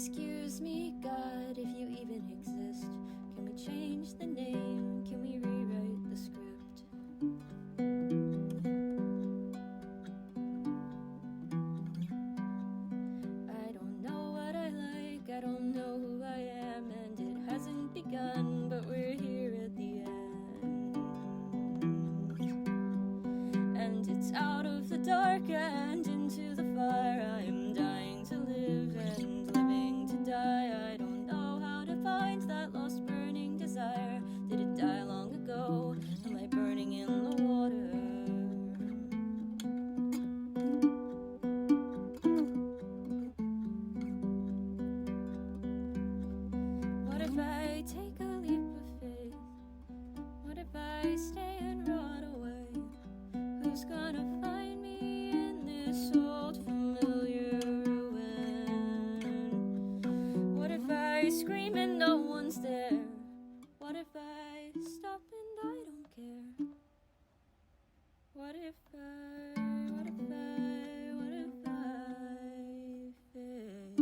Excuse me, God, if you even exist. Can we change the name? Can we rewrite the script? I don't know what I like, I don't know who I am, and it hasn't begun, but we're here at the end. And it's out of the dark and into the fire. I am dying to live and living to die. I don't know how to find that lost burning desire. Did it die long ago? Am I burning in the water? What if I take a leap of faith? What if I stay and rot away? Who's gonna find me in this old familiar ruin? What if I scream and no one's there? What if I stop and I don't care? What if I fade?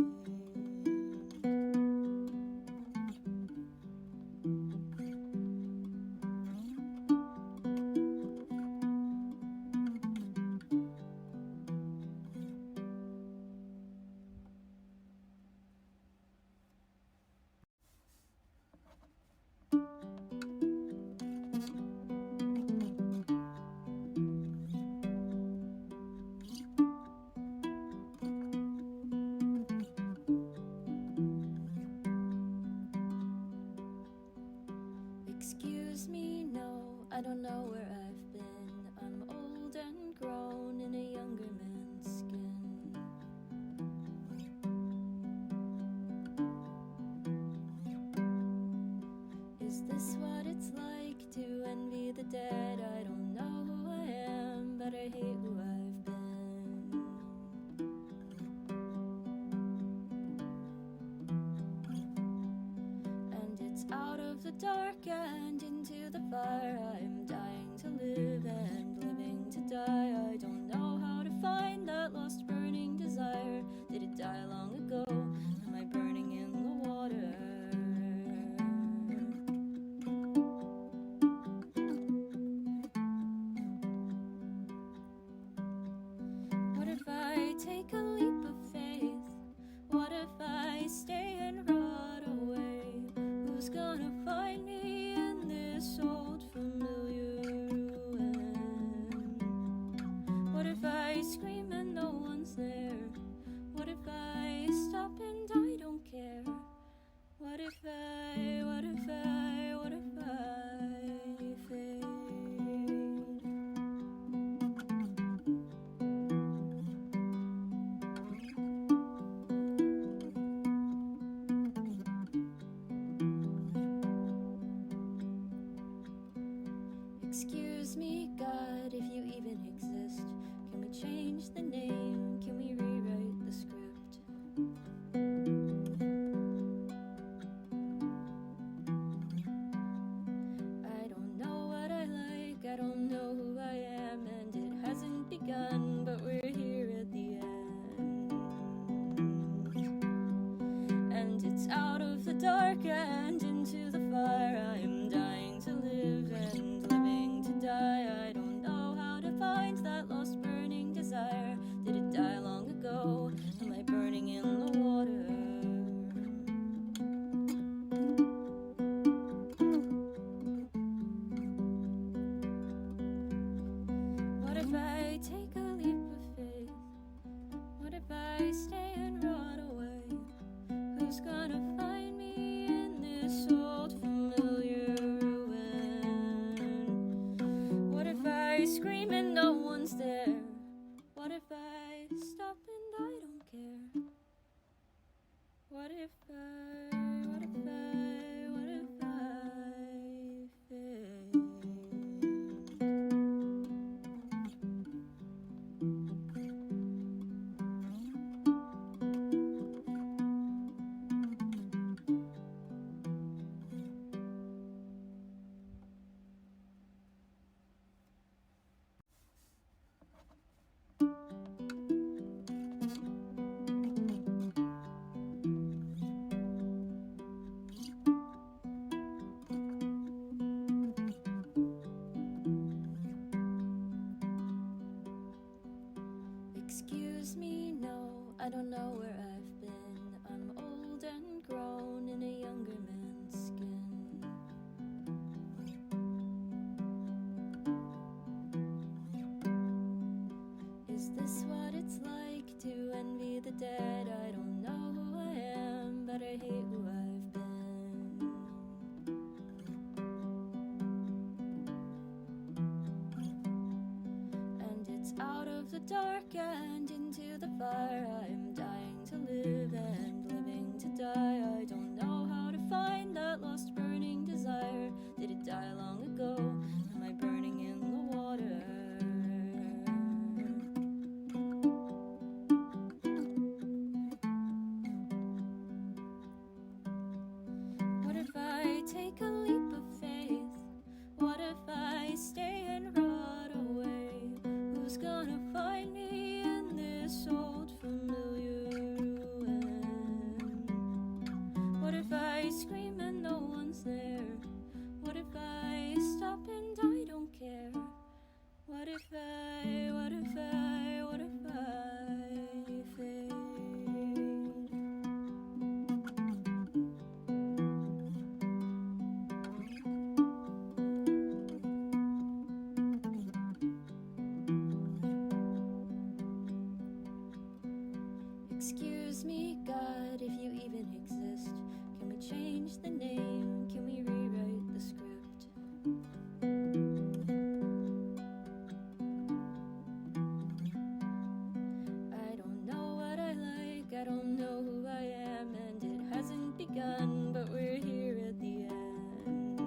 Excuse me, no, I don't know where I've been. I'm old and grown in a younger man's skin. Is this what it's like to envy the dead? I don't know who I am, but I hate who I've been. And it's out of the dark and into the fire. I'm dying to live and living to die. I don't know how to find that lost burning desire. Did it die long ago? Am I burning in the water? What if I take a leap of faith? What if I stay and rot away? Who's gonna find me in this old familiar ruin? What if I scream and no one's there? What if I stop and I don't care? What if I fade? Excuse me, God, if you even exist. Can we change the name? Can we rewrite the script? I don't know what I like, I don't know who I am, and it hasn't begun, but we're here at the end. And it's out of the dark and into the fire. I am dying to live and living to die. I don't know how to find that lost burning desire. Did it die long ago? Am I burning in the water? What if I take a leap of faith? What if I stay and rot away? Who's gonna find me in this old familiar ruin? What if I scream and no one's there? What if I stop and I don't care? What if I fade? I don't know where I've been. I'm old and grown in a younger man's skin. Is this what it's like to envy the dead? I don't know who I am, but I hate who I've been. And it's out of the dark and into the fire. I'm dying to live and living to die. I don't know how to find that lost burning desire. Did it die long ago? Am I burning in the water? What if I take a leap of faith? What if I stay and rot away? Who's gonna find me in this old familiar ruin? What if I scream and no one's there? What if I stop and I don't care? What if I fade? Excuse me, God, if you even exist. Can we change the name? Can we rewrite the script? I don't know what I like, I don't know who I am, and it hasn't begun, but we're here at the end.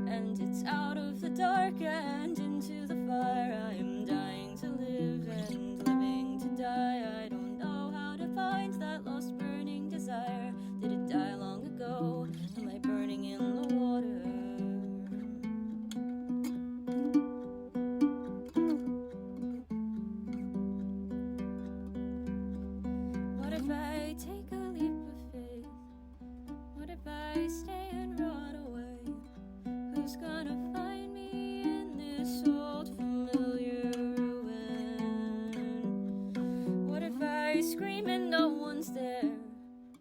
And it's out of the dark and into the fire. I'm dying to live and living to die. I don't know how to find that lost burning desire. Did it die long ago? Am I burning in the water? What if I take a leap of faith? What if I stay and rot away? Who's gonna find me in this old familiar ruin? What if I scream and no one's there?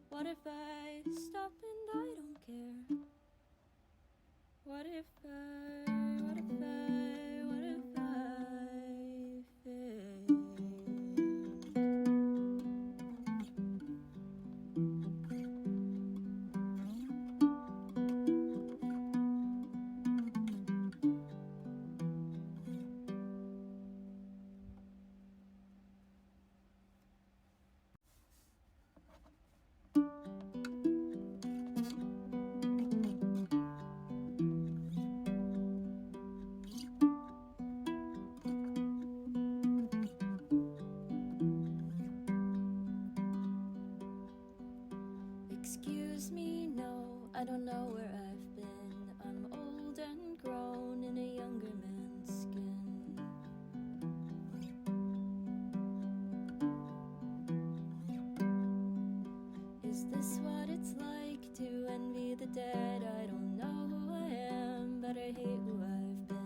What if I stop and I don't care? What if I fade? Excuse me, no, I don't know where I've been. I'm old and grown in a younger man's skin. Is this what it's like to envy the dead? I don't know who I am, but I hate who I've been.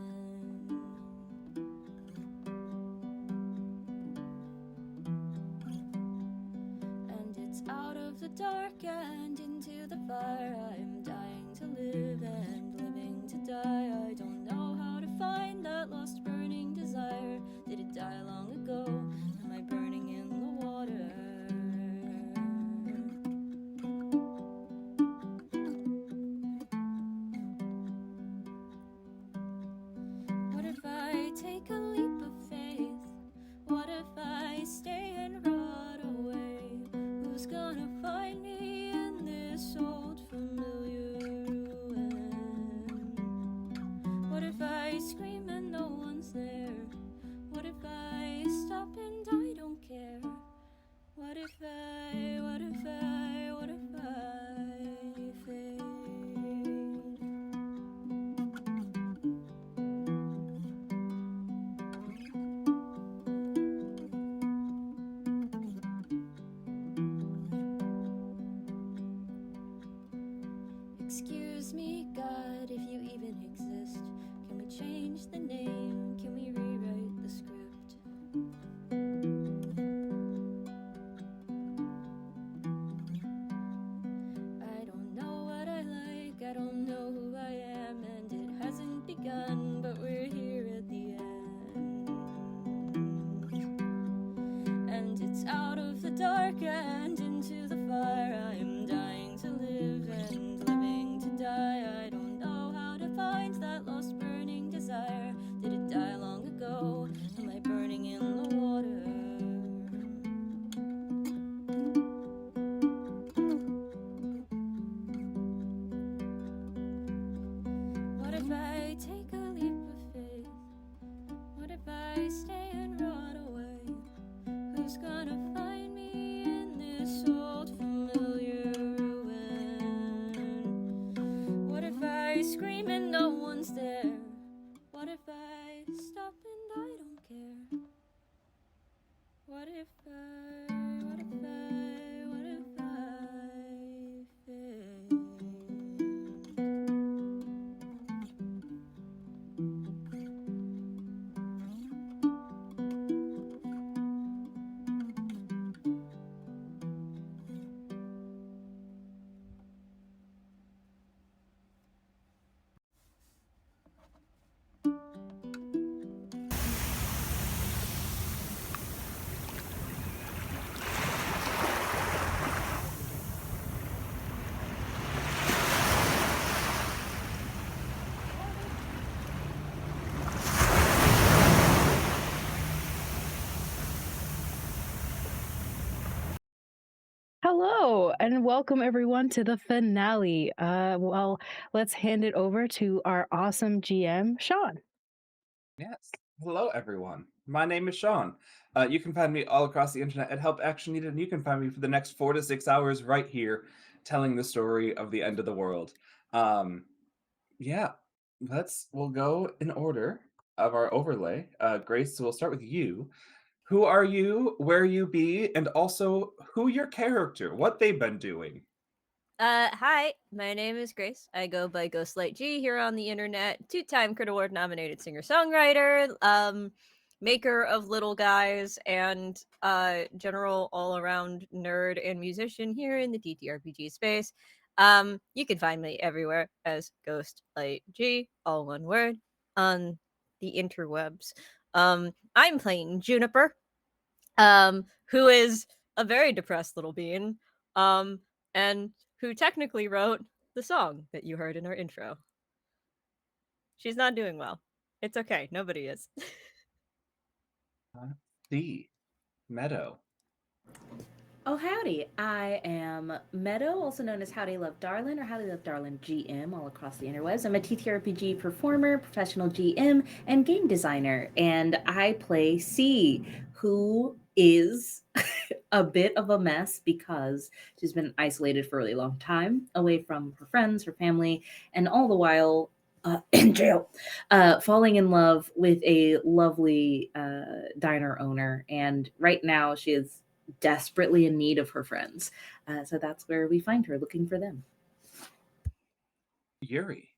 And it's out of the dark and into the fire. I'm dying to live and living to die. I don't know how to find that lost burning desire. Did it die long ago? Am I burning in the water? What if I take a leap of faith? What if I stay and rot away? Who's gonna find me in this old familiar ruin? What if I scream and no one's there? What if I stop and I don't care? What if I fade? Excuse me, God, if you even exist. Can we change the name? Can we rewrite the script? and into the fire. I am dying to live and living to die. I don't know how to find that lost burning desire. Did it die long ago? Am I burning in the water? What if I take a leap of faith? What if I stay and rot away? Who's gonna find me in this old familiar ruin? What if I scream and no one's there? What if I stop and I don't care? What if I faint? Hello and welcome everyone to the finale. Let's hand it over to our awesome GM, Sean. Yes. Hello, everyone. My name is Sean. You can find me all across the internet at Help Action Needed, and you can find me for the next 4 to 6 hours right here, telling the story of the end of the world. Um, yeah, we'll go in order of our overlay. Grace, so we'll start with you. Who are you? Where you be? And also, who your character? What they've been doing? Hi, my name is Grace. I go by Ghostlight G here on the internet. Two-time Crit Award nominated singer-songwriter, maker of little guys, and general all-around nerd and musician here in the TTRPG space. You can find me everywhere as Ghostlight G, all one word, on the interwebs. I'm playing Juniper, who is a very depressed little bean, and who technically wrote the song that you heard in our intro. She's not doing well. It's okay. Nobody is. D. Meadow. Oh, howdy. I am Meadow, also known as Howdy Love Darlin or Howdy Love Darlin GM all across the interwebs. I'm a TTRPG performer, professional GM, and game designer. And I play C, who is a bit of a mess because she's been isolated for a really long time, away from her friends, her family, and all the while in jail, falling in love with a lovely diner owner. And right now she is desperately in need of her friends. So that's where we find her, looking for them. Yuri.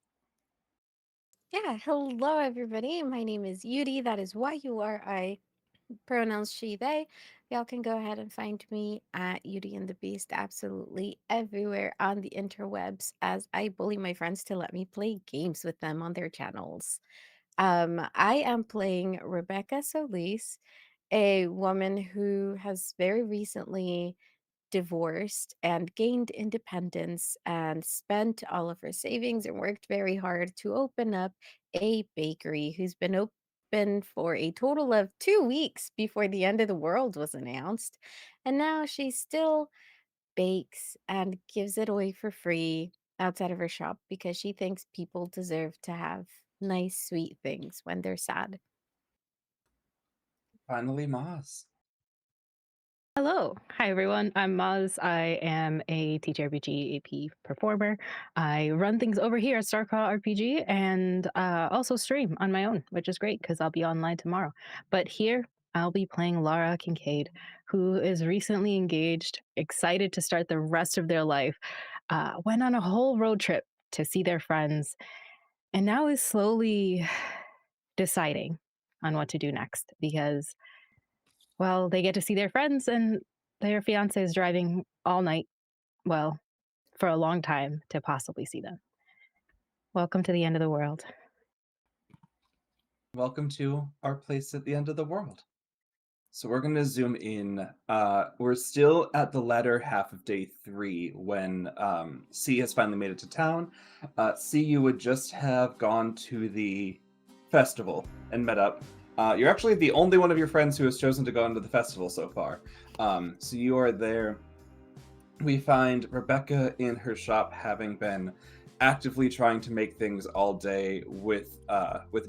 Yeah, hello everybody. My name is Yuri. That is Y-U-R-I. Pronouns she, they. Y'all can go ahead and find me at Yuri and the Beast absolutely everywhere on the interwebs as I bully my friends to let me play games with them on their channels. I am playing Rebecca Solis, a woman who has very recently divorced and gained independence and spent all of her savings and worked very hard to open up a bakery who's been open for a total of 2 weeks before the end of the world was announced. And now she still bakes and gives it away for free outside of her shop because she thinks people deserve to have nice, sweet things when they're sad. Finally, Moz. Hello. Hi, everyone. I'm Maz. I am a TTRPG AP performer. I run things over here at Starcraft RPG and also stream on my own, which is great because I'll be online tomorrow. But here, I'll be playing Lara Kincaid, who is recently engaged, excited to start the rest of their life, went on a whole road trip to see their friends, and now is slowly deciding on what to do next because well, they get to see their friends, and their fiance is driving all night, well, for a long time to possibly see them. Welcome to the end of the world. Welcome to our place at the end of the world. So we're going to zoom in. We're still at the latter half of day 3 when C has finally made it to town. C, you would just have gone to the festival and met up. You're actually the only one of your friends who has chosen to go into the festival so far. So you are there. We find Rebecca in her shop, having been actively trying to make things all day with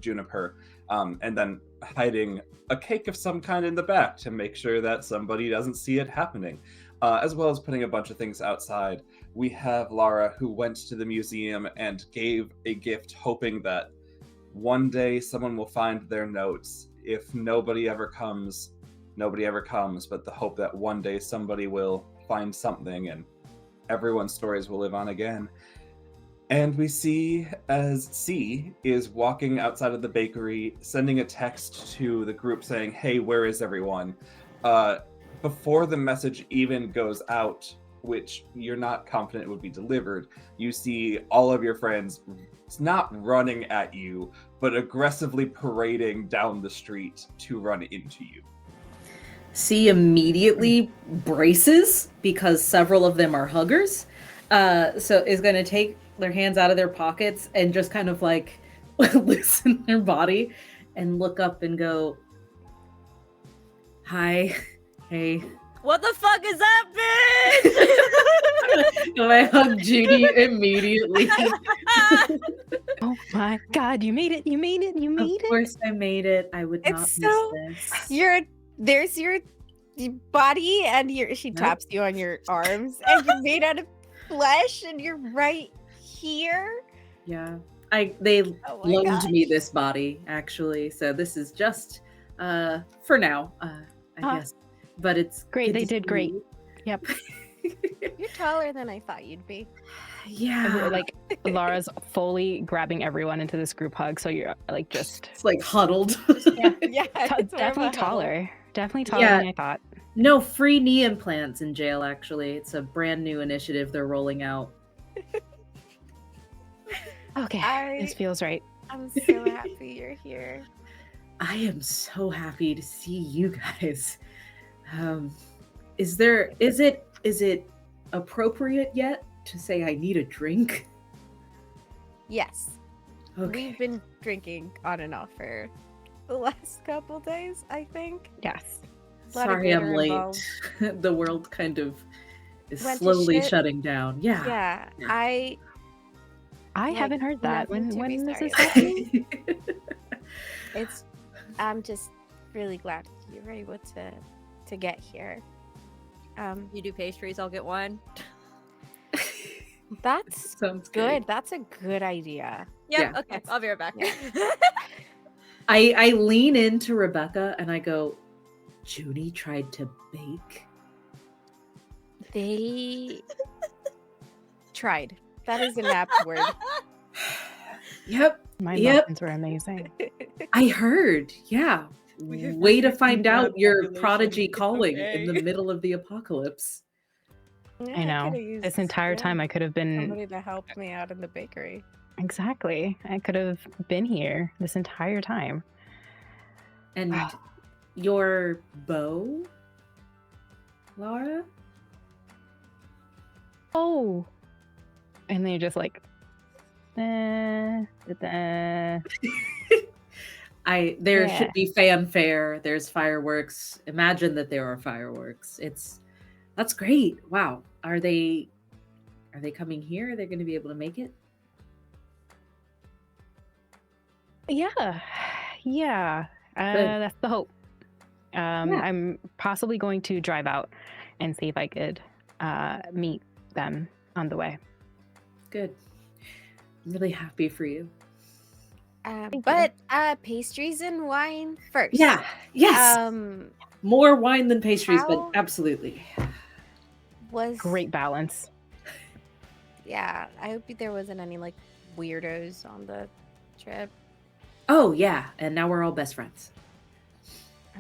Juniper, and then hiding a cake of some kind in the back to make sure that somebody doesn't see it happening, as well as putting a bunch of things outside. We have Lara, who went to the museum and gave a gift, hoping that one day someone will find their notes. If nobody ever comes, nobody ever comes, but the hope that one day somebody will find something and everyone's stories will live on again. And we see as C is walking outside of the bakery, sending a text to the group saying, "Hey, where is everyone?" Before the message even goes out, which you're not confident would be delivered, you see all of your friends not running at you, but aggressively parading down the street to run into you. C immediately braces because several of them are huggers. So is going to take their hands out of their pockets and just kind of like loosen their body and look up and go, "Hi, hey." What the fuck is that, bitch? And I hug Judy immediately. Oh my God, you made it! You made it! You Of made it! course I made it. I would not It's miss so- this. There's your body, and she Yep. taps you on your arms, and you're made out of flesh, and you're right here. Yeah. They Oh my loaned me gosh. this body, actually. So this is just for now, I Huh. guess. But it's Great, good they to did see great. you. Yep. You're taller than I thought you'd be. Yeah. And we're, like, Lara's fully grabbing everyone into this group hug, so you're like just It's like huddled. Yeah, yeah. it's more of definitely a huddle. taller. Definitely taller Yeah. than I thought. No free knee implants in jail, actually. It's a brand new initiative they're rolling out. Okay, this feels right. I'm so happy you're here. I am so happy to see you guys. Is it appropriate yet to say I need a drink? Yes, Okay. we've been drinking on and off for the last couple days, I think. Yes. lot of Sorry I'm glitter late. involved. The world kind of is Went to slowly shit. shutting down. Yeah. Yeah, Yeah. I I Like, haven't heard that. nothing When to be this sorry is about. happening? I'm just really glad you were able to get here. You do pastries, I'll get one. That's Sounds good. That's a good idea. Yeah, Yeah. okay, I'll be right back. Yeah. I lean into Rebecca and I go, Judy tried to bake. They tried. That is an apt word. Yep. My Yep. muffins were amazing. I heard. Yeah. We have Way to really find bad out your population. prodigy It's calling in okay. the middle of the apocalypse. Yeah, I know. coulda used, This entire time I could have been somebody to help me out in the bakery. exactly. I could have been here this entire time. And your bow, Laura? Oh. And they're just like There Yeah. should be fanfare. There's fireworks. Imagine that there are fireworks. That's great. Wow. Are they coming here? Are they going to be able to make it? Yeah. Yeah. That's the hope. Yeah. I'm possibly going to drive out and see if I could meet them on the way. Good. I'm really happy for you. But pastries and wine first. Yeah. Yes. More wine than pastries, but how- absolutely. Was Great balance. Yeah, I hope there wasn't any like weirdos on the trip. Oh yeah, and now we're all best friends.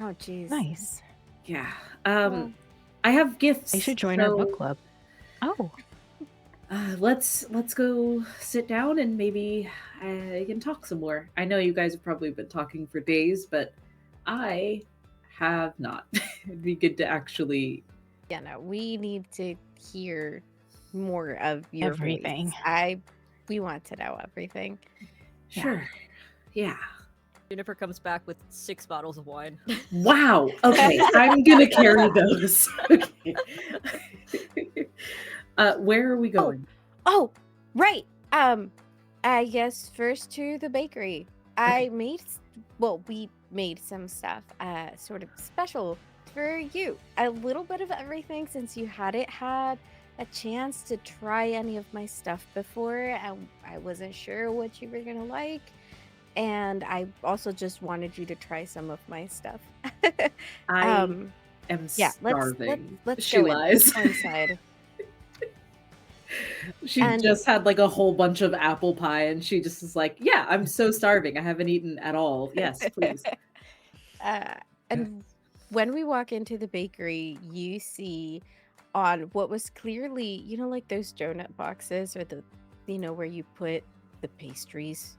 Oh jeez. Nice. Yeah. Well, I have gifts. I should join our so, book club. Oh, let's go sit down and maybe I can talk some more. I know you guys have probably been talking for days, but I have not. It'd be good to actually. Yeah, no, we need to hear more of your Everything. voice. We want to know everything. Yeah. Sure. Yeah. Juniper comes back with 6 bottles of wine. Wow. Okay, I'm gonna carry those. Okay. Where are we going? Oh, right. I guess first to the bakery. We made some stuff sort of special for you. A little bit of everything since you hadn't had a chance to try any of my stuff before. I wasn't sure what you were gonna like. And I also just wanted you to try some of my stuff. I um am yeah, starving. let's She go in. lies. Let's go inside. She And- just had like a whole bunch of apple pie, and she just is like, "Yeah, I'm so starving. I haven't eaten at all. Yes, please." And when we walk into the bakery, you see on what was clearly, like those donut boxes or where you put the pastries.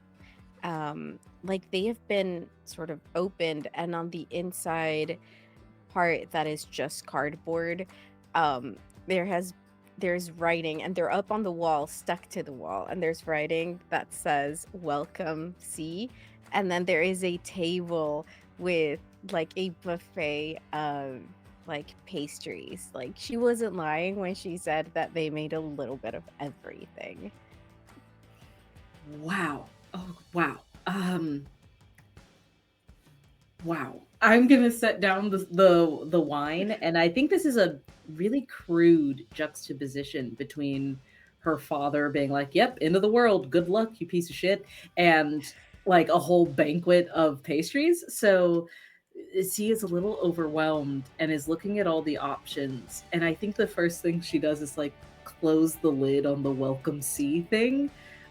Like they have been sort of opened, and on the inside part that is just cardboard, there's writing, and they're up on the wall, stuck to the wall, and there's writing that says "Welcome, C," and then there is a table with like a buffet of like pastries. Like she wasn't lying when she said that they made a little bit of everything. Wow. Oh, wow. Wow. I'm gonna set down the wine, and I think this is a really crude juxtaposition between her father being like, "Yep, end of the world, good luck, you piece of shit," and like a whole banquet of pastries. So she is a little overwhelmed and is looking at all the options. And I think the first thing she does is like close the lid on the welcome C thing,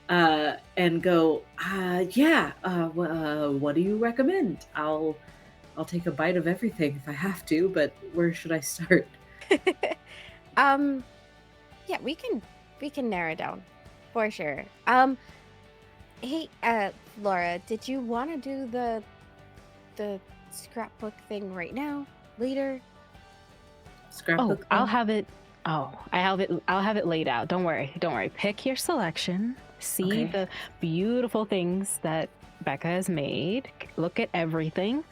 and go, what do you recommend? I'll take a bite of everything if I have to, but where should I start? Yeah, we can narrow down for sure. Hey, Laura, did you want to do the scrapbook thing right now? Later? Scrapbook. Oh, I'll thing? have it. Oh, I'll have it laid out. Don't worry. Don't worry. Pick your selection. See Okay. the beautiful things that Becca has made. Look at everything.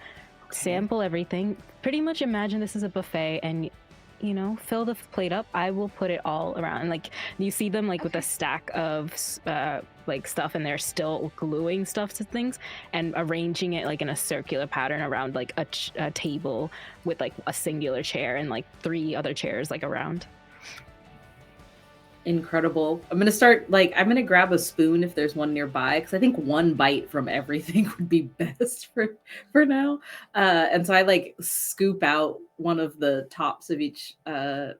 Sample everything. Pretty much imagine this is a buffet, and fill the plate up. I will put it all around. Like you see them like with a stack of like stuff, and they're still gluing stuff to things and arranging it like in a circular pattern around like a table with like a singular chair and like 3 other chairs like around. Incredible. I'm gonna grab a spoon if there's one nearby, because I think one bite from everything would be best for now. And so I like scoop out one of the tops of each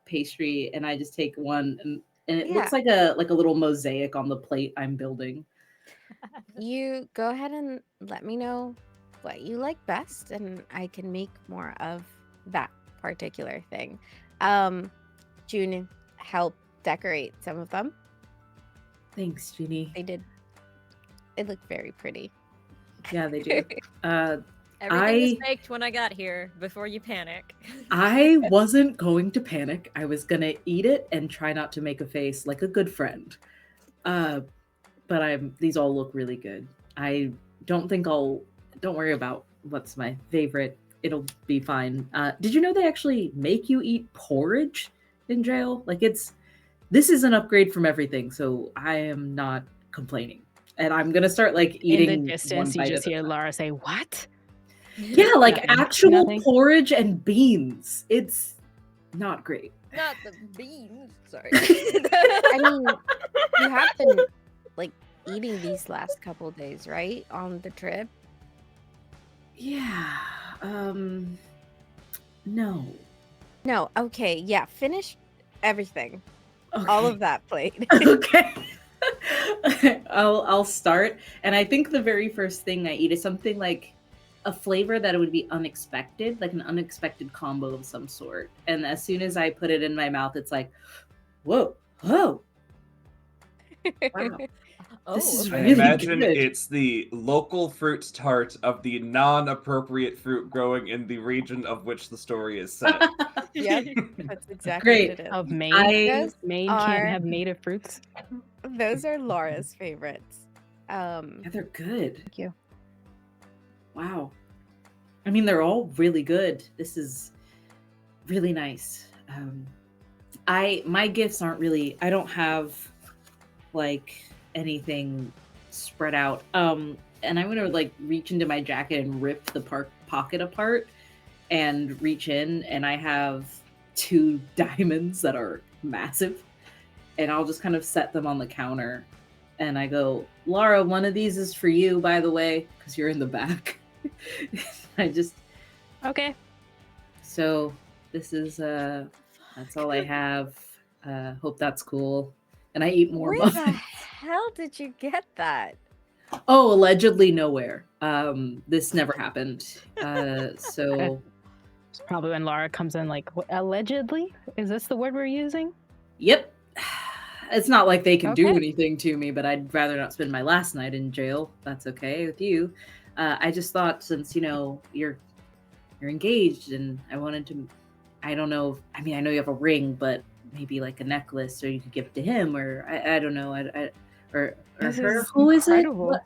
pastry, and I just take one, and it looks like a little mosaic on the plate I'm building. You go ahead and let me know what you like best, and I can make more of that particular thing. June helped decorate some of them. Thanks, Jeannie. They did. It looked very pretty. Yeah, they do. Everything was baked when I got here, before you panic. I wasn't going to panic. I was gonna eat it and try not to make a face like a good friend. But these all look really good. I don't worry about what's my favorite. It'll be fine. Did you know they actually make you eat porridge in jail? Like this is an upgrade from everything, so I am not complaining. And I'm gonna start like eating. In the distance, one you bite just at a hear time. Laura say, "What?" Yeah, like Nothing. actual Nothing. porridge and beans. It's not great. Not the beans. Sorry. I mean, you have been like eating these last couple days, right? On the trip. Yeah. No. No, okay, yeah, finish everything. Okay. All of that plate. Okay. I'll start, and I think the very first thing I eat is something like a flavor that would be unexpected, like an unexpected combo of some sort. And as soon as I put it in my mouth, it's like, whoa. Wow. Oh, This is I okay. really imagine good. it's the local fruit tart of the non-appropriate fruit growing in the region of which the story is set. Yep. That's exactly Great. what it is. Of Maine. I Those Maine can't are have native fruits. those are Laura's favorites. yeah, they're good. Thank you. Wow. I mean, they're all really good. This is really nice. My gifts aren't really. I don't have like anything spread out. And I'm gonna like reach into my jacket and rip the pocket apart and reach in, and I have 2 diamonds that are massive, and I'll just kind of set them on the counter, and I go, Laura, one of these is for you, by the way, because you're in the back. I just Okay. so this is that's all I have. Hope that's cool. And I eat more Where the muffins. hell did you get that? Oh, allegedly nowhere. This never happened. So It's probably when Laura comes in, like, allegedly? Is this the word we're using? yep. It's not like they can do Okay. anything to me, but I'd rather not spend my last night in jail. That's okay with you. I just thought, since you're engaged, and I wanted to. I don't know. I mean, I know you have a ring, but maybe like a necklace, or you could give it to him, or I don't know. Or This her. is Who is it? incredible.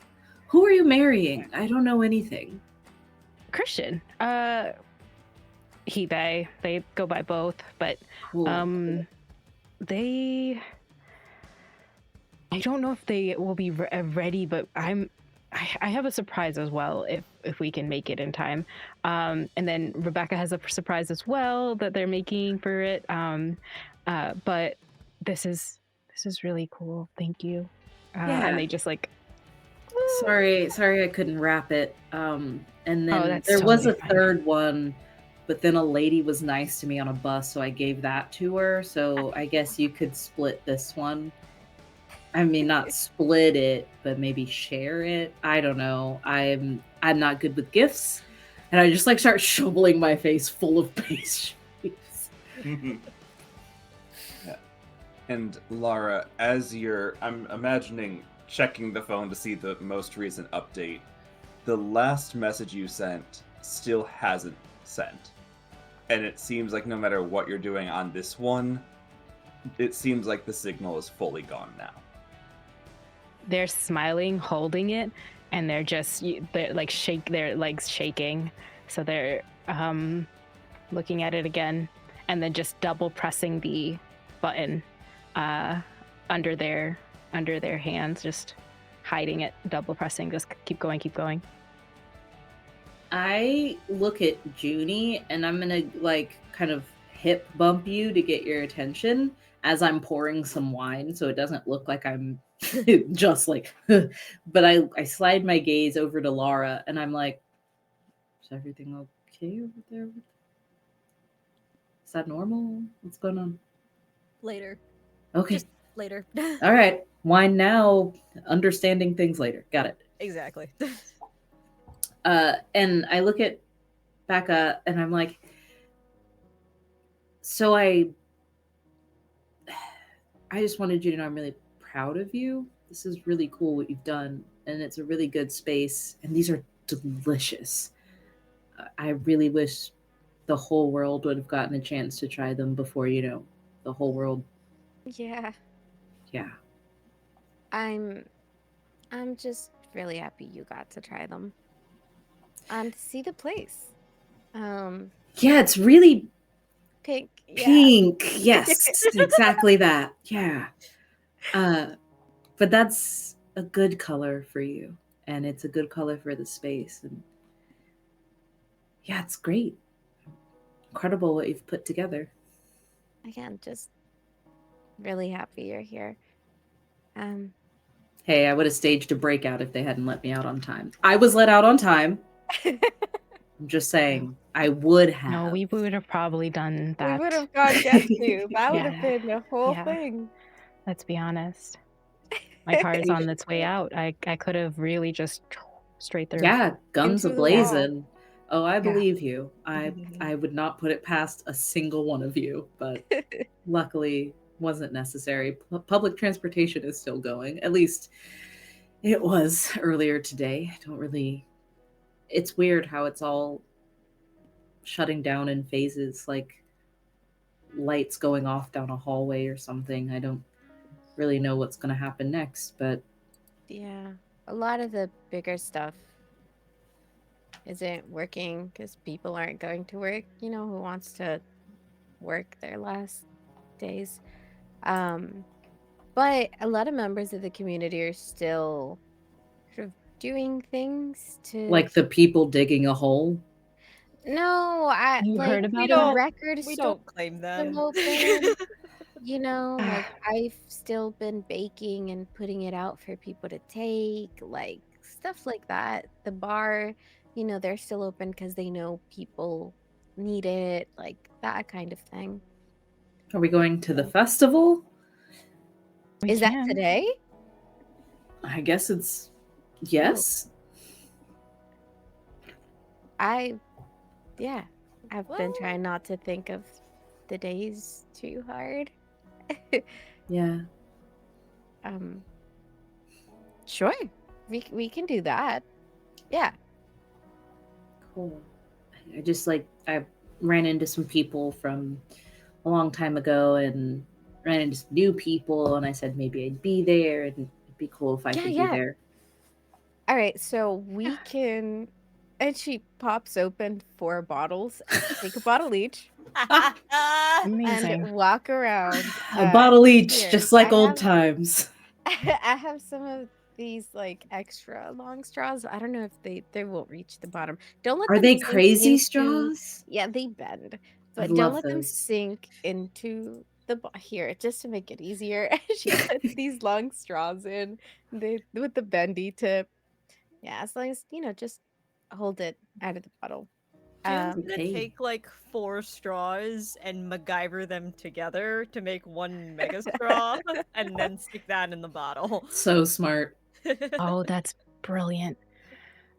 Who are you marrying? I don't know anything. Christian. He, they go by both, but Cool. they. I don't know if they will be ready, but I have a surprise as well if we can make it in time. And then Rebecca has a surprise as well that they're making for it. But this is really cool. Thank you. Yeah. And they just like. Sorry, I couldn't wrap it. And then that's there was a totally fine. third one, but then a lady was nice to me on a bus, so I gave that to her. So I guess you could split this one. I mean, not split it, but maybe share it. I don't know. I'm not good with gifts, and I just like start shoveling my face full of pastries. Yeah. And Laura, I'm imagining checking the phone to see the most recent update. The last message you sent still hasn't sent. And it seems like no matter what you're doing on this one, it seems like the signal is fully gone now. They're smiling, holding it, and they're like their legs shaking. So they're looking at it again, and then just double pressing the button under their hands, just hiding it, double pressing, just keep going. I look at Junie, and I'm gonna like kind of hip bump you to get your attention as I'm pouring some wine, so it doesn't look like I'm just like. But I slide my gaze over to Laura, and I'm like, "Is everything okay over there? Is that normal? What's going on?" Later. Okay, Just later. all right. Wine now, understanding things later. Got it. Exactly. And I look at Becca, and I'm like, so I just wanted you to know I'm really proud of you. This is really cool what you've done, and it's a really good space, and these are delicious. I really wish the whole world would have gotten a chance to try them before, the whole world. Yeah. Yeah. I'm just really happy you got to try them. And to see the place. Yeah, it's really Pink. Yeah. pink. Yes, exactly that. Yeah. But that's a good color for you, and it's a good color for the space, and yeah, it's great. Incredible what you've put together. Again, just really happy you're here. Hey, I would have staged a breakout if they hadn't let me out on time. I was let out on time. I'm just saying, I would have. No, we would have probably done that. We would have gone get you. That would Yeah. have been the whole Yeah. thing. Let's be honest. My car is on its way out. I could have really just straight through. Yeah, guns Into the wall. ablazing. Oh, I believe you. Mhm. I would not put it past a single one of you, but luckily wasn't necessary. Public transportation is still going. At least It was earlier today. I don't really. It's weird how it's all shutting down in phases, like lights going off down a hallway or something. I don't really know what's going to happen next, but Yeah, a lot of the bigger stuff isn't working because people aren't going to work. You know, who wants to work their last days? But a lot of members of the community are still sort of doing things to like the people digging a hole. No, You like heard about the that? record We store don't claim still them. open. You know, like I've still been baking and putting it out for people to take, like stuff like that. The bar, you know, they're still open because they know people need it, like that kind of thing. Are we going to the festival? We Is that can. today? I guess it's yes. Yeah, I've been trying not to think of the days too hard. Yeah. Sure, we can do that. Yeah. Cool. I just I ran into some people from a long time ago and ran into some new people, and I said maybe I'd be there and it'd be cool if I Yeah, could yeah. be there. All right, so we can, and she pops open 4 bottles, take a bottle each, Amazing. and walk around. A bottle each, here, just like I old have- times. I have some of these like extra long straws. I don't know if they won't reach the bottom. Don't let Are them they sink crazy into- straws? Yeah, they bend, I but love don't let them those. sink into the here just to make it easier. She puts these long straws in with the bendy tip. Yeah, as long as just hold it out of the bottle. June's Um, gonna Okay. take like 4 straws and MacGyver them together to make one mega straw, and then stick that in the bottle. So smart. Oh, that's brilliant.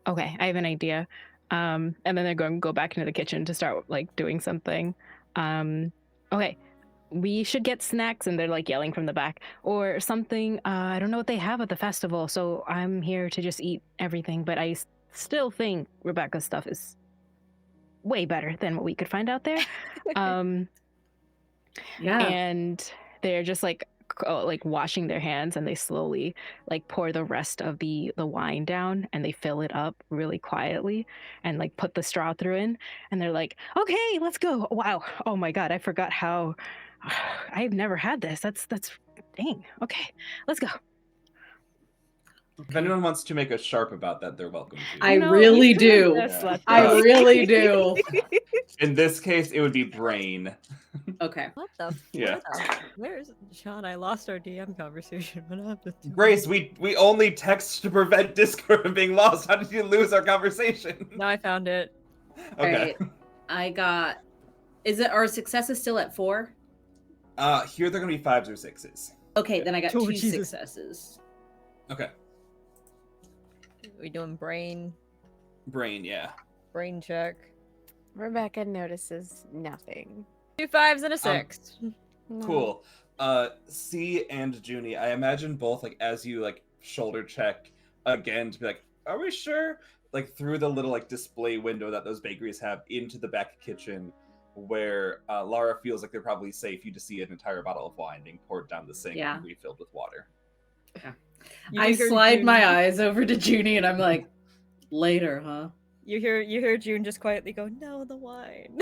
Okay, I have an idea. And then they're going to go back into the kitchen to start like doing something. Okay, we should get snacks, and they're like yelling from the back or something. I don't know what they have at the festival, so I'm here to just eat everything. But I still think Rebecca's stuff is way better than what we could find out there. Yeah. And they're just like washing their hands, and they slowly like pour the rest of the wine down, and they fill it up really quietly and like put the straw through in, and they're like, okay, let's go. Wow, oh my god, I forgot how I've never had this. That's dang. Okay, let's go. If anyone wants to make a sharp about that, they're welcome to. I No, really you could do. just let I them. really do. In this case, it would be brain. Okay. What the? Yeah. Where's Sean? I lost our DM conversation. What happened? Grace, we only text to prevent Discord from being lost. How did you lose our conversation? No, I found it. Okay. Alright. I got. Is it our successes still at 4? Here they're gonna be 5s or 6s. Okay, then I got Oh, 2 Jesus. successes. Okay. We doing brain Brain, yeah. check. Rebecca notices nothing. 2 5s and a 6. No. Cool. C and Junie, I imagine both like as you like shoulder check again to be like, are we sure? Like through the little like display window that those bakeries have into the back kitchen, where Lara feels like they're probably safe. You just see an entire bottle of wine being poured down the sink Yeah. and refilled with water. I slide my eyes over to Junie and I'm like, later, huh? You hear June just quietly go, "No, the wine."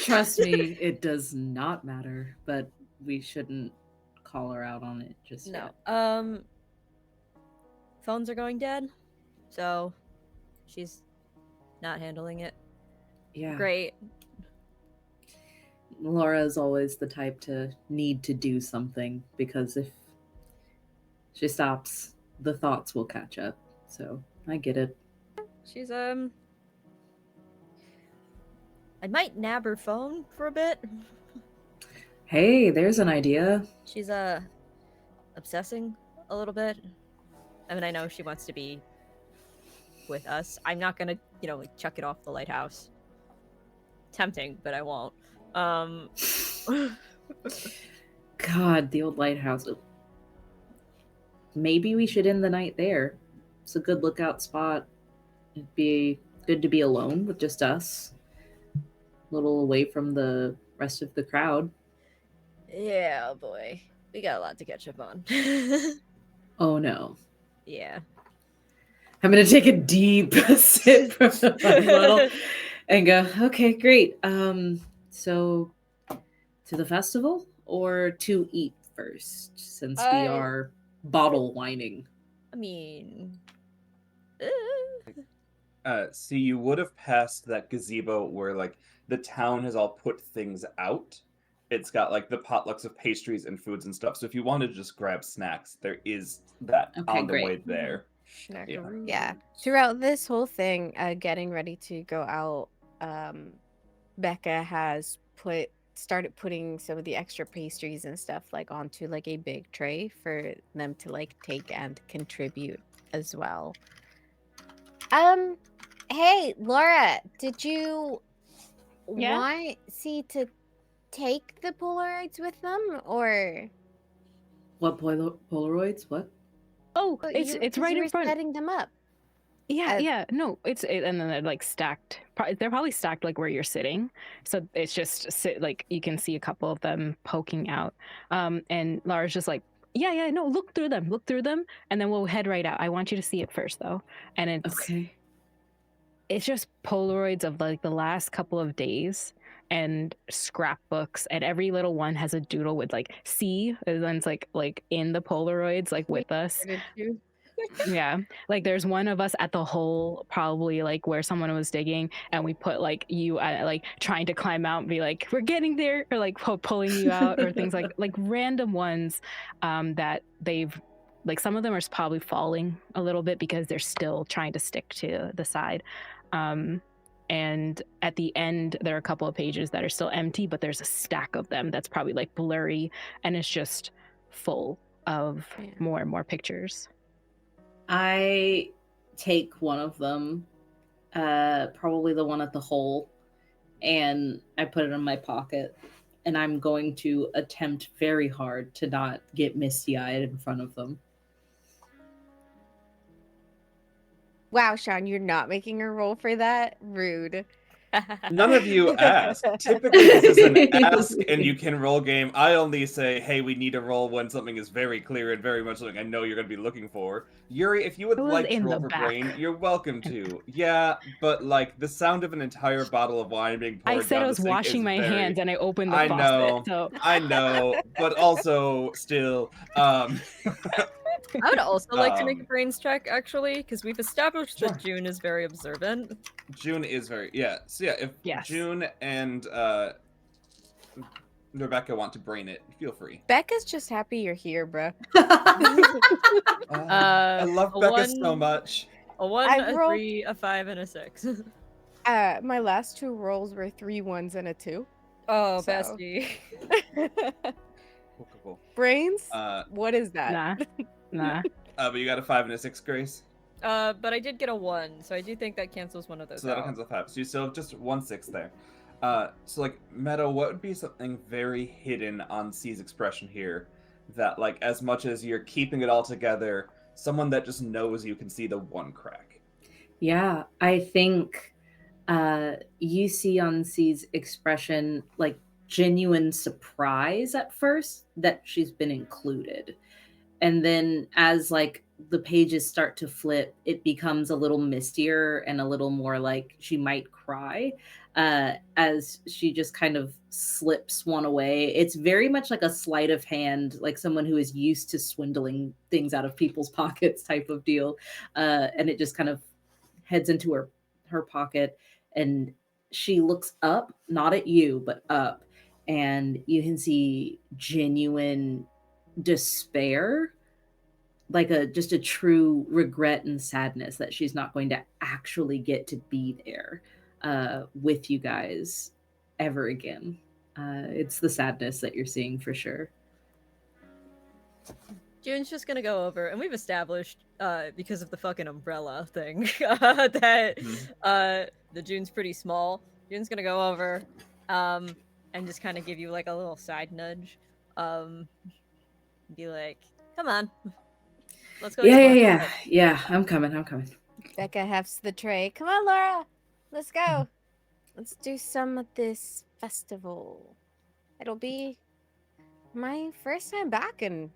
Trust me, it does not matter, but we shouldn't call her out on it just No. yet. Phones are going dead, so she's not handling it. Yeah. Great. Laura is always the type to need to do something because if she stops, the thoughts will catch up. So I get it. She's I might nab her phone for a bit. Hey, there's an idea. She's obsessing a little bit. I mean, I know she wants to be with us. I'm not gonna, like chuck it off the lighthouse. Tempting, but I won't. God, the old lighthouse. maybe we should end the night there. It's a good lookout spot. It'd be good to be alone with just us, a little away from the rest of the crowd. Yeah, oh boy. We got a lot to catch up on. Oh no. Yeah. I'm going to take a deep sip from the wine bottle and go, okay, great. So to the festival or to eat first, since we are bottle whining? I mean, See, you would have passed that gazebo where like the town has all put things out. It's got like the potlucks of pastries and foods and stuff. So if you wanted to just grab snacks, there is that Okay, on the great. way there. Snackaroo. Yeah. Throughout this whole thing, getting ready to go out, Becca has started putting some of the extra pastries and stuff like onto like a big tray for them to like take and contribute as well. Hey, Laura, did you Yeah? want to take the Polaroids with them, or What Polaroids? What? Oh, oh, it's 'cause right you in were front. setting them up? Yeah, Uh, yeah. No, and then they're like stacked. They're probably stacked like where you're sitting. So it's just like you can see a couple of them poking out. And Laura's just like, yeah, no, look through them, and then we'll head right out. I want you to see it first though. And Okay. it's just Polaroids of like the last couple of days and scrapbooks, and every little one has a doodle with like "see," and then it's like in the Polaroids, like with us. Yeah, like there's one of us at the hole, probably like where someone was digging, and we put like you like trying to climb out and be like, we're getting there, or like pulling you out, or things like random ones that they've like, some of them are probably falling a little bit because they're still trying to stick to the side. And at the end there are a couple of pages that are still empty, but there's a stack of them that's probably like blurry, and it's just full of more and more pictures. I take one of them, probably the one at the hole, and I put it in my pocket. And I'm going to attempt very hard to not get misty-eyed in front of them. Wow, Sean, you're not making a roll for that? Rude. None of you asked. Typically, this is an ask and you can roll game. I only say, hey, we need a roll when something is very clear and very much something I know you're going to be looking for. Yuri, if you would It was like to in roll the for back. brain, you're welcome to. Yeah, but like the sound of an entire bottle of wine being poured I said down I the was sink washing is my very... hands and I opened the I faucet. know, So I know, but also still, I would also like to make a Um, brains check, actually, because we've established Sure. that June is very observant. June is very... Yeah, so yeah, if Yes. June and Rebecca want to brain it, feel free. Becca's just happy you're here, bro. I love a Becca so one- much. A 1, I a rolled- 3, a 5, and a 6. My last two rolls were 3 1s and a 2. Oh, So- bestie. Cool. Brains? Uh, What is that? nah. but you got a 5 and a 6, Grace. But I did get a 1, so I do think that cancels one of those So that out. comes with 5. So you still have just 1 6 there. So like Meadow, what would be something very hidden on C's expression here that like as much as you're keeping it all together, someone that just knows you can see the one crack? Yeah, I think you see on C's expression like genuine surprise at first that she's been included. And then as like the pages start to flip, it becomes a little mistier and a little more like she might cry as she just kind of slips one away. It's very much like a sleight of hand, like someone who is used to swindling things out of people's pockets type of deal. And it just kind of heads into her pocket, and she looks up, not at you, but up, and you can see genuine despair, like just a true regret and sadness that she's not going to actually get to be there with you guys ever again. It's the sadness that you're seeing for sure. June's just gonna go over, and we've established, because of the fucking umbrella thing, that the June's pretty small. June's gonna go over, and just kind of give you like a little side nudge, be like, "Come on." Let's go. Yeah, eat yeah, lunch. yeah. I'm coming. Becca hefts the tray. Come on, Laura. Let's go. Let's do some of this festival. It'll be my first time back in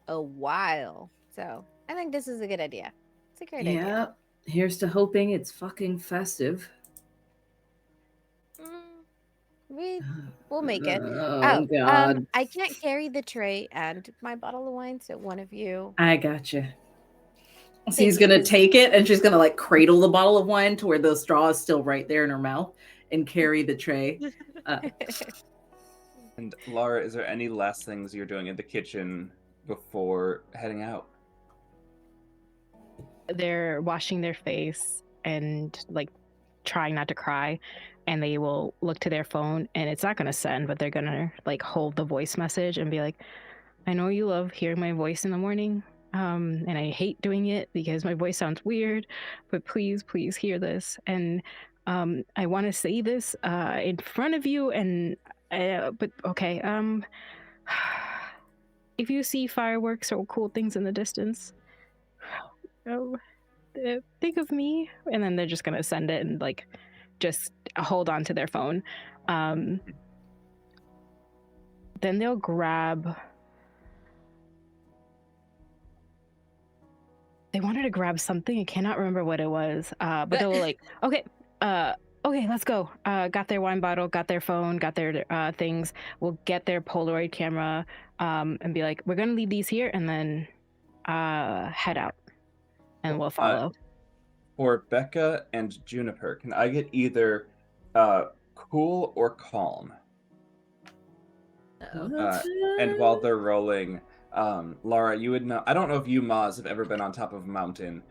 a while. So I think this is a good idea. It's a great idea. Yeah. Here's to hoping it's fucking festive. We'll make it. Oh, God. I can't carry the tray and my bottle of wine, so one of you. I gotcha. So Thank he's you. gonna take it and she's gonna like cradle the bottle of wine to where the straw is still right there in her mouth and carry the tray. And Laura, is there any last things you're doing in the kitchen before heading out? They're washing their face and like trying not to cry, and they will look to their phone, and it's not going to send, but they're going to like hold the voice message and be like, I know you love hearing my voice in the morning, and I hate doing it because my voice sounds weird, but please hear this. And I want to say this in front of you, and but okay, if you see fireworks or cool things in the distance, think of me. And then they're just gonna send it and like just hold on to their phone. Then they'll grab, they wanted to grab something, I cannot remember what it was, but they were like, okay, let's go. Got their wine bottle, got their phone, got their things. We'll get their Polaroid camera, and be like, we're gonna leave these here and then head out, and we'll follow. For Becca and Juniper, can I get either cool or calm? And while they're rolling, Laura, you would know. I don't know if you, Maz, have ever been on top of a mountain,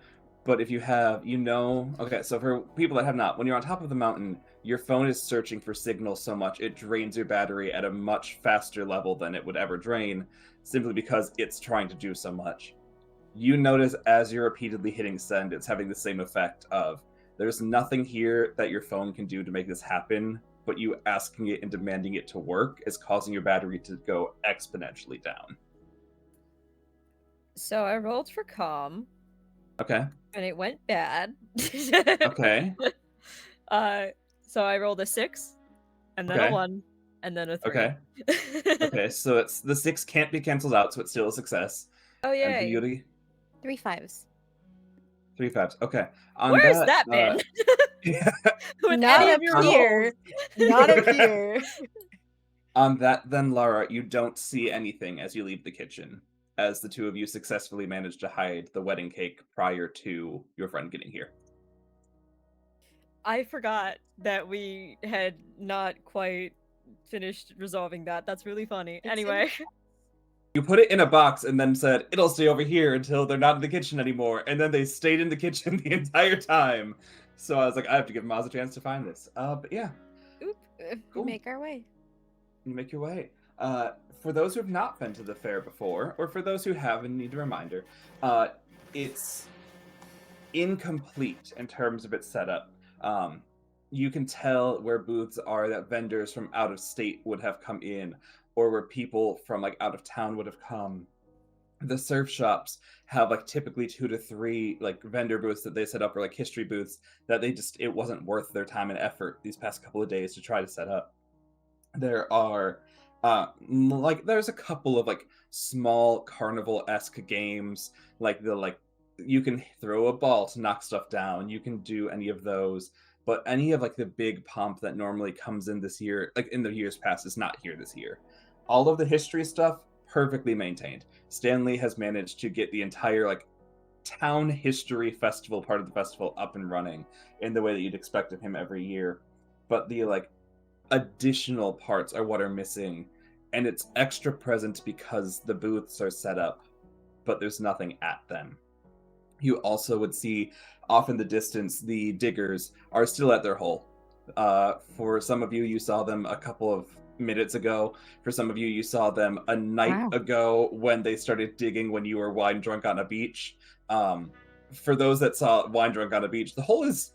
but if you have, you know. Okay, so for people that have not, when you're on top of the mountain, your phone is searching for signal so much it drains your battery at a much faster level than it would ever drain, simply because it's trying to do so much. You notice as you're repeatedly hitting send, it's having the same effect of there's nothing here that your phone can do to make this happen, but you asking it and demanding it to work is causing your battery to go exponentially down. So I rolled for calm. Okay. And it went bad. Okay. So I rolled a 6, and then a 1, and then a 3. Okay. Okay, so it's the 6 can't be canceled out, so it's still a success. Oh, yeah. And for Yuri? 3 5s. 3 5s. Okay. Where's that been? With Not any up of your here. rolls? Not up here. On that, then, Laura, you don't see anything as you leave the kitchen, as the two of you successfully managed to hide the wedding cake prior to your friend getting here. I forgot that we had not quite finished resolving that. That's really funny. Anyway. You put it in a box and then said, it'll stay over here until they're not in the kitchen anymore. And then they stayed in the kitchen the entire time. So I was like, I have to give Maz a chance to find this. But yeah. Oop. Cool. We make our way. You make your way. For those who have not been to the fair before, or for those who have and need a reminder, it's incomplete in terms of its setup. You can tell where booths are that vendors from out of state would have come in, or where people from like out of town would have come. The surf shops have like typically 2 to 3 like vendor booths that they set up, or like history booths that they just, it wasn't worth their time and effort these past couple of days to try to set up. There are like there's a couple of like small carnival-esque games, like you can throw a ball to knock stuff down, you can do any of those, but any of like the big pomp that normally comes in this year, like in the years past, is not here this year. All of the history stuff perfectly maintained. Stanley has managed to get the entire like town history festival part of the festival up and running in the way that you'd expect of him every year, but the like additional parts are what are missing, and it's extra present because the booths are set up, but there's nothing at them. You also would see off in the distance the diggers are still at their hole. For some of you, you saw them a couple of minutes ago. For some of you, you saw them a night ago when they started digging when you were wine drunk on a beach. For those that saw wine drunk on a beach, the hole is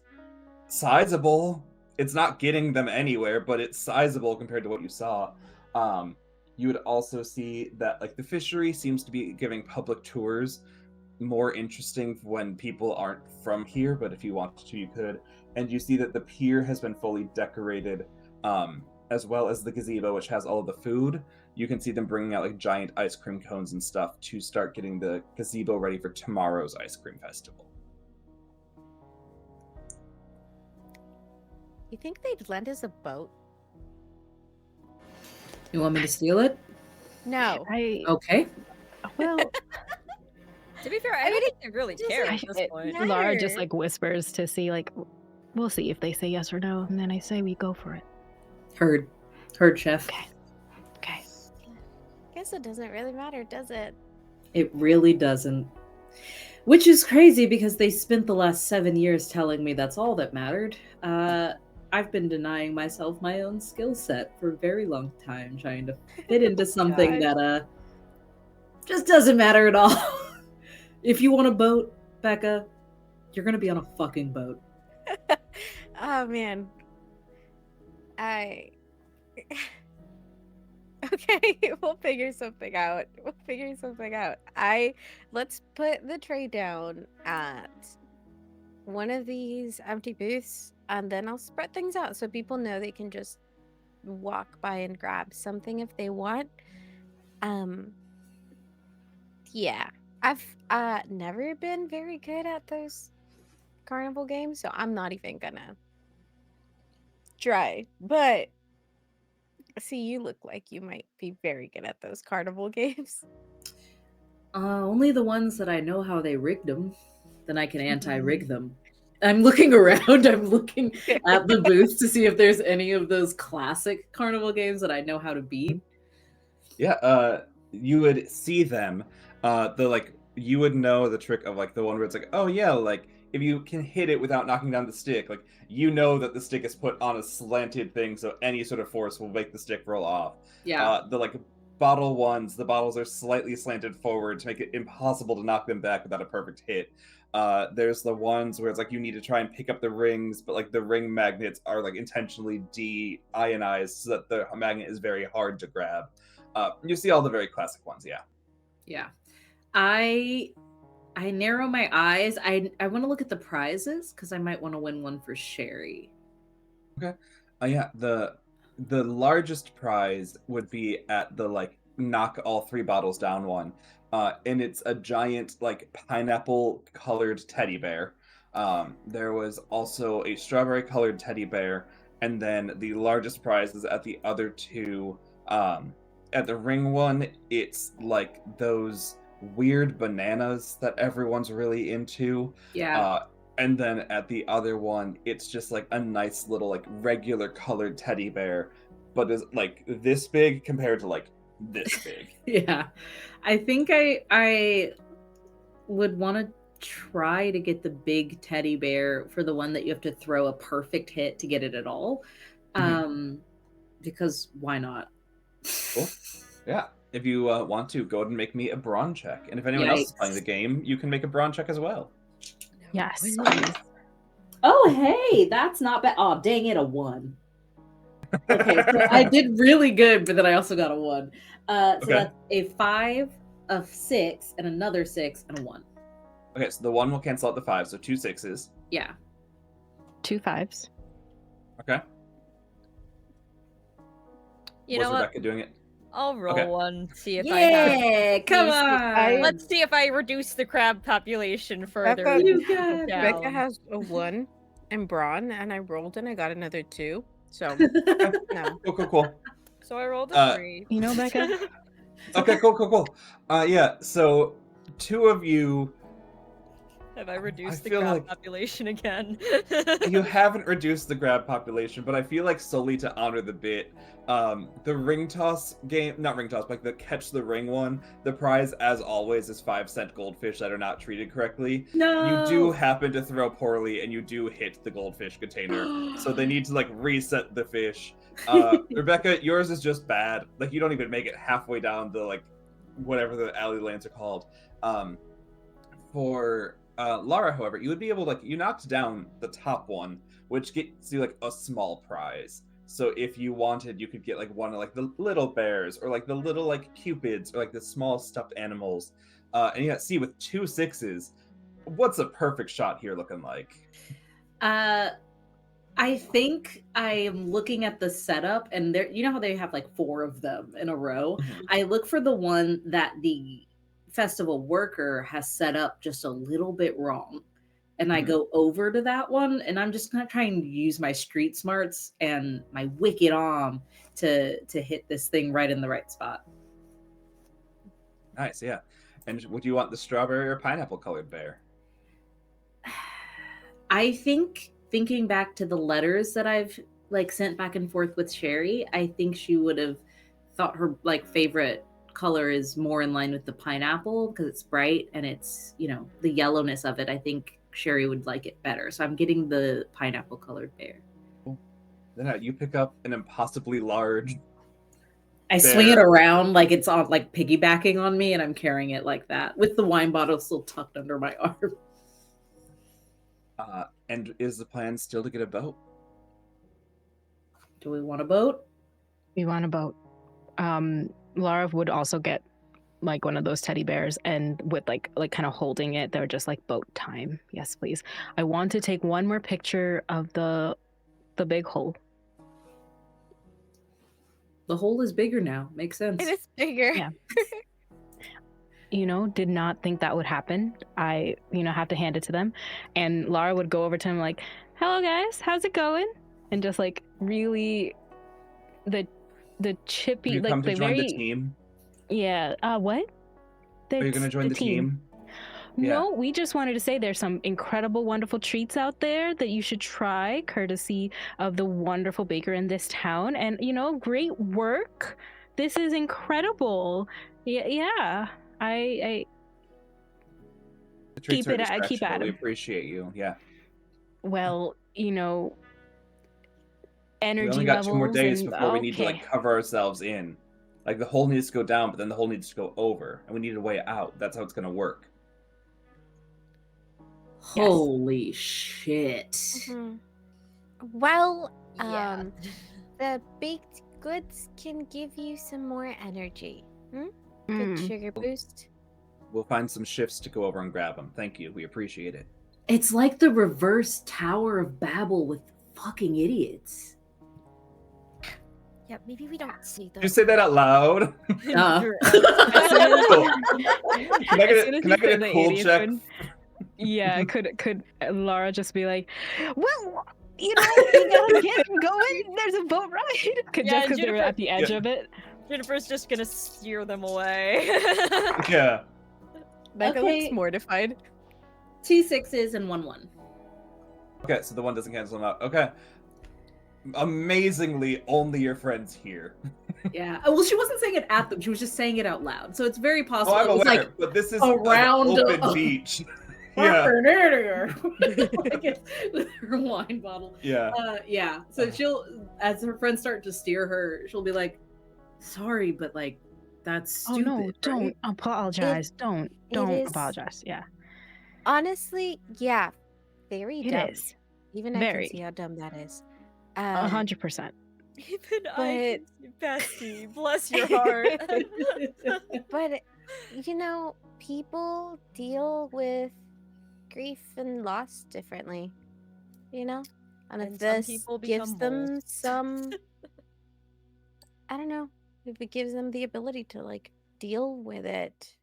sizable. It's not getting them anywhere, but it's sizable compared to what you saw. You would also see that like the fishery seems to be giving public tours more interesting when people aren't from here, but if you wanted to, you could. And you see that the pier has been fully decorated, as well as the gazebo, which has all of the food. You can see them bringing out like giant ice cream cones and stuff to start getting the gazebo ready for tomorrow's ice cream festival. You think they'd lend us a boat? You want me to steal it? No. Okay. Well, To be fair, I don't think they really care at this point. no. Laura just Matter. like whispers to see like, we'll see if they say yes or no, and then I say we go for it. Heard, chef. Okay. Guess it doesn't really matter, does it? It really doesn't. Which is crazy because they spent the last 7 years telling me that's all that mattered. I've been denying myself my own skill set for a very long time, trying to fit into something that just doesn't matter at all. If you want a boat, Becca, you're gonna be on a fucking boat. Oh man. Okay, we'll figure something out. Let's put the tray down at one of these empty booths, and then I'll spread things out so people know they can just walk by and grab something if they want. Yeah. I've never been very good at those carnival games, so I'm not even gonna try. But see, you look like you might be very good at those carnival games. Only the ones that I know how they rigged them. Then I can anti-rig them. I'm looking around. I'm looking at the booths to see if there's any of those classic carnival games that I know how to beat. Yeah, you would see them. You would know the trick of like the one where it's like, oh yeah, like if you can hit it without knocking down the stick, like you know that the stick is put on a slanted thing, so any sort of force will make the stick roll off. Yeah. The like bottle ones, the bottles are slightly slanted forward to make it impossible to knock them back without a perfect hit. There's the ones where it's like you need to try and pick up the rings, but like the ring magnets are like intentionally de-ionized so that the magnet is very hard to grab. You see all the very classic ones, yeah. Yeah. I narrow my eyes. I want to look at the prizes because I might want to win one for Sherry. Okay. Yeah, the largest prize would be at the like knock all 3 bottles down one. And it's a giant like pineapple colored teddy bear. There was also a strawberry colored teddy bear, and then the largest prize is at the other 2. At the ring one, it's like those weird bananas that everyone's really into. Yeah. And then at the other one, it's just like a nice little like regular colored teddy bear, but is like this big compared to like this big. Yeah. I think I would want to try to get the big teddy bear for the one that you have to throw a perfect hit to get it at all. Because why not? Cool. Yeah. If you want to, go ahead and make me a brawn check. And if anyone else is playing the game, you can make a brawn check as well. Yes. Oh, hey, that's not bad. Oh, dang it, a 1. Okay, so I did really good, but then I also got a 1. So that's a 5, a 6, and another 6, and a 1. Okay, so the 1 will cancel out the 5, so 2 6s. Yeah. 2 5s. Okay. You Was know what? Rebecca doing it? I'll roll Okay. one. See if I have. Yeah, come on. Let's see if I reduce the crab population further. Becca- You got it. down. Becca has a 1 in brawn, and I rolled and I got another 2. So no. Cool. So I rolled a 3. You know, Becca? Okay, cool. Yeah, so 2 of you, Have I reduced the feel crab like- population again? you haven't reduced the grab population, but I feel like solely to honor the bit, the ring toss game, not ring toss, like the catch the ring one, the prize, as always, is 5-cent goldfish that are not treated correctly. No. You do happen to throw poorly, and you do hit the goldfish container, so they need to like reset the fish. Rebecca, yours is just bad. Like you don't even make it halfway down the like whatever the alley lands are called. For Lara, however, you would be able to, like, you knocked down the top one, which gets you like a small prize. So if you wanted, you could get like one of like the little bears or like the little like cupids or like the small stuffed animals. And you see with 2 6s, what's a perfect shot here looking like? I think I am looking at the setup, and there, you know how they have like 4 of them in a row. I look for the one that the festival worker has set up just a little bit wrong, and I go over to that one, and I'm just gonna try and use my street smarts and my wicked arm to hit this thing right in the right spot. Nice, yeah. And would you want the strawberry or pineapple colored bear? I think, thinking back to the letters that I've like sent back and forth with Sherry, I think she would have thought her like favorite color is more in line with the pineapple because it's bright and it's, you know, the yellowness of it. I think Sherry would like it better. So I'm getting the pineapple colored bear. Then you pick up an impossibly large I bear. swing it around like it's on like piggybacking on me, and I'm carrying it like that with the wine bottle still tucked under my arm. And is the plan still to get a boat? Do we want a boat? We want a boat. Lara would also get like one of those teddy bears, and with like kind of holding it, they're just like boat time. Yes, please. I want to take one more picture of the big hole. The hole is bigger now. Makes sense. It is bigger. Yeah. You know, did not think that would happen. I, have to hand it to them. And Lara would go over to him like, "Hello guys, how's it going?" And just like really the chippy, You like come to the join very the team? Yeah. What? Are you going to join the team? No, we just wanted to say there's some incredible, wonderful treats out there that you should try, courtesy of the wonderful baker in this town. And, great work. This is incredible. Yeah. I The treats keep are it. I keep discretion, at but we him. appreciate you. Yeah. Well, We energy only got 2 more levels days and- before we need to okay. like cover ourselves in. Like the hole needs to go down, but then the hole needs to go over, and we need a way out. That's how it's going to work. Holy shit. Mhm. Well, Yeah. the baked goods can give you some more energy. Good Mm. sugar boost. We'll find some shifts to go over and grab them. Thank you. We appreciate it. It's like the reverse Tower of Babel with fucking idiots. Yeah, maybe we don't say Did you that. say that out loud? Can I get a cool check? Yeah, could Lara just be like, "Well, we gotta get going. There's a boat ride." Yeah, Just because they were at the edge Yeah. of it. Jennifer's just gonna steer them away. Yeah. Becca Okay. looks mortified. 2 6s and 1 1. Okay, so the one doesn't cancel them out. Okay. Amazingly, only your friends here. Yeah. Well, she wasn't saying it at them. She was just saying it out loud. So it's very possible. Oh, I'm it was aware, like but this is around an open a- beach. Yeah, like it's with her wine bottle. yeah. Yeah. So she'll, as her friends start to steer her, she'll be like, "Sorry, but like, that's Oh stupid." no! Don't right?" apologize. Don't is- apologize. Yeah, Honestly, yeah, very it dumb. is Even I Very. can see how dumb that is. 100%. Even I, bestie, bless your heart. But people deal with grief and loss differently. And if And some this people gives become them moles. some, I don't know, if it gives them the ability to like deal with it,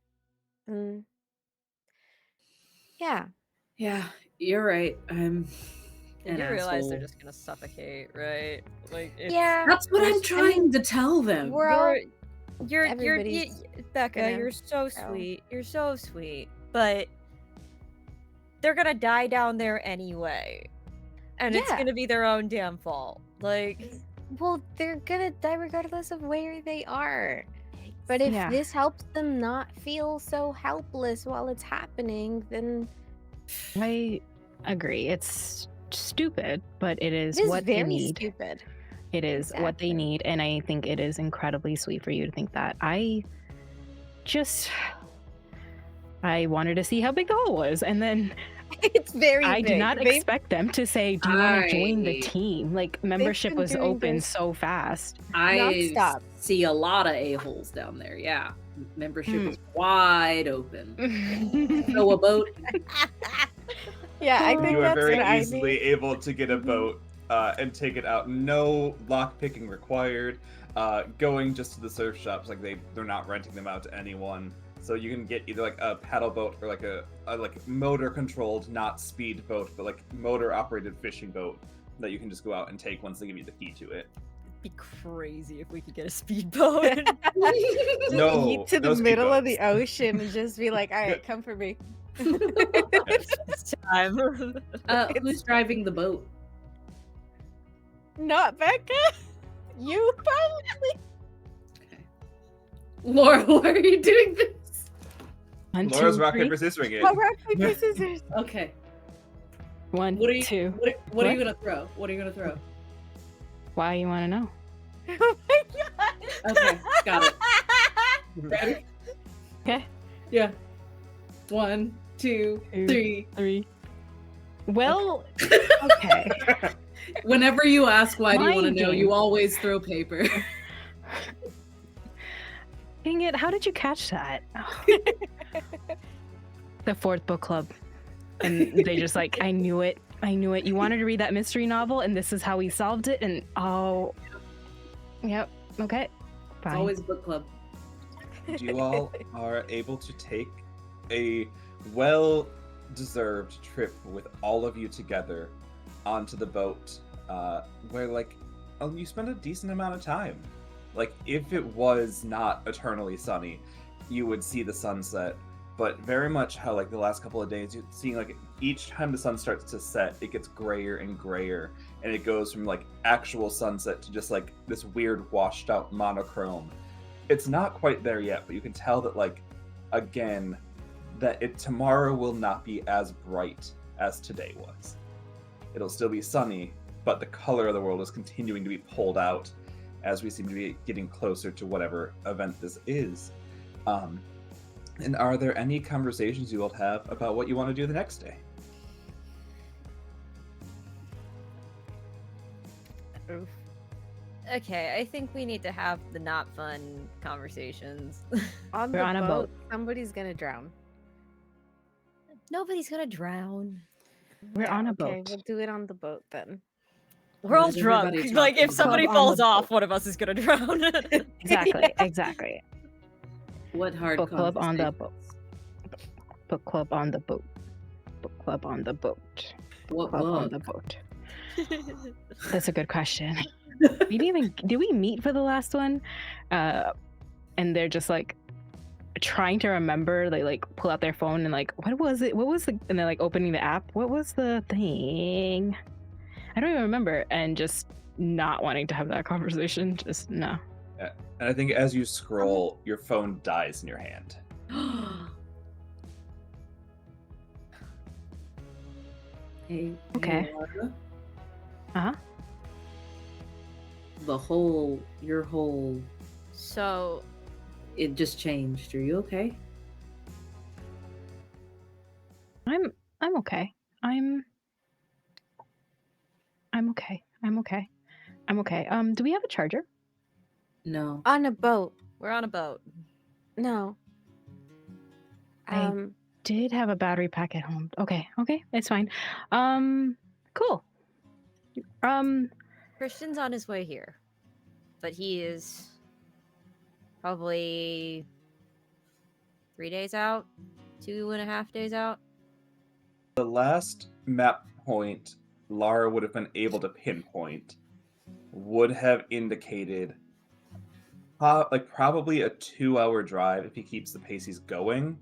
and yeah, Yeah, you're right. I'm an You realize they're asshole. just gonna suffocate, right? Like, it's, yeah. That's what I'm I mean, trying to tell them. we're all you're everybody's Becca, gonna you're so go. sweet. You're so sweet, but they're gonna die down there anyway, and it's Yeah. gonna be their own damn fault. Like, Well, they're gonna die regardless of where they are. But if Yeah. this helps them not feel so helpless while it's happening, then I agree. It's stupid, but it is it is what they very need. stupid. It is what they Exactly. need, and I think it is incredibly sweet for you to think that. I wanted to see how big the hole was, and then It's very I big. did not They- expect them to say, "Do you want to join the I- team?" Like membership been was doing open this so fast. I Nonstop. see a lot of a-holes down there. Yeah. Membership Hmm. is wide open. Throw a boat. yeah, I think You are that's very what I easily need. able to get a Mhm. boat and take it out. No lock picking required. Going just to the surf shops, like they're not renting them out to anyone. So you can get either like a paddle boat or like a like motor controlled, not speed boat, but like motor operated fishing boat that you can just go out and take once they give you the key to it. It'd be crazy if we could get a speedboat. No, Yeet to no the middle of the speedboats. ocean and just be like, all right, come for me. It's time. Who's driving the boat? Not Becca. You probably. Laura, why are you doing this? One, Laura's two, rock three. paper scissoring it. Oh, rock, paper, scissors. Okay. One, What are you two. What are you What? gonna throw? What are you gonna throw? Why you want to know? Oh my god. Okay, got it. Ready? Okay. Yeah. 1, 2, Two. 3. 3. Well, okay. Whenever you ask why do you want to Mind know, game. you always throw paper. Dang it! How did you catch that? The fourth book club, and they just like, I knew it. I knew it. You wanted to read that mystery novel, and this is how we solved it. And oh, yep. Okay. It's Fine. always book club. You all are able to take a well-deserved trip with all of you together onto the boat, where like you spend a decent amount of time. Like if it was not eternally sunny, you would see the sunset. But very much how like the last couple of days, you're seeing like each time the sun starts to set, it gets grayer and grayer, and it goes from like actual sunset to just like this weird washed out monochrome. It's not quite there yet, but you can tell that like again that tomorrow will not be as bright as today was. It'll still be sunny, but the color of the world is continuing to be pulled out as we seem to be getting closer to whatever event this is. And are there any conversations you will have about what you want to do the next day? Oof. Okay, I think we need to have the not fun conversations. On We're the on a boat, somebody's gonna drown. Nobody's gonna drown. We're on a Okay, boat. we'll do it on the boat then. We're all What is drunk. everybody Like talking if somebody about? On falls the off, boat. one of us is gonna drown. Exactly. Exactly. What hard Book club on the conversations? boat. Book club on the boat. Book club on the boat. What Club on book? the boat. That's a good question. We didn't even did we meet for the last one? And they're just like trying to remember. They like pull out their phone and like, what was it? What was the? And they're like opening the app. What was the thing? I don't even remember. And just not wanting to have that conversation. Just no. And I think as you scroll, your phone dies in your hand. Hey, Okay. Laura, Uh-huh. your whole, So it just changed. Are you okay? I'm okay. I'm okay. I'm okay. I'm okay. Do we have a charger? No. On a boat. we're on a boat. No. I- Did have a battery pack at home. Okay. Okay. It's fine. Cool. Christian's on his way here, but he is probably 3 days out, 2.5 days out. The last map point Lara would have been able to pinpoint would have indicated probably a 2-hour drive if he keeps the pace he's going.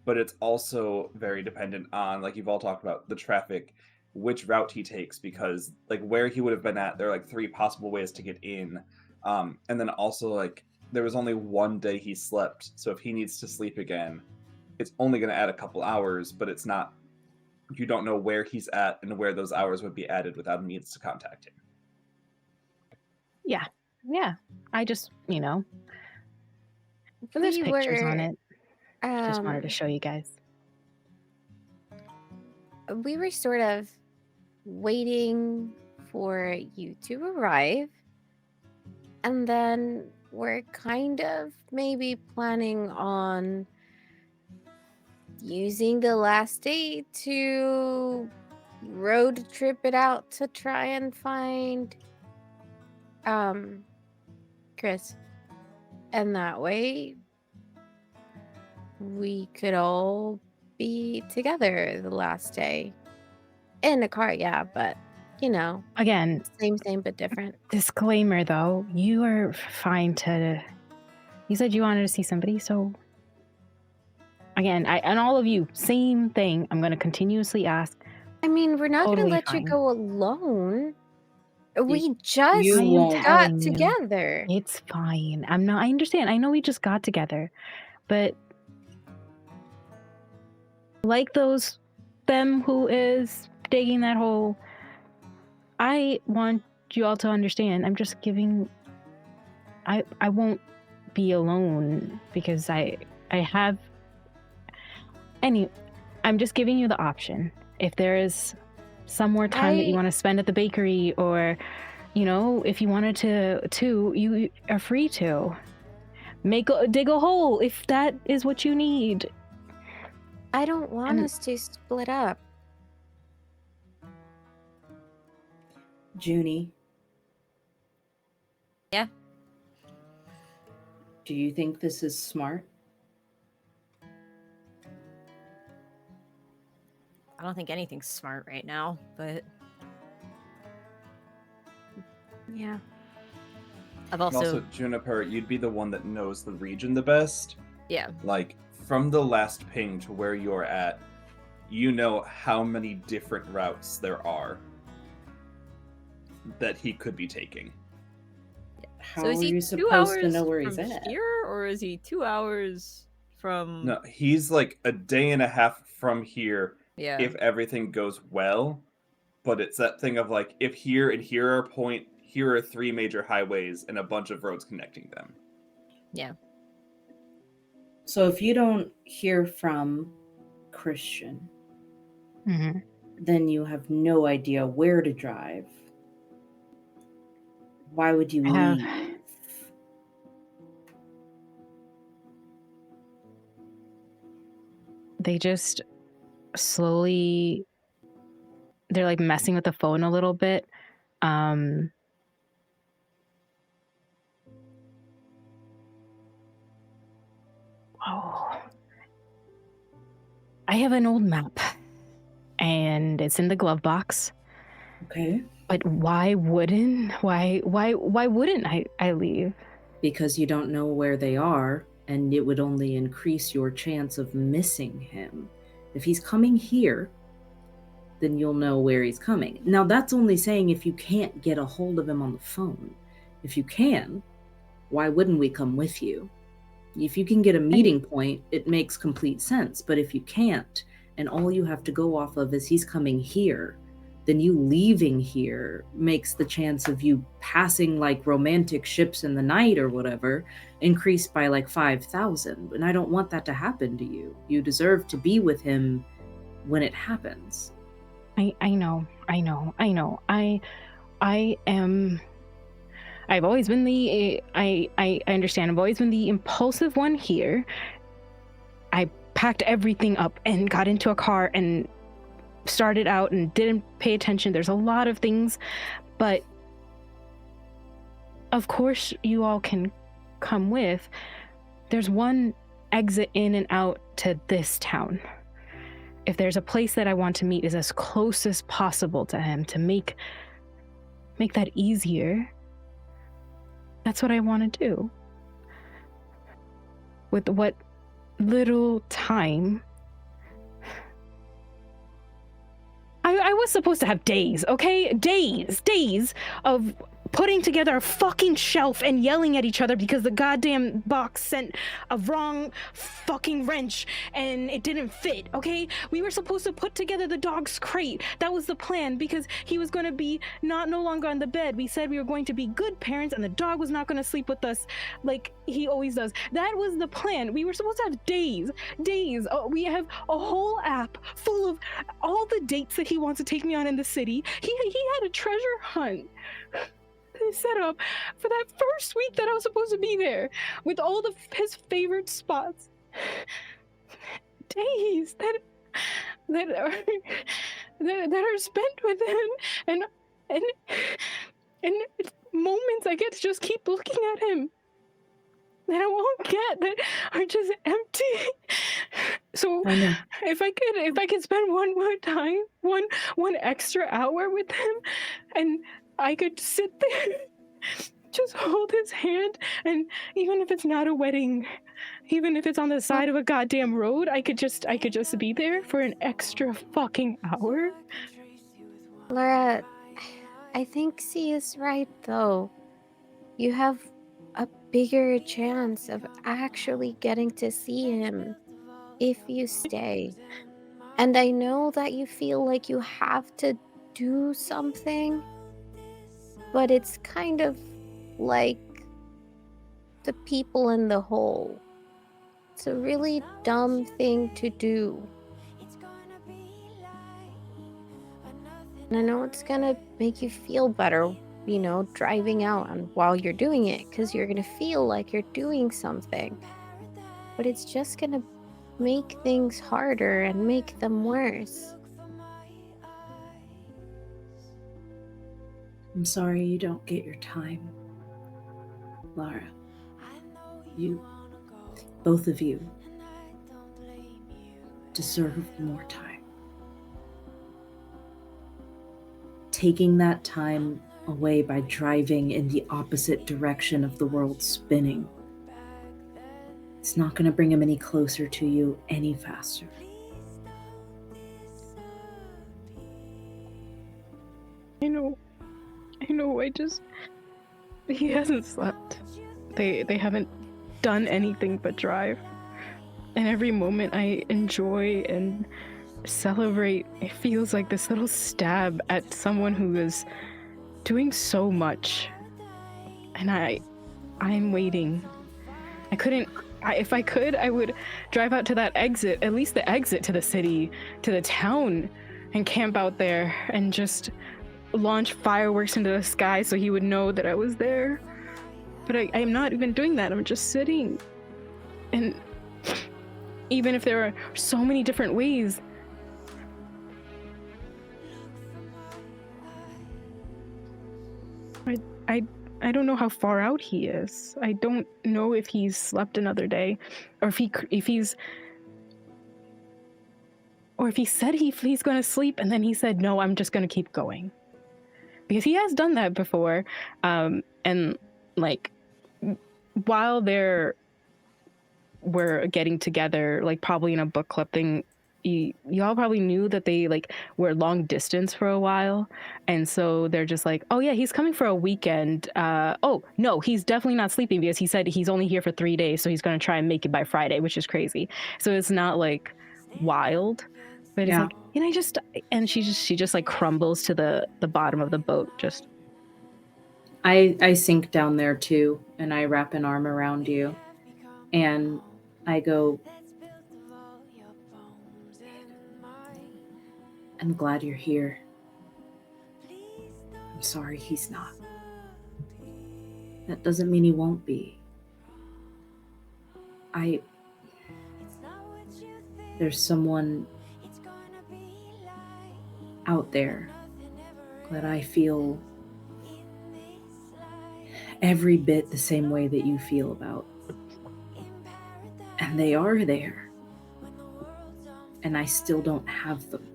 But it's also very dependent on, like you've all talked about, the traffic, which route he takes, because like where he would have been at, there are like 3 possible ways to get in. And then also like there was only one day he slept, so if he needs to sleep again, it's only going to add a couple hours, but it's not, you don't know where he's at and where those hours would be added without a means to contact him. Yeah. I just, there's We pictures on were, it. Just wanted to um, show you guys. we were sort of waiting for you to arrive, and then we're kind of maybe planning on using the last day to road trip it out to try and find Chris. And that way we could all be together the last day. In a car, yeah, but you know, Again, same but different. disclaimer though, you are fine to. You said you wanted to see somebody, so. Again, and all of you, same thing. I'm going to continuously ask. I mean, we're not Totally gonna let fine. you go alone. We you just won't. got telling you. together. It's fine. I understand. I know we just got together, but like them who is digging that hole, I want you all to understand. I'm just giving. I won't be alone because I have. I'm just giving you the option. If there is some more time that you want to spend at the bakery, or, if you wanted to, you are free to. Dig a hole if that is what you need. I don't want And- us to split up. Junie. Yeah? Do you think this is smart? I don't think anything's smart right now, but Yeah. I've And also, also, Juniper, you'd be the one that knows the region the best. yeah. Like, from the last ping to where you're at, you know how many different routes there are that he could be taking. How So is are he you 2 supposed hours to know where he's from at? here, or is he 2 hours from? No, he's like a day and a half from here Yeah. if everything goes well. But it's that thing of like, if here and here are 3 major highways and a bunch of roads connecting them. So if you don't hear from Christian, Mm-hmm. then you have no idea where to drive. Why would you have- leave? They just slowly. They're like messing with the phone a little bit. Oh. I have an old map, and it's in the glove box. Okay. But why wouldn't I leave? Because you don't know where they are, and it would only increase your chance of missing him. If he's coming here, then you'll know where he's coming. Now, that's only saying if you can't get a hold of him on the phone. If you can, why wouldn't we come with you? If you can get a meeting point, it makes complete sense. But if you can't, and all you have to go off of is he's coming here, then you leaving here makes the chance of you passing like romantic ships in the night or whatever increase by like 5,000. And I don't want that to happen to you. You deserve to be with him when it happens. I know. I've always been I understand. I've always been the impulsive one here. I packed everything up and got into a car and started out and didn't pay attention. There's a lot of things, but of course you all can come with. There's one exit in and out to this town. If there's a place that I want to meet is as close as possible to him to make that easier. That's what I want to do. With what little time. I was supposed to have days, okay? Days of putting together a fucking shelf and yelling at each other because the goddamn box sent a wrong fucking wrench and it didn't fit, okay? We were supposed to put together the dog's crate. That was the plan because he was going to be no longer on the bed. We said we were going to be good parents and the dog was not going to sleep with us like he always does. That was the plan. We were supposed to have days. Oh, we have a whole app full of all the dates that he wants to take me on in the city. He had a treasure hunt set up for that first week that I was supposed to be there with all his favorite spots. Days that are spent with him and moments I get to just keep looking at him that I won't get, that are just empty. So I know. if I could spend one more time, one extra hour with him, and I could sit there, just hold his hand, and even if it's not a wedding, even if it's on the side of a goddamn road, I could just be there for an extra fucking hour. Laura, I think C is right though. You have a bigger chance of actually getting to see him if you stay. And I know that you feel like you have to do something, but it's kind of like the people in the hole. It's a really dumb thing to do. And I know it's gonna make you feel better, you know, driving out and while you're doing it, because you're gonna feel like you're doing something. But it's just gonna make things harder and make them worse. I'm sorry you don't get your time. Lara, both of you, deserve more time. Taking that time away by driving in the opposite direction of the world spinning, it's not going to bring him any closer to you any faster. I know, he hasn't slept. They haven't done anything but drive. And every moment I enjoy and celebrate, it feels like this little stab at someone who is doing so much. And I'm waiting. If I could, I would drive out to that exit, at least the exit to the city, to the town, and camp out there and just launch fireworks into the sky so he would know that I was there. But I am not even doing that. I'm just sitting. And even if there are so many different ways, I don't know how far out he is. I don't know if he's slept another day, or if he said he's going to sleep and then he said, no, I'm just going to keep going. Because he has done that before. And like, while we're getting together, like probably in a book club thing, y'all probably knew that they like were long distance for a while, and so they're just like, oh yeah, he's coming for a weekend. Oh no, he's definitely not sleeping because he said he's only here for 3 days, so he's going to try and make it by Friday, which is crazy. So it's not like wild, but it's like, and she just like crumbles to the bottom of the boat. Just I sink down there too, and I wrap an arm around you, and I go, I'm glad you're here. I'm sorry he's not. That doesn't mean he won't be. There's someone out there that I feel every bit the same way that you feel about. And they are there. And I still don't have them.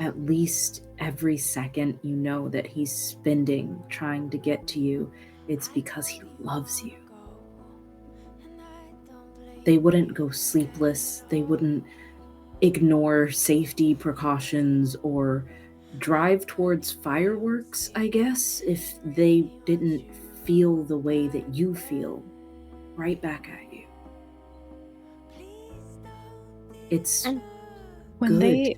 At least every second you know that he's spending trying to get to you, it's because he loves you. They wouldn't go sleepless. They wouldn't ignore safety precautions or drive towards fireworks, I guess, if they didn't feel the way that you feel right back at you. It's And When good. they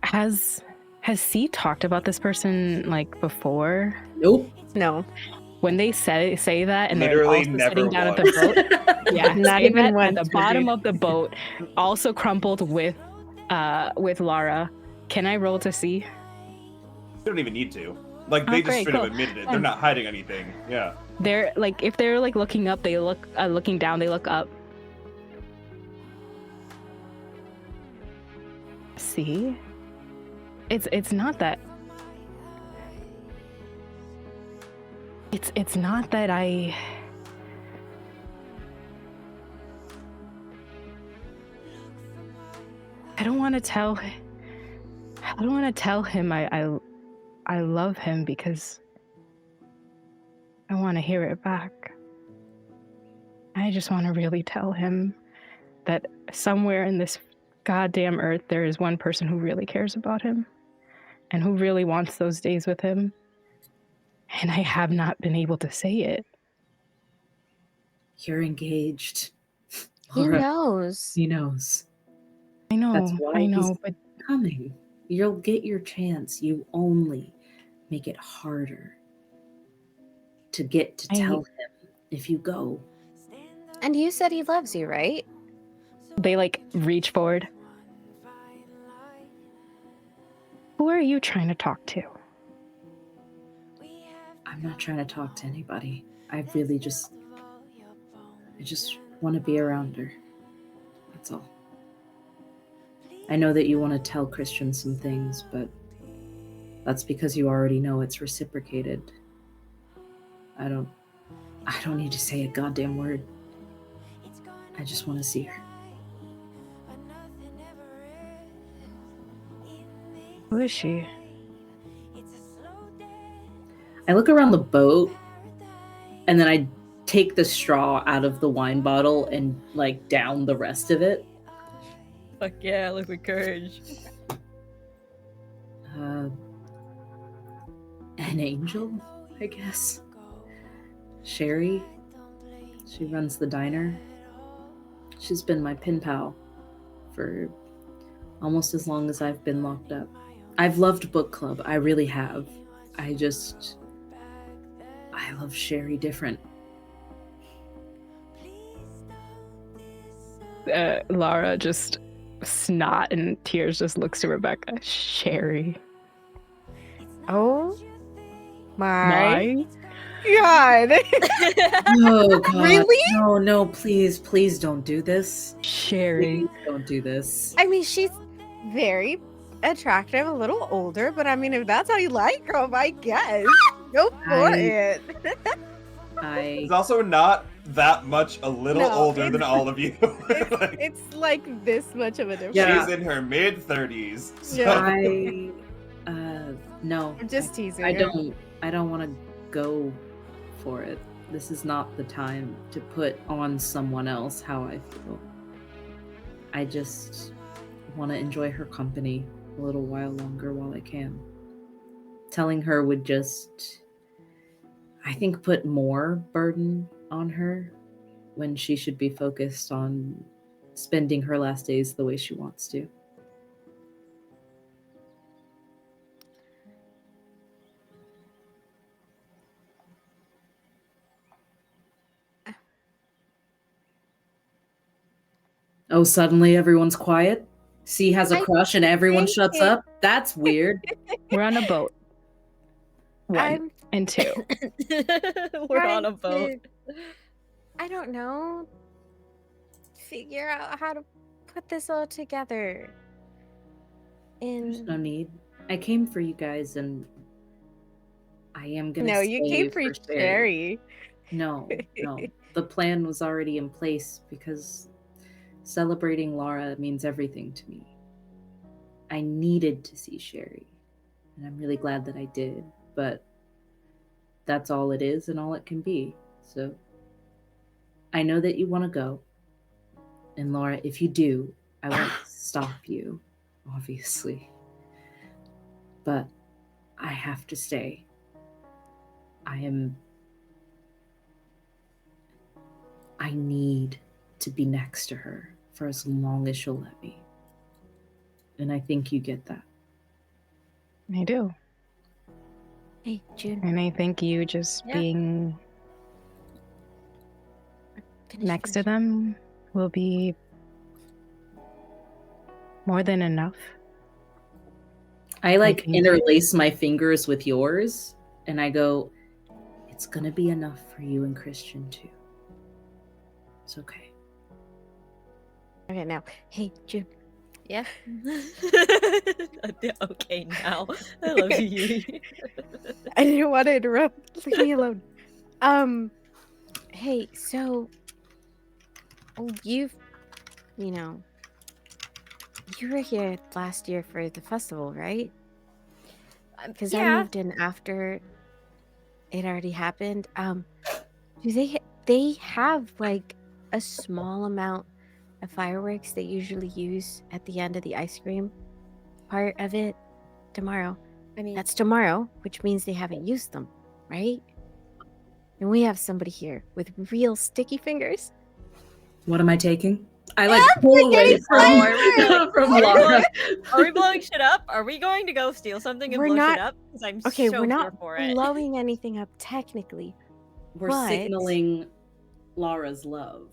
has C talked about this person like before? Nope. No, When they say that and Literally they're also never sitting down at the once. boat, yeah, Not say even that once, at the bottom Bridget. of the boat, also crumpled with Lara. Can I roll to see? You don't even need to. Like, Oh, they just great, straight up cool. admitted it. They're Fine. not hiding anything. Yeah. They're like, if they're like looking up, they look looking down, they look up. See, it's not that. It's not that I don't want to tell him I love him because I want to hear it back. I just want to really tell him that somewhere in this goddamn earth there is one person who really cares about him and who really wants those days with him. And I have not been able to say it. You're engaged. he Laura, knows. he knows. I know, That's why I know, he's but coming. You'll get your chance. You only make it harder to get to tell him if you go. And you said he loves you, right? they like reach forward. Who are you trying to talk to? I'm not trying to talk to anybody. I just want to be around her. That's all. I know that you want to tell Christian some things, but that's because you already know it's reciprocated. I don't need to say a goddamn word. I just want to see her. Who is she? I look around the boat and then I take the straw out of the wine bottle and like down the rest of it. Fuck yeah, liquid courage. An angel, I guess. Sherry. She runs the diner. She's been my pen pal for almost as long as I've been locked up. I've loved book club. I really have. I love Sherry different. Lara just snot and tears just looks to Rebecca. Sherry. Oh My God. Oh God. Really? No, please don't do this. Sherry. Please don't do this. I mean, she's very attractive, a little older, but I mean, if that's how you like her, I guess. Go for it. He's also not that much a little No, older than it's- all of you. Like, It's like this much of a difference. Yeah. She's in her mid-30s. So. Yeah. No. I'm just teasing. I her. don't want to go for it. This is not the time to put on someone else how I feel. I just want to enjoy her company a little while longer while I can. Telling her would just, I think, put more burden on her when she should be focused on spending her last days the way she wants to. Oh, suddenly everyone's quiet? C has a I crush and everyone think shuts it- up? That's weird. We're on a boat. One I'm and two. We're on a trying boat. to, I don't know, figure out how to put this all together. There's And no need. I came for you guys and I am gonna no, you came stay for Sherry. Sherry. No. The plan was already in place because celebrating Lara means everything to me. I needed to see Sherry, and I'm really glad that I did, but that's all it is and all it can be. So I know that you want to go. And Laura, if you do, I won't stop you. obviously. But I have to stay. I need to be next to her for as long as she'll let me. And I think you get that. I do. Hey, June. And I think you just Yeah. being Finish, next to finish. them will be more than enough. I like think- interlace my fingers with yours and I go, it's gonna be enough for you and Christian too. It's okay. Okay, now. Hey, June. Yeah. Okay, now. I love you, Yuri. I didn't want to interrupt. Leave me alone. Hey, so you were here last year for the festival, right? Because I yeah. moved in after it already happened. Do they have like a small amount of fireworks they usually use at the end of the ice cream part of it tomorrow? I mean, That's tomorrow, which means they haven't used them, right? And we have somebody here with real sticky fingers. What am I taking? I like pull away getting from Laura. are we blowing shit up? Are we going to go steal something and We're blow not- shit up? Because I'm Okay, so we're here not for it. blowing anything up technically. We're But- signaling Laura's love.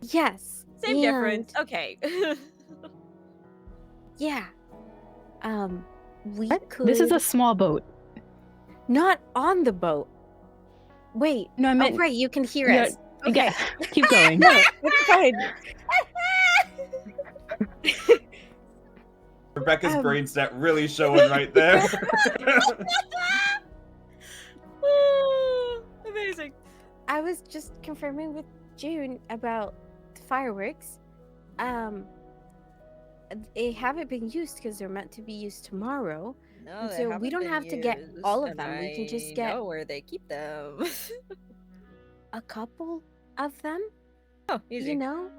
Yes. Same and- difference. Okay. Yeah. We What? could This is a small boat. not on the boat. Wait. No, I Oh, meant right. You can hear yeah, us. Okay. yeah, keep going. No, it's fine. Rebecca's Um, brain stat really showing right there. Amazing. I was just confirming with June about the fireworks. They haven't been used because they're meant to be used tomorrow. No, And they so we haven't don't been have to get all of used, them. and We can just I get know where they keep them. a couple of them, Oh, easy. you know,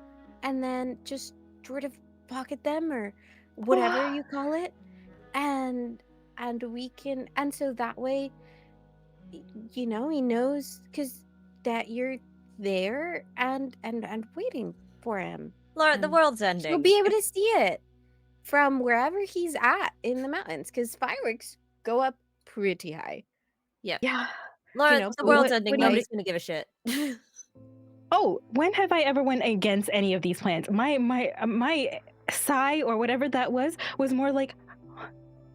and then just sort of pocket them or whatever you call it, and we can, and so that way, he knows because that you're there and waiting for him. Laura, the Um, world's ending. You'll be able to see it from wherever he's at in the mountains because fireworks go up pretty high. Yeah. Laura, know, the so world's what- ending. what do you- Nobody's gonna give a shit. Oh, when have I ever went against any of these plans? My sigh or whatever that was more like,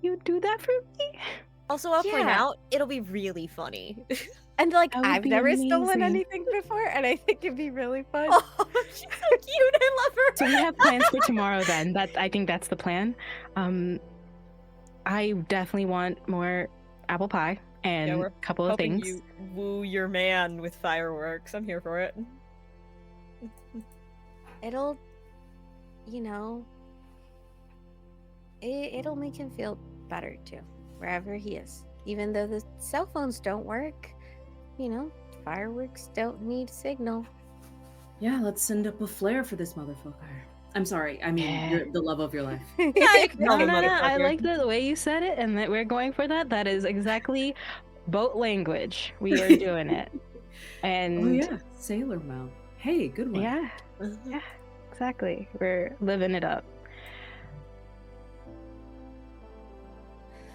you do that for me? Also, I'll point Yeah. out, it'll be really funny. And like That would I've be never stolen amazing. anything before, and I think it'd be really fun. Oh, she's so cute. I love her. So we have plans for tomorrow then. I think that's the plan. I definitely want more apple pie and we're a couple of Helping things. you woo your man with fireworks. I'm here for it. It'll, it'll make him feel better too, wherever he is. Even though the cell phones don't work, fireworks don't need signal. Yeah, let's send up a flare for this motherfucker. I'm sorry. I mean, Yeah. you're the love of your life. Yeah, you can No, call me no, no. I motherfucker. like the way you said it and that we're going for that. That is exactly boat language. We are doing it. And Oh yeah, sailor mouth. Hey, good one. yeah, exactly. We're living it up.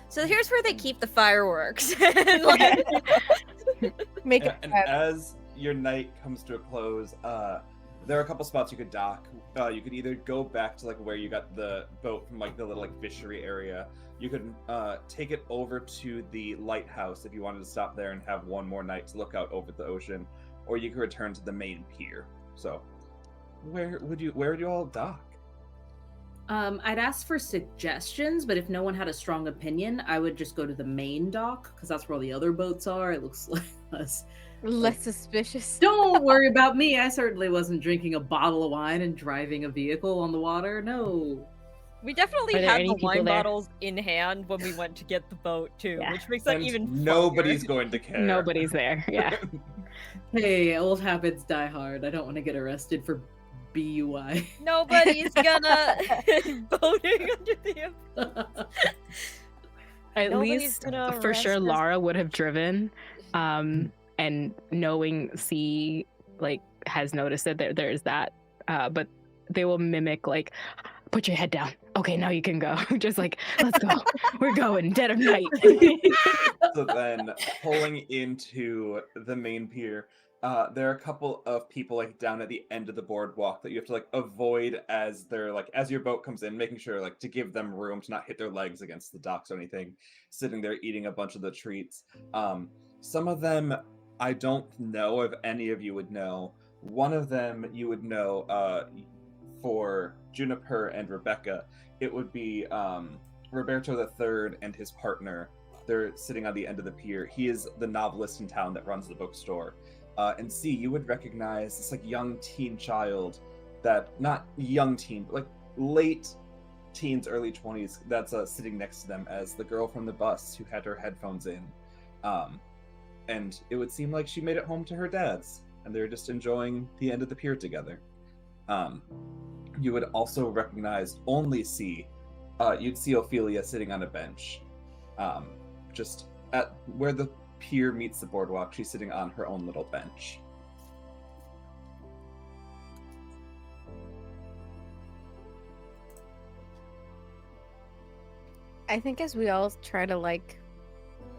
So here's where they keep the fireworks. And, like, Make Yeah, it and as your night comes to a close, there are a couple spots you could dock. You could either go back to like where you got the boat from, like the little like fishery area. You could take it over to the lighthouse if you wanted to stop there and have one more night to look out over the ocean, or you could return to the main pier. So, where would you all dock? I'd ask for suggestions, but if no one had a strong opinion, I would just go to the main dock because that's where all the other boats are. It looks like less suspicious. Don't worry about me. I certainly wasn't drinking a bottle of wine and driving a vehicle on the water. No. we definitely Are there had any the people wine there? bottles in hand when we went to get the boat too, Yeah. which makes that And even funnier. nobody's going to care. Nobody's there. Yeah. Hey, old habits die hard. I don't want to get arrested for BUI. Nobody's gonna voting under the At Nobody's least gonna for sure arrest us. Lara would have driven. And knowing C like has noticed that there's that. But they will mimic like, put your head down. Okay, now you can go. Just like, let's go. We're going, dead of night. So then, pulling into the main pier, there are a couple of people like down at the end of the boardwalk that you have to like avoid as they're like as your boat comes in, making sure like to give them room to not hit their legs against the docks or anything. Sitting there eating a bunch of the treats. Some of them I don't know if any of you would know. One of them you would know for Juniper and Rebecca. It would be Roberto III and his partner. They're sitting on the end of the pier. He is the novelist in town that runs the bookstore. And C, you would recognize this like young teen child that, not young teen, but like late teens, early 20s, that's sitting next to them as the girl from the bus who had her headphones in. And it would seem like she made it home to her dad's, and they're just enjoying the end of the pier together. You would also recognize only C. You'd see Ophelia sitting on a bench. Just at where the pier meets the boardwalk, she's sitting on her own little bench. I think as we all try to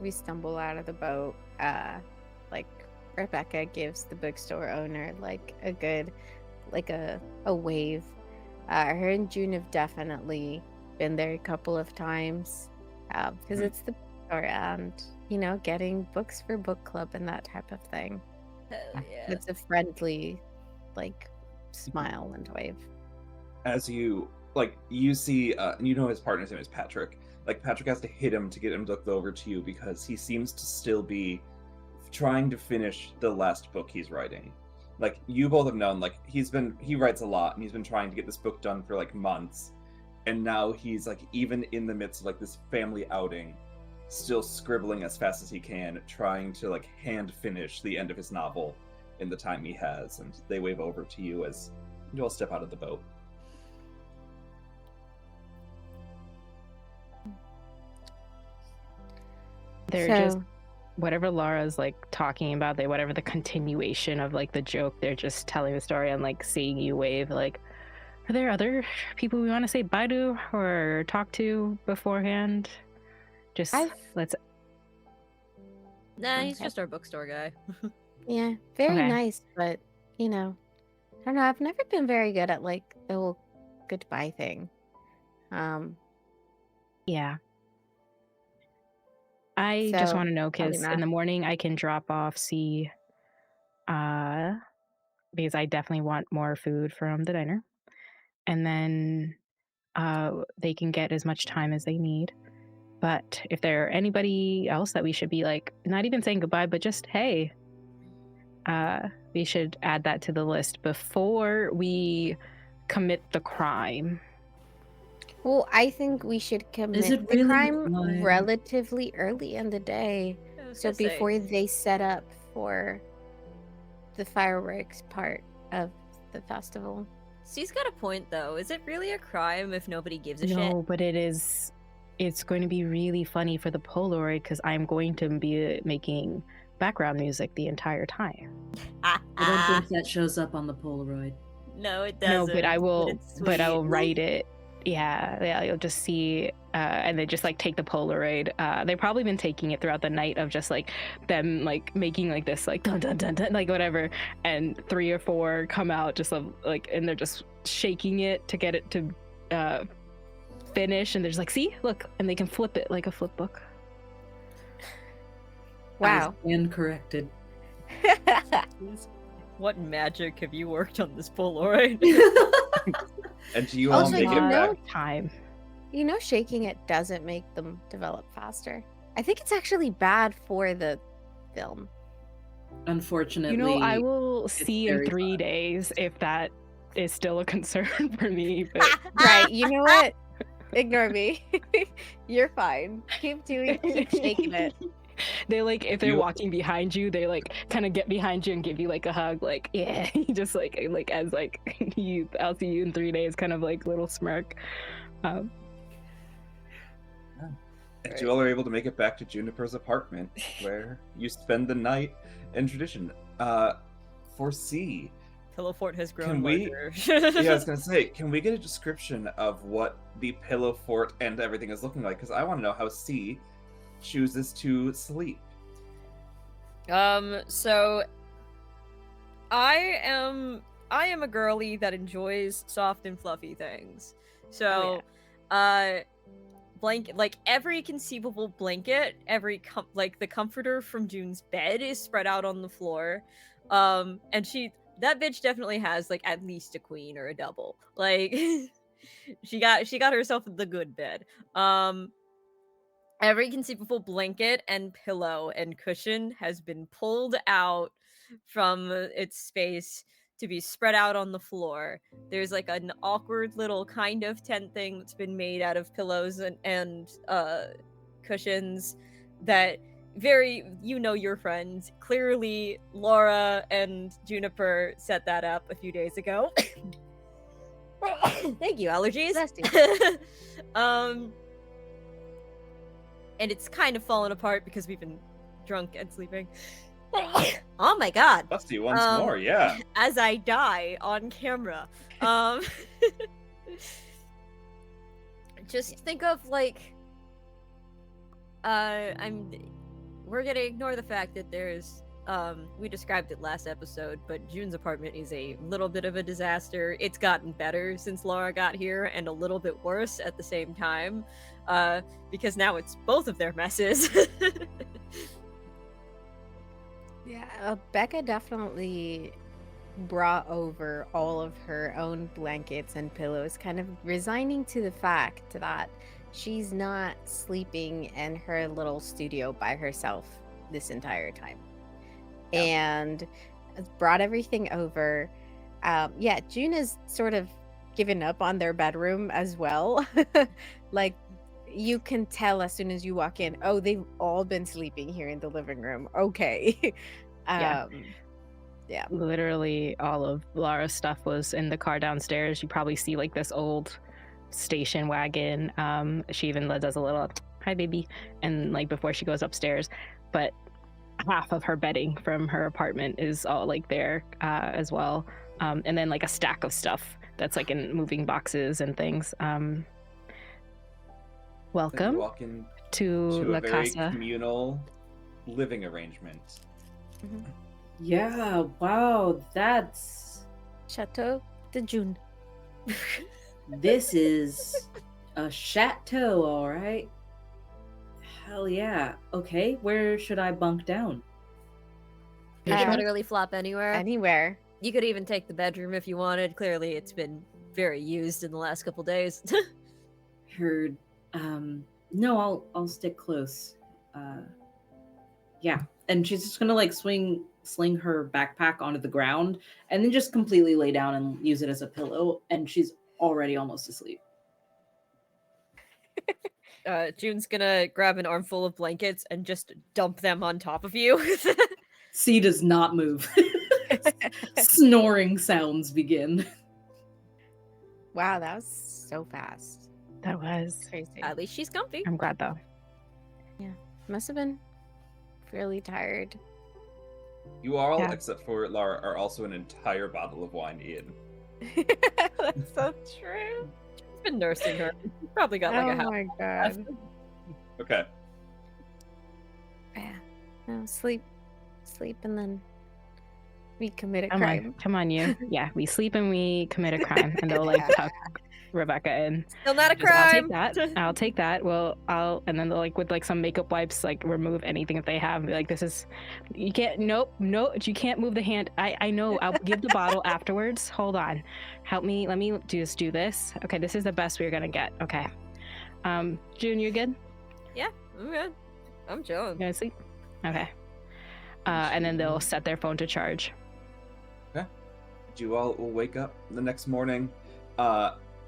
we stumble out of the boat, like Rebecca gives the bookstore owner like a good, like a wave. Her and June have definitely been there a couple of times because it's the bookstore and getting books for book club and that type of thing. It's a friendly smile and wave. As you see, his partner's name is Patrick. Patrick has to hit him to get him to look over to you because he seems to still be trying to finish the last book he's writing. You both have known, he writes a lot and he's been trying to get this book done for months. And now he's even in the midst of this family outing, still scribbling as fast as he can, trying to hand finish the end of his novel in the time he has. And they wave over to you as you all step out of the boat. They're just whatever Lara's talking about, whatever the continuation of the joke, they're just telling the story and seeing you wave. Are there other people we want to say bye to or talk to beforehand? Let's. Nah, he's just our bookstore guy. Yeah, very Okay. nice, but I don't know. I've never been very good at the whole goodbye thing. Yeah. I just So, want to know probably because in not. the morning I can drop off C, because I definitely want more food from the diner, and then they can get as much time as they need. But if there are anybody else that we should be not even saying goodbye, but just hey, we should add that to the list before we commit the crime. Well, I think we should commit it the really crime time? relatively early in the day, I was so gonna say, before they set up for the fireworks part of the festival. C's got a point though. Is it really a crime if nobody gives a shit? No, but it's going to be really funny for the Polaroid because I'm going to be making background music the entire time. I don't think that shows up on the Polaroid. No, it No, doesn't. but I will. it's But I will sweet. write it. Yeah. You'll just see, and then just take the Polaroid. They've probably been taking it throughout the night of just them making this dun dun dun dun whatever, and 3 or 4 come out just and they're just shaking it to get it to finish, and they're just see, look, and they can flip it like a flip book. Wow. And corrected. What magic have you worked on this Polaroid? And do you all Also, make it back? Time. Shaking it doesn't make them develop faster. I think it's actually bad for the film. Unfortunately, I will see in very 3 fun. days if that is still a concern for me. But Right, you know what? Ignore me. You're fine. Keep shaking it. They like if they're You- walking behind you, they like kind of get behind you and give you like a hug, like yeah, just like as like you, I'll see you in 3 days, kind of like little smirk. And you all are able to make it back to Juniper's apartment, where you spend the night in tradition. For C, Pillow Fort has grown Can we- larger. yeah, I was gonna say, can we get a description of what the pillow fort and everything is looking like? Because I want to know how C chooses to sleep. So I am a girly that enjoys soft and fluffy things. So, blanket, like every conceivable blanket, every like the comforter from June's bed is spread out on the floor. And that bitch definitely has like at least a queen or a double. Like she got herself the good bed. Every conceivable blanket and pillow and cushion has been pulled out from its space to be spread out on the floor. There's like an awkward little kind of tent thing that's been made out of pillows and cushions that your friends. Clearly Laura and Juniper set that up a few days ago. Thank you, allergies. Bless you. And it's kind of fallen apart because we've been drunk and sleeping. Oh my god. Busty once more, yeah. As I die on camera. Just think of like we're gonna ignore the fact that there's we described it last episode, but June's apartment is a little bit of a disaster. It's gotten better since Laura got here and a little bit worse at the same time. Because now it's both of their messes. Yeah, Becca definitely brought over all of her own blankets and pillows, kind of resigning to the fact that she's not sleeping in her little studio by herself this entire time. And brought everything over. Yeah, June has sort of given up on their bedroom as well. Like, you can tell as soon as you walk in, oh, they've all been sleeping here in the living room. Okay. Yeah. Yeah. Literally all of Laura's stuff was in the car downstairs. You probably see like this old station wagon. She even does a little hi baby and like before she goes upstairs, but half of her bedding from her apartment is all like there as well. And then like a stack of stuff that's like in moving boxes and things. Then Welcome you walk in to to La a very Casa. communal living arrangement. Yeah, wow, that's Chateau de June. this is a chateau, all right. Hell yeah. Okay, where should I bunk down? You can Uh, literally flop anywhere. Anywhere. You could even take the bedroom if you wanted. Clearly, it's been very used in the last couple days. Heard. No, I'll stick close. Yeah, and she's just gonna like sling her backpack onto the ground and then just completely lay down and use it as a pillow, and she's already almost asleep. June's gonna grab an armful of blankets and just dump them on top of you. C does not move. Snoring sounds begin. Wow, that was so fast. That was. Crazy. At least she's comfy. I'm glad though. Must have been fairly tired. You all, Yeah. except for Lara, are also an entire bottle of wine in. That's so true. She's been nursing her. She's probably got like Oh a half. my god. Okay. Yeah. No, sleep, and then we commit a Come crime. on, come on, you. Yeah, we sleep and we commit a crime, and they'll like tuck Rebecca in. Still not a Just, I'll take crime. that. I'll take that. Well, and then they'll like with like some makeup wipes, like remove anything that they have, and be like, "This is, you can't. Nope, you can't move the hand. I know. I'll give the bottle afterwards. Hold on, help me. Let me just do this. Okay, this is the best we're gonna get. Okay, June, you good? I'm good. I'm chilling. You gonna sleep? Okay. And then they'll set their phone to charge. You all will wake up the next morning.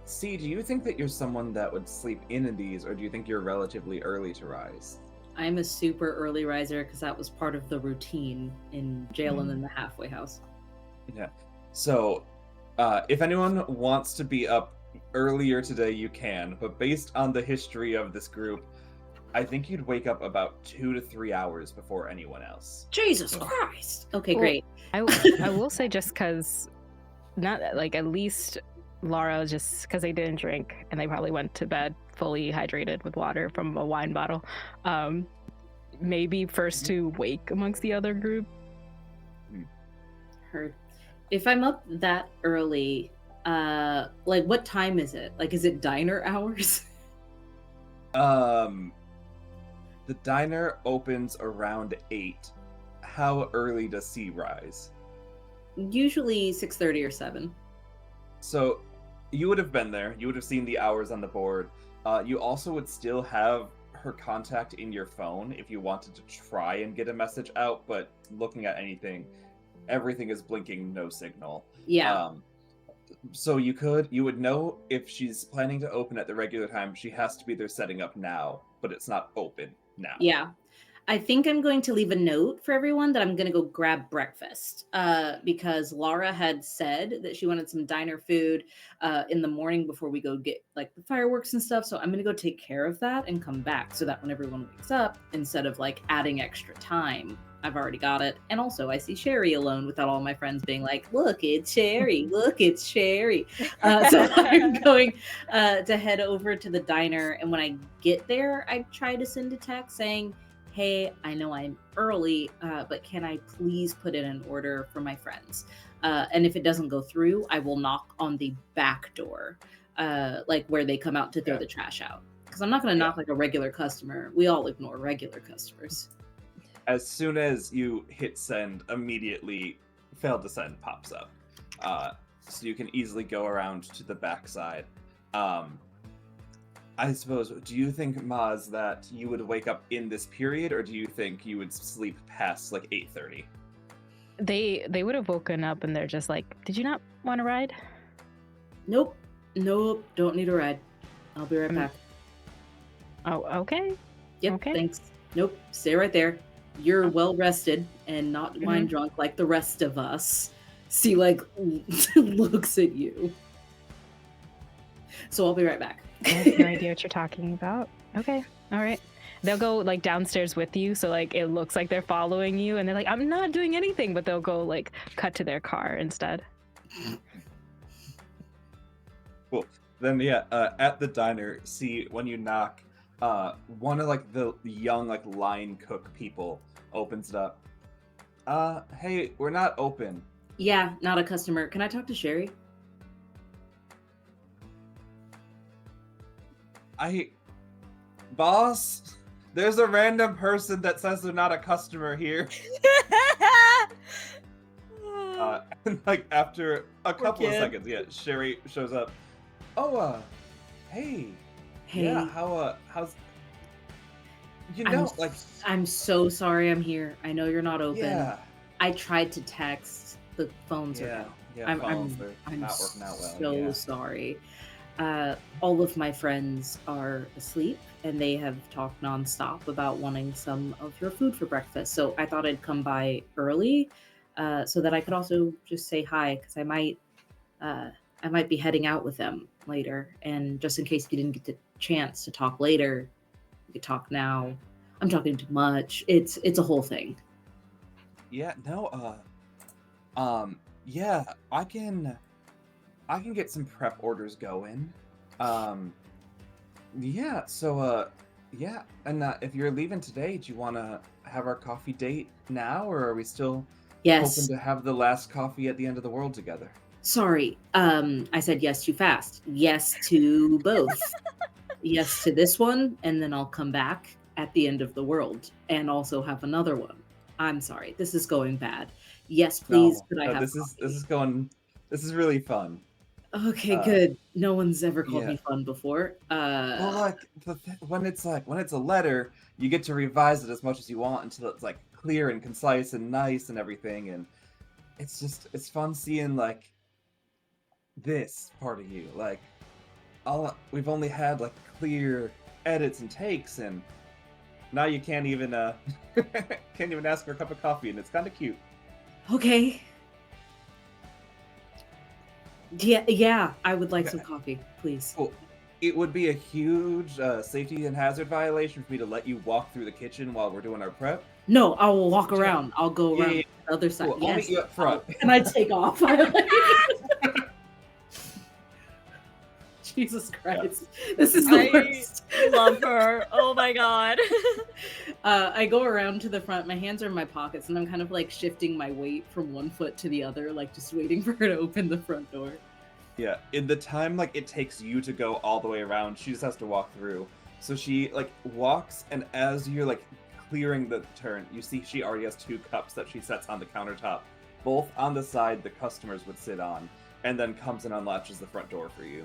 C, do you think that you're someone that would sleep in these, or do you think you're relatively early to rise? I'm a super early riser because that was part of the routine in jail and in the halfway house. Yeah. So, if anyone wants to be up earlier today, you can. But based on the history of this group, I think you'd wake up about 2 to 3 hours before anyone else. Jesus Christ. Okay, Well, great. I will say just because, not like at least Laura, just because they didn't drink and they probably went to bed fully hydrated with water from a wine bottle. Maybe first to wake amongst the other group. Heard. If I'm up that early, like what time is it? Like, is it diner hours? The diner opens around 8. How early does C rise? Usually 6:30 or 7. So you would have been there. You would have seen the hours on the board. You also would still have her contact in your phone if you wanted to try and get a message out, but looking at anything, everything is blinking, no signal. Yeah. So you would know if she's planning to open at the regular time, she has to be there setting up now, but it's not open now. Yeah. I think I'm going to leave a note for everyone that I'm going to go grab breakfast because Laura had said that she wanted some diner food in the morning before we go get like the fireworks and stuff. So I'm going to go take care of that and come back so that when everyone wakes up, instead of like adding extra time, I've already got it. And also I see Sherry alone without all my friends being like, look, it's Sherry, look, it's Sherry. So I'm going to head over to the diner. And when I get there, I try to send a text saying, hey, I know I'm early, but can I please put in an order for my friends? And if it doesn't go through, I will knock on the back door, like where they come out to throw the trash out. Because I'm not going to knock like a regular customer. We all ignore regular customers. As soon as you hit send, immediately failed to send pops up. So you can easily go around to the backside. I suppose, do you think, Maz, that you would wake up in this period, or do you think you would sleep past like 8:30? They would have woken up and they're just like, did you not want to ride? Nope, don't need a ride. I'll be right back. Oh, okay. Yep, Okay. thanks. Nope, stay right there. You're well rested and not wine drunk like the rest of us. See, like, looks at you. So I'll be right back. I have no idea what you're talking about. Okay, all right. They'll go like downstairs with you, so like it looks like they're following you, and they're like, I'm not doing anything, but they'll go like cut to their car instead. Cool. Then at the diner, see when you knock, one of like the young like line cook people opens it up. Hey, we're not open. Yeah, not a customer. Can I talk to Sherry? Boss, there's a random person that says they're not a customer here. And like after a couple of seconds, Sherry shows up. Oh, hey. Yeah, how's I'm so sorry I'm here. I know you're not open. Yeah. I tried to text. The phones are down. Yeah, phones I'm are not working out well. so sorry. All of my friends are asleep and they have talked nonstop about wanting some of your food for breakfast. So I thought I'd come by early so that I could also just say hi because I might be heading out with them later. And just in case you didn't get the chance to talk later, we could talk now. I'm talking too much. It's a whole thing. Yeah, no, yeah, I can get some prep orders going. Yeah, so yeah, and if you're leaving today, do you want to have our coffee date now, or are we still Yes. hoping to have the last coffee at the end of the world together? Sorry, I said yes too fast. Yes to both. Yes to this one, and then I'll come back at the end of the world and also have another one. I'm sorry, this is going bad. Yes, please. Could I have this is really fun. Okay, good. No one's ever called yeah. me fun before. Well, like when it's a letter, you get to revise it as much as you want until it's like clear and concise and nice and everything, and it's fun seeing like this part of you. Like we've only had like clear edits and takes, and now you can't even can't even ask for a cup of coffee, and it's kind of cute. Okay. Yeah, I would like Okay. some coffee, please. Cool. It would be a huge safety and hazard violation for me to let you walk through the kitchen while we're doing our prep. No, I will walk Sure. around. I'll go Yeah, around yeah, the other side. Cool. I'll meet you up front. And I take off. Jesus Christ. This is the I worst. love her. Oh my god. I go around to the front. My hands are in my pockets, and I'm kind of like shifting my weight from one foot to the other, like just waiting for her to open the front door. Yeah, in the time like it takes you to go all the way around, she just has to walk through. So she like walks, and as you're like clearing the turn, you see she already has 2 cups that she sets on the countertop, both on the side the customers would sit on, and then comes and unlatches the front door for you.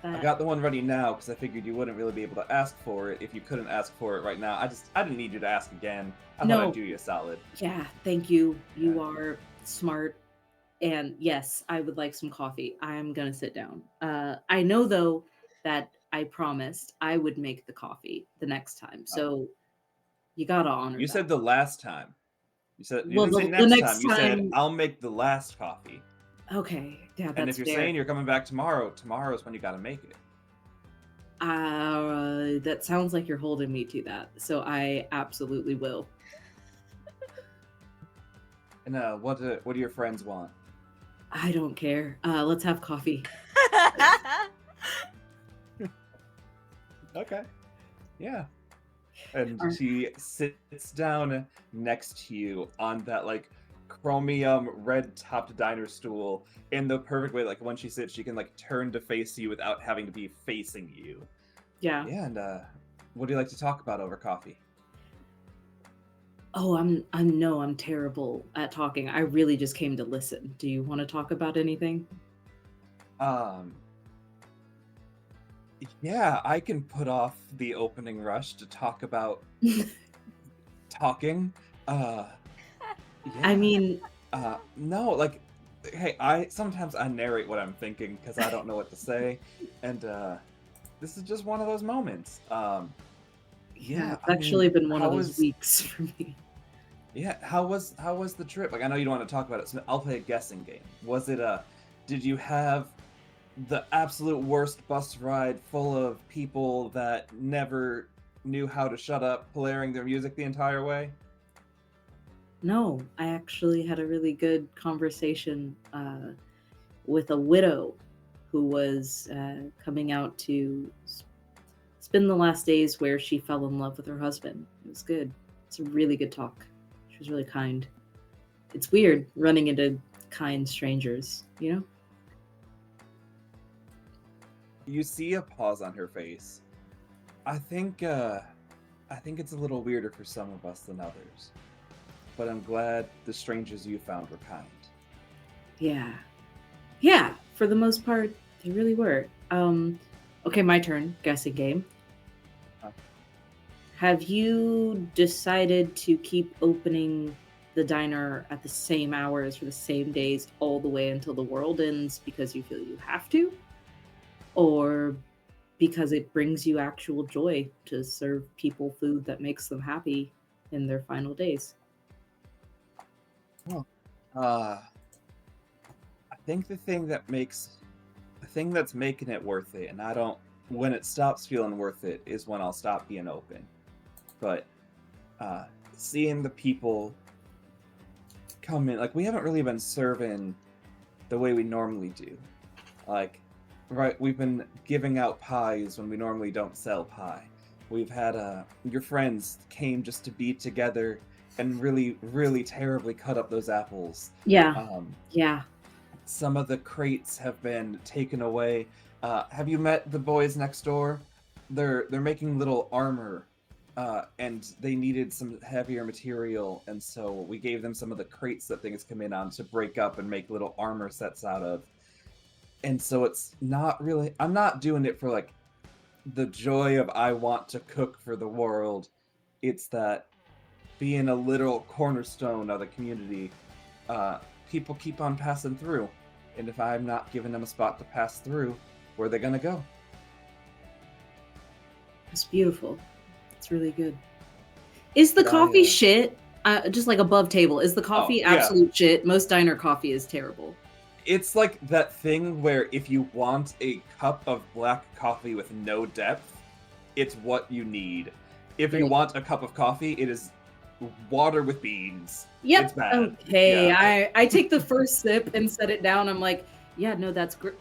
I got the one ready now because I figured you wouldn't really be able to ask for it if you couldn't ask for it right now. I didn't need you to ask again. I thought No. I'd do you a solid. Yeah, thank you. You Yeah. are smart. And yes, I would like some coffee. I'm gonna sit down. I know though that I promised I would make the coffee the next time. So you gotta honor You that. said the last time. You Well, didn't say the next next time. You said time- I'll make the last coffee. Okay, yeah, that's And if you're fair. saying you're coming back tomorrow, tomorrow's when you gotta make it. That sounds like you're holding me to that. So I absolutely will. And what do your friends want? I don't care. Let's have coffee. Okay. Yeah. And Are- she sits down next to you on that like chromium red topped diner stool in the perfect way. Like when she sits, she can like turn to face you without having to be facing you. Yeah. Yeah, and what do you like to talk about over coffee? Oh, I'm terrible at talking. I really just came to listen. Do you want to talk about anything? Yeah, I can put off the opening rush to talk about talking. I Yeah. mean, No, like, hey, sometimes I narrate what I'm thinking because I don't know what to say, and this is just one of those moments. yeah, it's I actually mean, been one how of those was- weeks for me. Yeah, how was the trip? Like, I know you don't want to talk about it, so I'll play a guessing game. Was it did you have the absolute worst bus ride full of people that never knew how to shut up, blaring their music the entire way? No, I actually had a really good conversation with a widow who was coming out to spend the last days where she fell in love with her husband. It was good. It's a really good talk. She was really kind. It's weird running into kind strangers, you know? You see a pause on her face. I think it's a little weirder for some of us than others. But I'm glad the strangers you found were kind. Yeah. Yeah, for the most part, they really were. Okay, my turn. Guessing game. Uh. Have you decided to keep opening the diner at the same hours for the same days all the way until the world ends because you feel you have to? Or because it brings you actual joy to serve people food that makes them happy in their final days? I think the thing that's making it worth it, and when it stops feeling worth it is when I'll stop being open. But seeing the people come in, like we haven't really been serving the way we normally do. Like, right, we've been giving out pies when we normally don't sell pie. We've had your friends came just to be together and really, really terribly cut up those apples. Yeah. Yeah. Some of the crates have been taken away. Have you met the boys next door? They're making little armor, and they needed some heavier material, and so we gave them some of the crates that things come in on to break up and make little armor sets out of. And so it's not really. I'm not doing it for like the joy of I want to cook for the world. It's that being a literal cornerstone of the community. People keep on passing through, and if I'm not giving them a spot to pass through, where are they gonna go? It's beautiful. It's really good. Is the Did I, coffee shit? Just like above table, is the coffee yeah. absolute shit? Most diner coffee is terrible. It's like that thing where if you want a cup of black coffee with no depth, it's what you need. If you Right. want a cup of coffee, it is water with beans. Yep. It's bad. Okay. Yeah. I take the first sip and set it down. I'm like, yeah, no, that's great.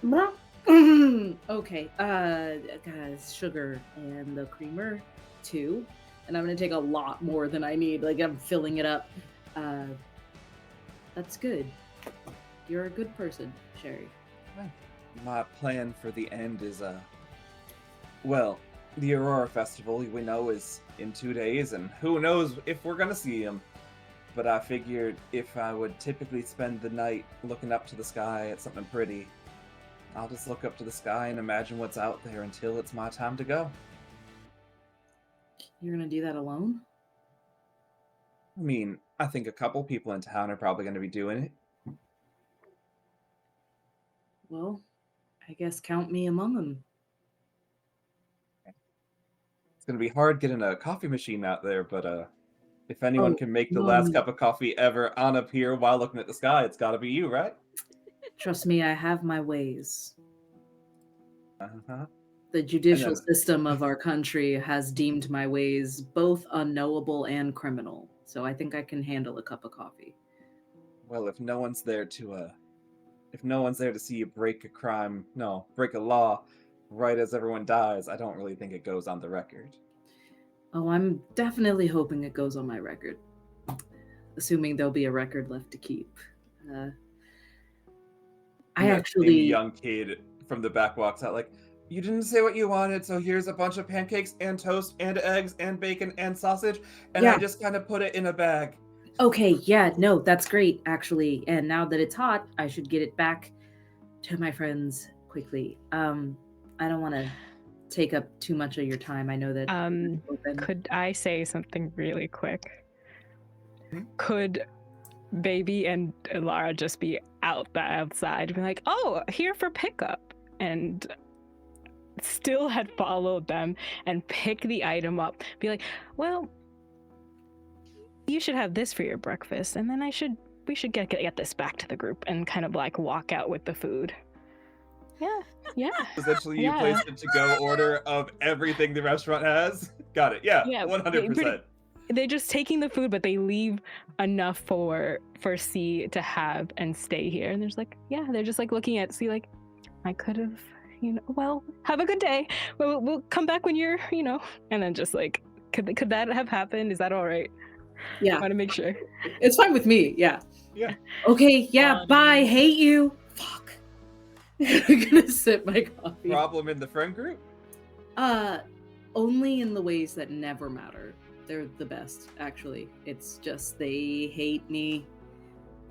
Okay. Guys, sugar and the creamer too. And I'm gonna take a lot more than I need. Like I'm filling it up. That's good. You're a good person, Sherry. My plan for the end is well, the Aurora Festival we know is in 2 days, and who knows if we're gonna see him. But I figured if I would typically spend the night looking up to the sky at something pretty, I'll just look up to the sky and imagine what's out there until it's my time to go. You're gonna do that alone? I mean, I think a couple people in town are probably gonna be doing it. Well, I guess count me among them. It's gonna be hard getting a coffee machine out there, but if anyone Oh, can make the no, last no. cup of coffee ever on up here while looking at the sky, it's gotta be you, right? Trust me, I have my ways. Uh-huh. The judicial then- system of our country has deemed my ways both unknowable and criminal. So I think I can handle a cup of coffee. Well, if no one's there to see you break a law right as everyone dies, I don't really think it goes on the record. Oh, I'm definitely hoping it goes on my record. Assuming there'll be a record left to keep. I And that actually same young kid from the back walks out like, you didn't say what you wanted, so here's a bunch of pancakes and toast and eggs and bacon and sausage, and I Yeah. just kind of put it in a bag. Okay, yeah, no, that's great, actually. And now that it's hot, I should get it back to my friends quickly. I don't want to take up too much of your time. I know that open. Could I say something really quick? Hmm? Could Baby and Lara just be outside, be like, "Oh, here for pickup," and still had followed them and pick the item up, be like, "Well, you should have this for your breakfast, and then we should get this back to the group," and kind of like walk out with the food. Yeah. Essentially, you Yeah. placed a to-go order of everything the restaurant has. Got it. Yeah, Yeah, 100%. They're just taking the food, but they leave enough for C to have and stay here. And there's like, they're just like looking at C like, I could have, well, have a good day. We'll come back when you're, and then just like, could that have happened? Is that all right? Yeah, I want to make sure. it's fine with me. Yeah. Yeah. Okay. Yeah. Fun. Bye. Hate you. Fuck. I'm gonna sip my coffee. Problem in the friend group? Only in the ways that never matter. They're the best, actually. It's just they hate me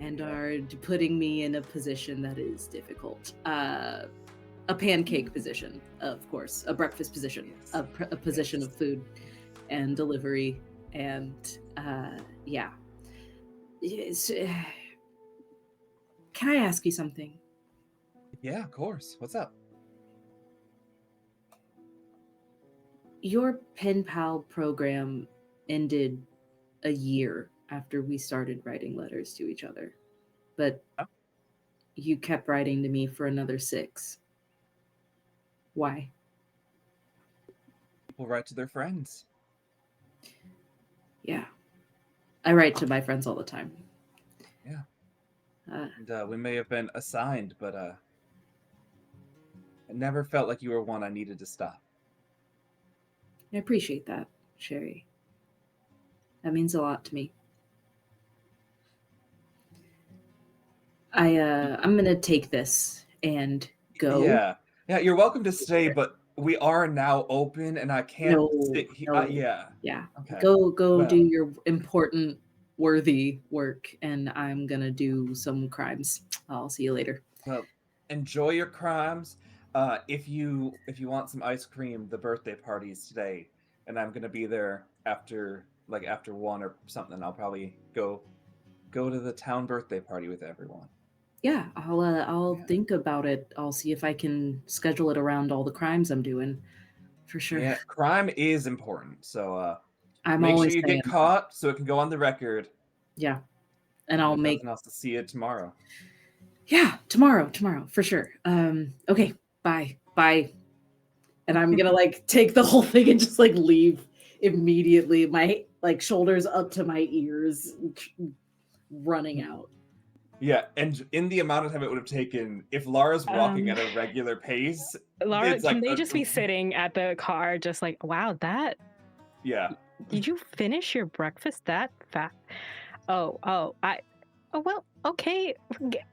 and are putting me in a position that is difficult. A pancake position, of course, a breakfast position, Yes. a position Yes. of food and delivery, and yeah. Can I ask you something? Yeah, of course. What's up? Your pen pal program ended a year after we started writing letters to each other, but Oh. you kept writing to me for another 6. Why? People write to their friends. Yeah, I write to my friends all the time. Yeah. Uh, And we may have been assigned, but it never felt like you were one I needed to stop. I appreciate that, Sherry. That means a lot to me. I'm gonna take this and go. Yeah. You're welcome to stay, but we are now open, and I can't No, sit here. no. Yeah. Yeah. Okay. Go Well. do your important, worthy work, and I'm gonna do some crimes. I'll see you later. Well, enjoy your crimes. If you want some ice cream, the birthday party is today, and I'm gonna be there after 1 or something. I'll probably go to the town birthday party with everyone. Yeah, I'll Yeah. think about it. I'll see if I can schedule it around all the crimes I'm doing. For sure. Yeah, crime is important. So I'm make sure always you saying get that. caught so it can go on the record. I'm Make sure always you saying get that. caught so it can go on the record. Yeah. And I'll If make nothing else, to see it tomorrow. tomorrow for sure. Okay, bye. And I'm gonna like take the whole thing and just like leave immediately. My like shoulders up to my ears, running out. Yeah, and in the amount of time it would have taken, if Lara's walking at a regular pace, Laura, it's like can they just be sitting at the car, just like, wow, that Yeah. did you finish your breakfast that fast? Oh, well, okay.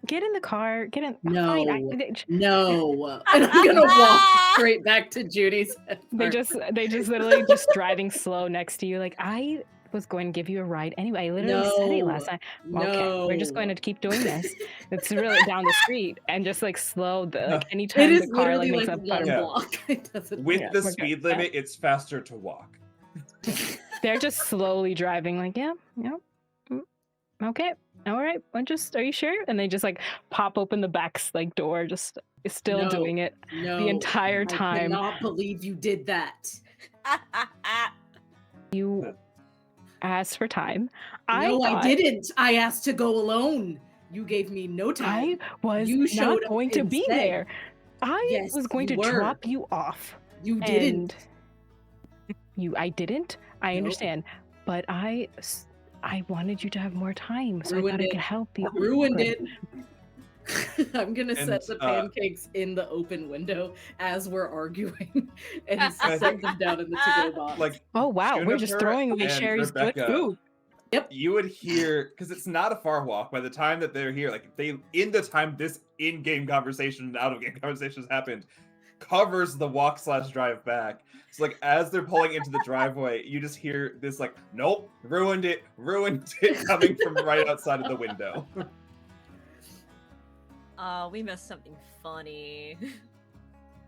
Get in the car. Get in. Fine. No. And I'm gonna walk straight back to Judy's. They just literally just driving slow next to you. Like, I was going to give you a ride anyway. I literally said it last time. Okay, we're just going to keep doing this. It's really down the street and just like slow. Like It anytime is the car literally makes like a one puddle. Yeah. block. It doesn't With Yeah, the we're good. speed limit, it's faster to walk. They're just slowly driving. Like, yeah. Okay. All right. Are you sure? And they just like pop open the back like door, just still No, doing it the entire I time. cannot believe you did that. You asked for time. No, I thought didn't. I asked to go alone. You gave me no I time. was You showed not up going to be instead. there. I Yes, was going you to were. drop you off. You didn't. I didn't. I Nope. understand. But I wanted you to have more time, so I Ruined thought I it. could help you. Ruined Good. it. I'm gonna And, set the pancakes in the open window as we're arguing and I set think- them down in the to-go box. Like, Oh wow, we're just Juniper throwing away and Sherry's good Rebecca, food. you would hear, because it's not a far walk. By the time that they're here, like in the time this in-game conversation and out-of-game conversations happened, covers the walk/drive back. So like as they're pulling into the driveway, you just hear this like, nope, ruined it, coming from right outside of the window. We missed something funny.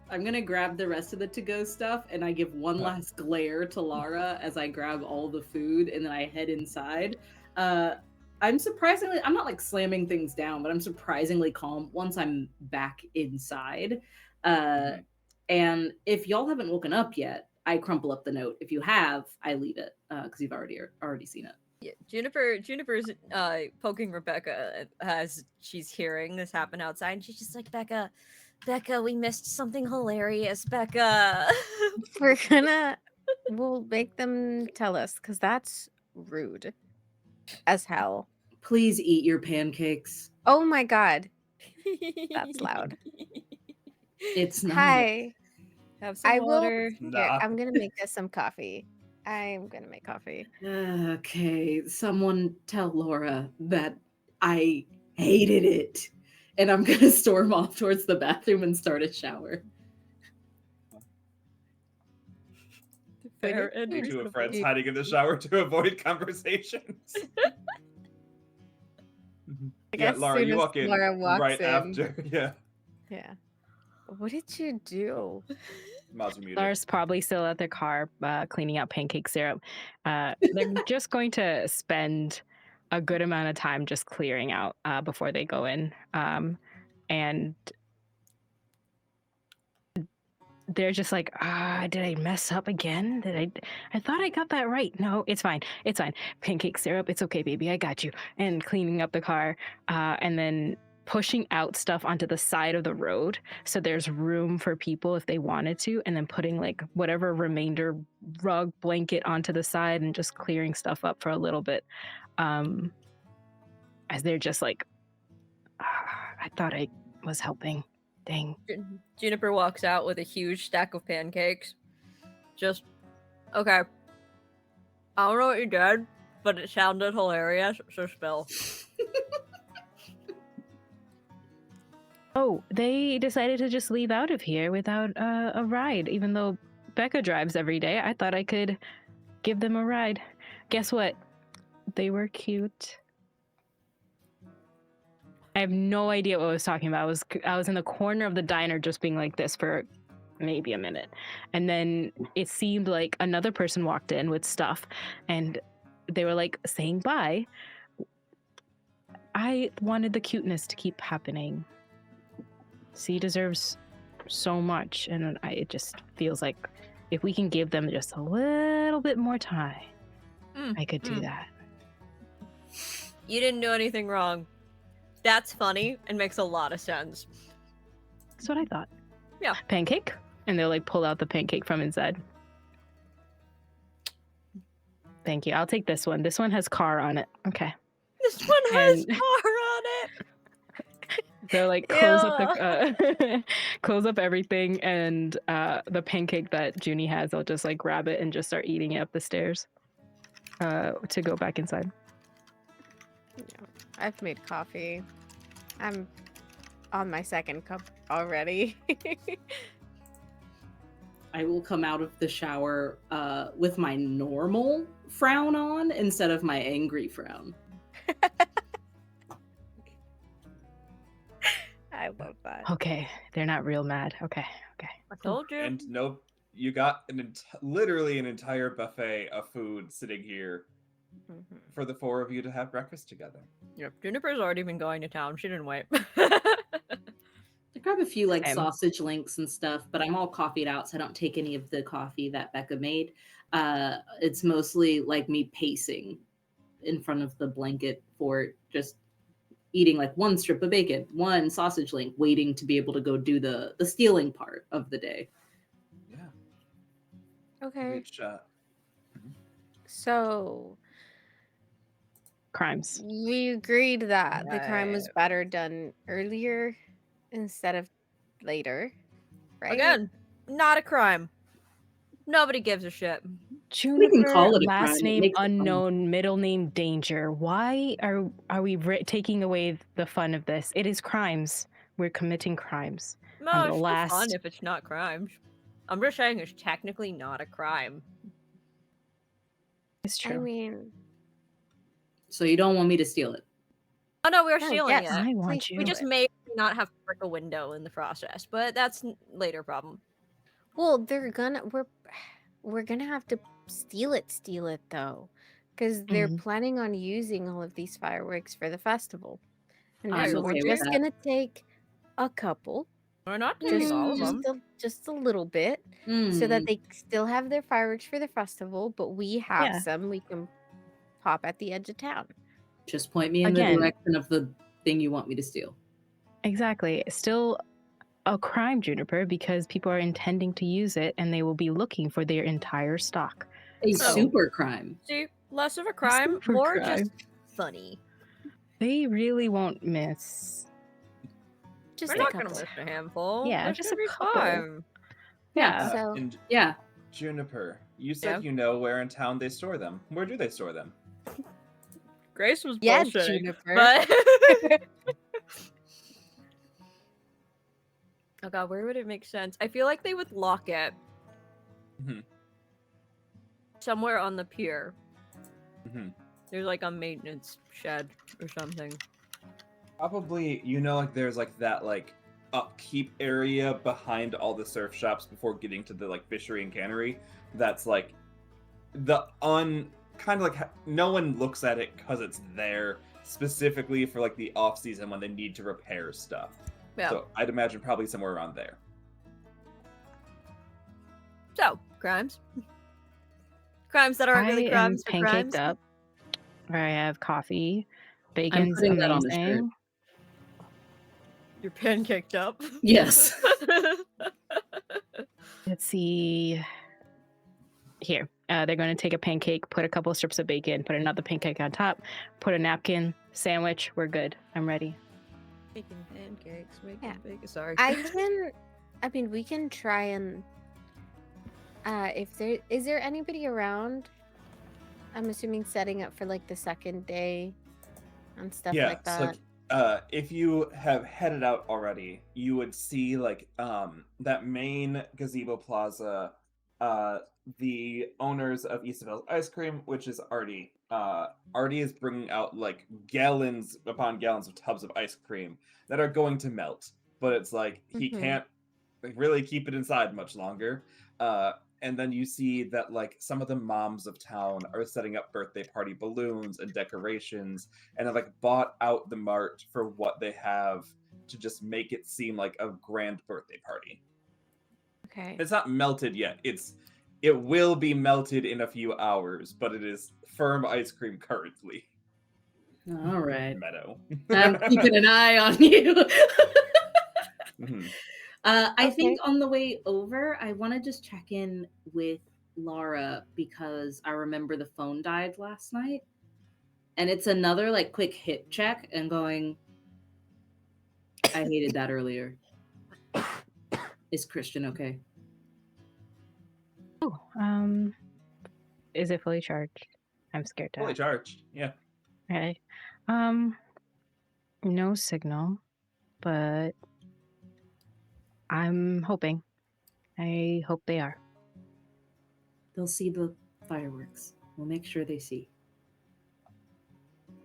I'm gonna grab the rest of the to-go stuff and I give one last glare to Lara as I grab all the food and then I head inside. I'm not like slamming things down, but I'm surprisingly calm once I'm back inside. And if y'all haven't woken up yet, I crumple up the note. If you have, I leave it because you've already seen it. Yeah, Juniper's poking Rebecca as she's hearing this happen outside, and she's just like, Becca, we missed something hilarious, Becca. We'll make them tell us because that's rude as hell. Please eat your pancakes. Oh my god, that's loud. It's not. Hi. Have some I will. water. Here, Nah. I'm gonna make us some coffee. I'm gonna make coffee. Okay, someone tell Laura that I hated it. And I'm gonna storm off towards the bathroom and start a shower. Fair and You two reasonable. of friends hiding in the shower to avoid conversations. I Yeah, guess Laura, soon you as walk in Laura walks right in. after. Yeah, Yeah. What did you do? Mazu muted. Lara's probably still at their car cleaning out pancake syrup. They're just going to spend a good amount of time just clearing out before they go in. And they're just like, did I mess up again? I thought I got that right. No, it's fine. It's fine. Pancake syrup. It's okay, baby. I got you. And cleaning up the car. And then pushing out stuff onto the side of the road so there's room for people if they wanted to, and then putting like whatever remainder rug blanket onto the side and just clearing stuff up for a little bit, as they're just like, I thought I was helping. Dang. Juniper walks out with a huge stack of pancakes. Just, okay. I don't know what you did, but it sounded hilarious, so spill. Oh, they decided to just leave out of here without a ride, even though Becca drives every day. I thought I could give them a ride. Guess what? They were cute. I have no idea what I was talking about. I was in the corner of the diner just being like this for maybe a minute. And then it seemed like another person walked in with stuff and they were like saying bye. I wanted the cuteness to keep happening. C deserves so much, and it just feels like if we can give them just a little bit more time, I could do mm. that. You didn't do anything wrong. That's funny and makes a lot of sense. That's what I thought. Yeah. Pancake? And they'll like pull out the pancake from inside. Thank you. I'll take this one. This one has car on it. Okay. This one has And- car on it. They'll like close up the close up everything, and the pancake that Junie has, I'll just like grab it and just start eating it up the stairs to go back inside. I've made coffee. I'm on my second cup already. I will come out of the shower with my normal frown on instead of my angry frown. I love that. Okay, they're not real mad. Okay. I told you. And no, you got literally an entire buffet of food sitting here Mhm. for the four of you to have breakfast together. Yep, Juniper's already been going to town. She didn't wait. I grab a few like Same. sausage links and stuff, but I'm all coffeeed out, so I don't take any of the coffee that Becca made. It's mostly like me pacing in front of the blanket for just eating like one strip of bacon, one sausage link, waiting to be able to go do the stealing part of the day. Yeah. Okay. Which, So Crimes. we agreed that the crime was Right. better done earlier instead of later, right? Again, not a crime. Nobody gives a shit. Juniper, call it a last crime, it name makes it fun. unknown, middle name danger. Why are we taking away the fun of this? It is crimes. We're committing crimes. No, On it's the still fun last- if it's not crimes. I'm just saying it's technically not a crime. It's I true. mean, So you don't want me to steal it? Oh no, we are No, stealing yes. it. I want please you. We do just it. may not have to break a window in the process, but that's later problem. well, we're gonna have to steal it though, because they're Mhm. planning on using all of these fireworks for the festival, and I'm so we're okay with just that. gonna take a couple, We're not taking just all of just them. just a little bit, so that they still have their fireworks for the festival, but we have Yeah. some we can pop at the edge of town. Just point me in Again. the direction of the thing you want me to steal. Exactly. Still a crime, Juniper, because people are intending to use it and they will be looking for their entire stock. A So- super crime. See, less of a crime, super more crime. just funny. They really won't miss. Just We're a not gonna couple. miss a handful. Yeah, There's just gonna a be couple. time. Yeah. So and Yeah. Juniper, you said Yeah. you know where in town they store them. Where do they store them? Grace was yeah, bullshitting, Juniper. but oh god, where would it make sense? I feel like they would lock it Mhm. somewhere on the pier. Mhm. There's like a maintenance shed or something. Probably, like there's like that like upkeep area behind all the surf shops before getting to the like fishery and cannery. That's like the kind of like no one looks at it because it's there specifically for like the off season when they need to repair stuff. Yeah. So I'd imagine probably somewhere around there. So crimes, crimes that aren't really I crimes, am but crimes. pancaked up. I have coffee. Bacon's putting that on the shirt. amazing. You're pancaked up. Yes. Let's see. Here, they're going to take a pancake, put a couple of strips of bacon, put another pancake on top, put a napkin, sandwich. We're good. I'm ready. Making pancakes, making Yeah. bacon. Sorry. I mean, we can try and if there is there anybody around? I'm assuming setting up for like the second day and stuff Yeah, like so that. if you have headed out already, you would see like that main gazebo plaza. The owners of Isabel's Ice Cream, which is Artie. Artie is bringing out like gallons upon gallons of tubs of ice cream that are going to melt, but it's like he Mhm. can't like, really keep it inside much longer. And then you see that like some of the moms of town are setting up birthday party balloons and decorations and have like bought out the mart for what they have to just make it seem like a grand birthday party. Okay. It's not melted yet. It will be melted in a few hours, but it is firm ice cream currently. All right. Meadow. I'm keeping an eye on you. Mhm. I think Okay. on the way over, I want to just check in with Laura because I remember the phone died last night. And it's another like quick hit check and going, I hated that earlier. Is Christian okay? Oh, is it fully charged? I'm scared to Fully ask. charged. Yeah. Okay. No signal, but I'm hoping. I hope they are. They'll see the fireworks. We'll make sure they see.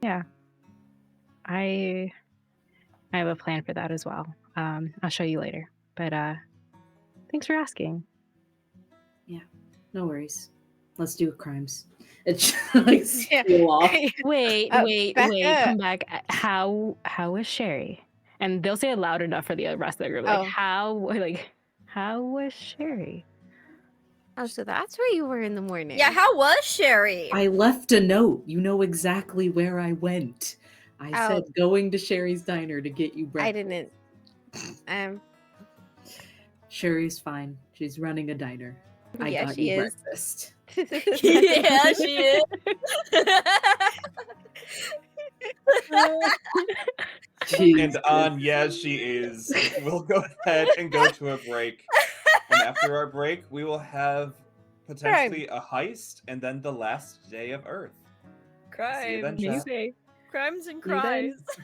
Yeah. I have a plan for that as well. I'll show you later. But thanks for asking. No worries. Let's do crimes. It's like Yeah. steal off. Wait, Becca. come back. How is Sherry? And they'll say it loud enough for the rest of the group. Like, Oh. how was Sherry? Oh, so that's where you were in the morning. Yeah, how was Sherry? I left a note. You know exactly where I went. I Oh. said going to Sherry's Diner to get you I breakfast. didn't. Sherry's fine. She's running a diner. I Yeah, got she you is. breakfast. Yeah, she is. And on Yes, She Is, we'll go ahead and go to a break. And after our break, we will have potentially a heist and then the last day of Earth. See you then, Crimes. chat. Crimes and See you then. cries. So-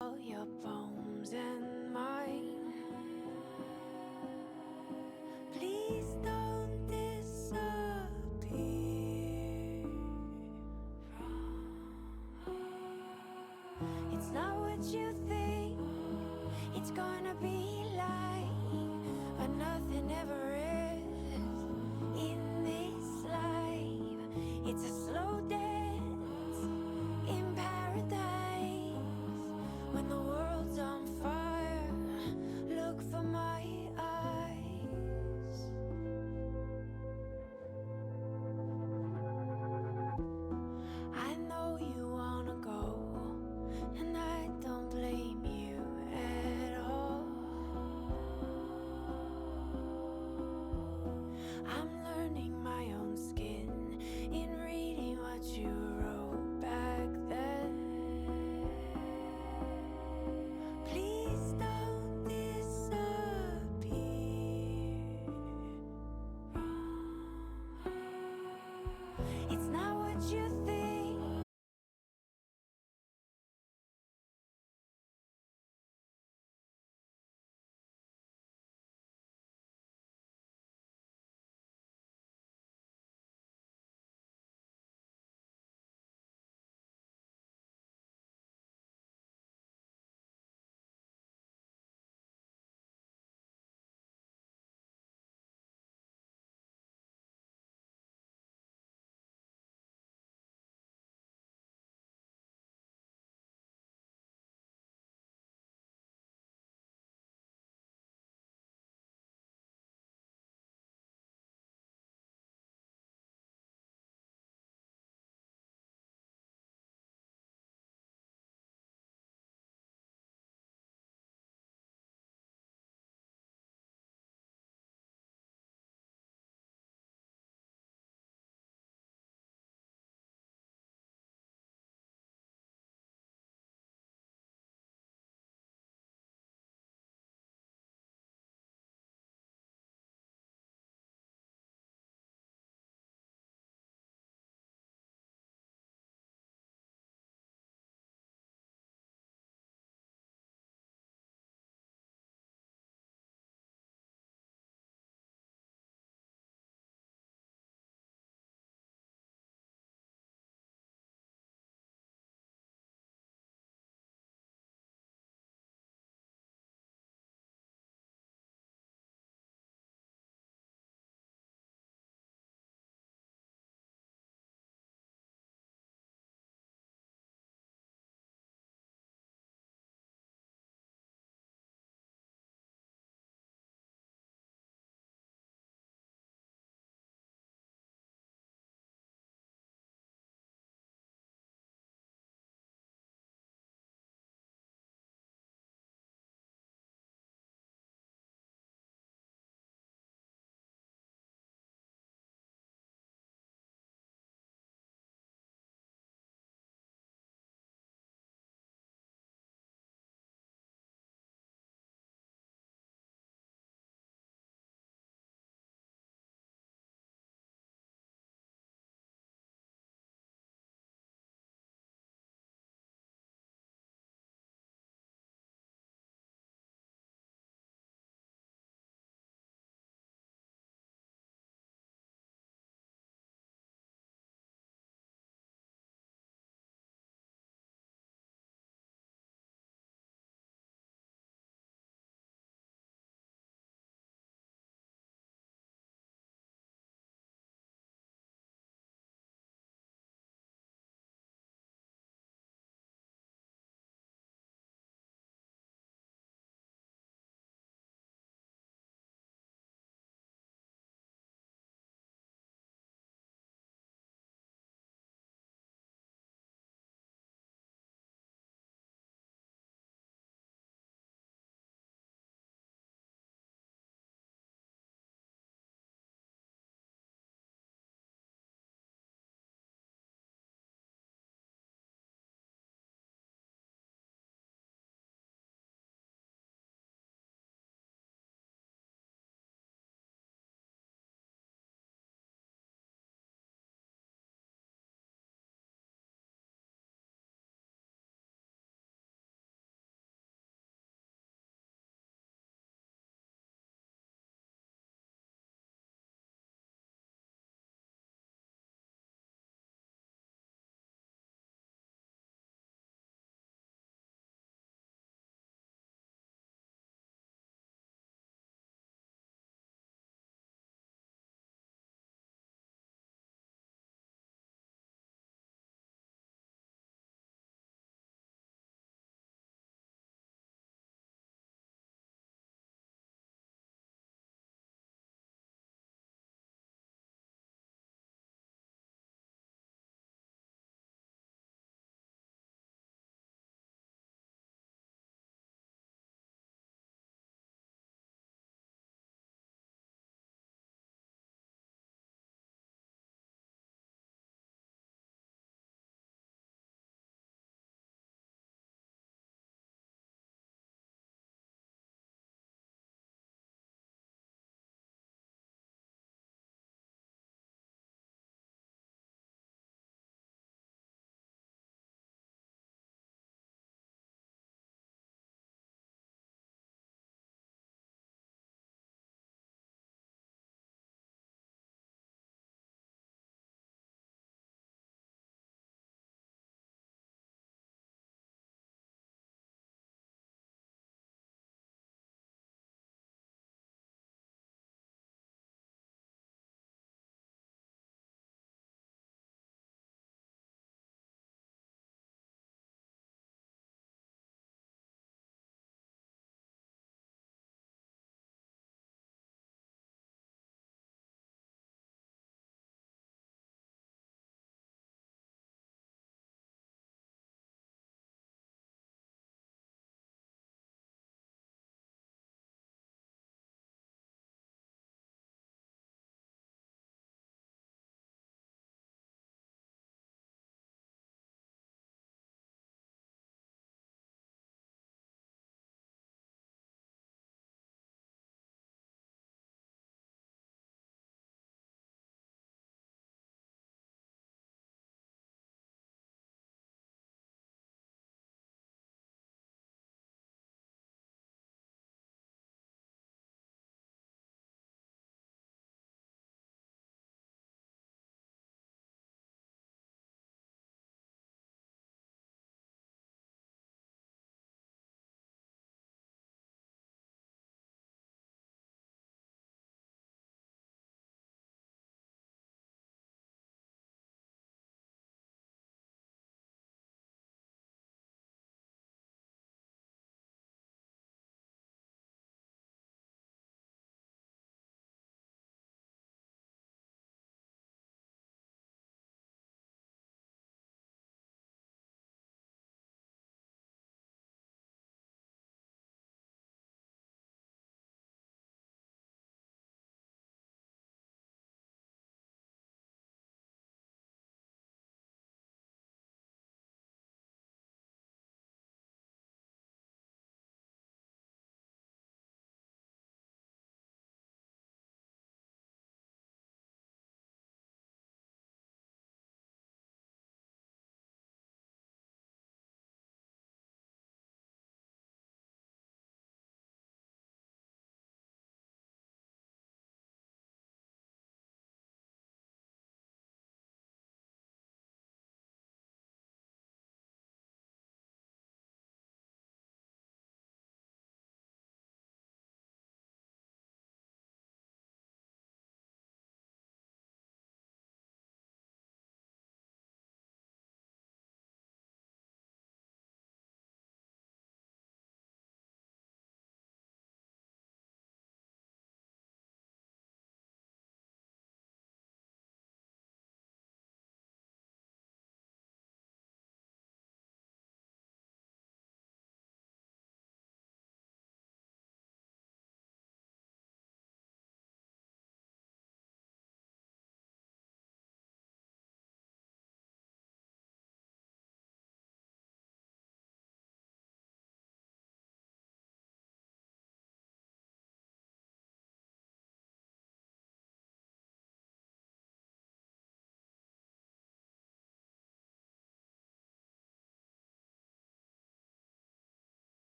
All your poems and mine. Please don't disappear. It's not what you think it's gonna be like, but nothing ever is in this life. It's a slow dance in paradise when the world's on fire.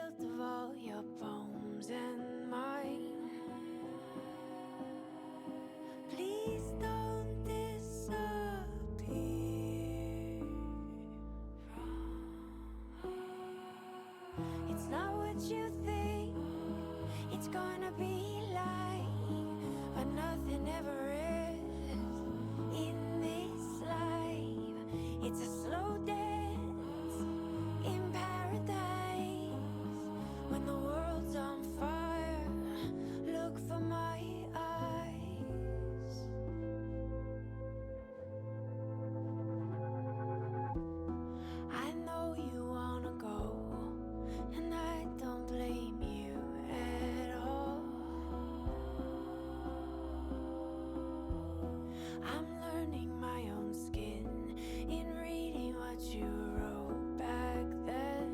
built of all your bones and mine. Please don't disappear. It's not what you think it's gonna be like, but nothing ever is in this life. It's a slow dance in paradise. When the world's on fire, look for my eyes. I know you wanna go, and I don't blame you at all. I'm learning my own skin in reading what you wrote back then.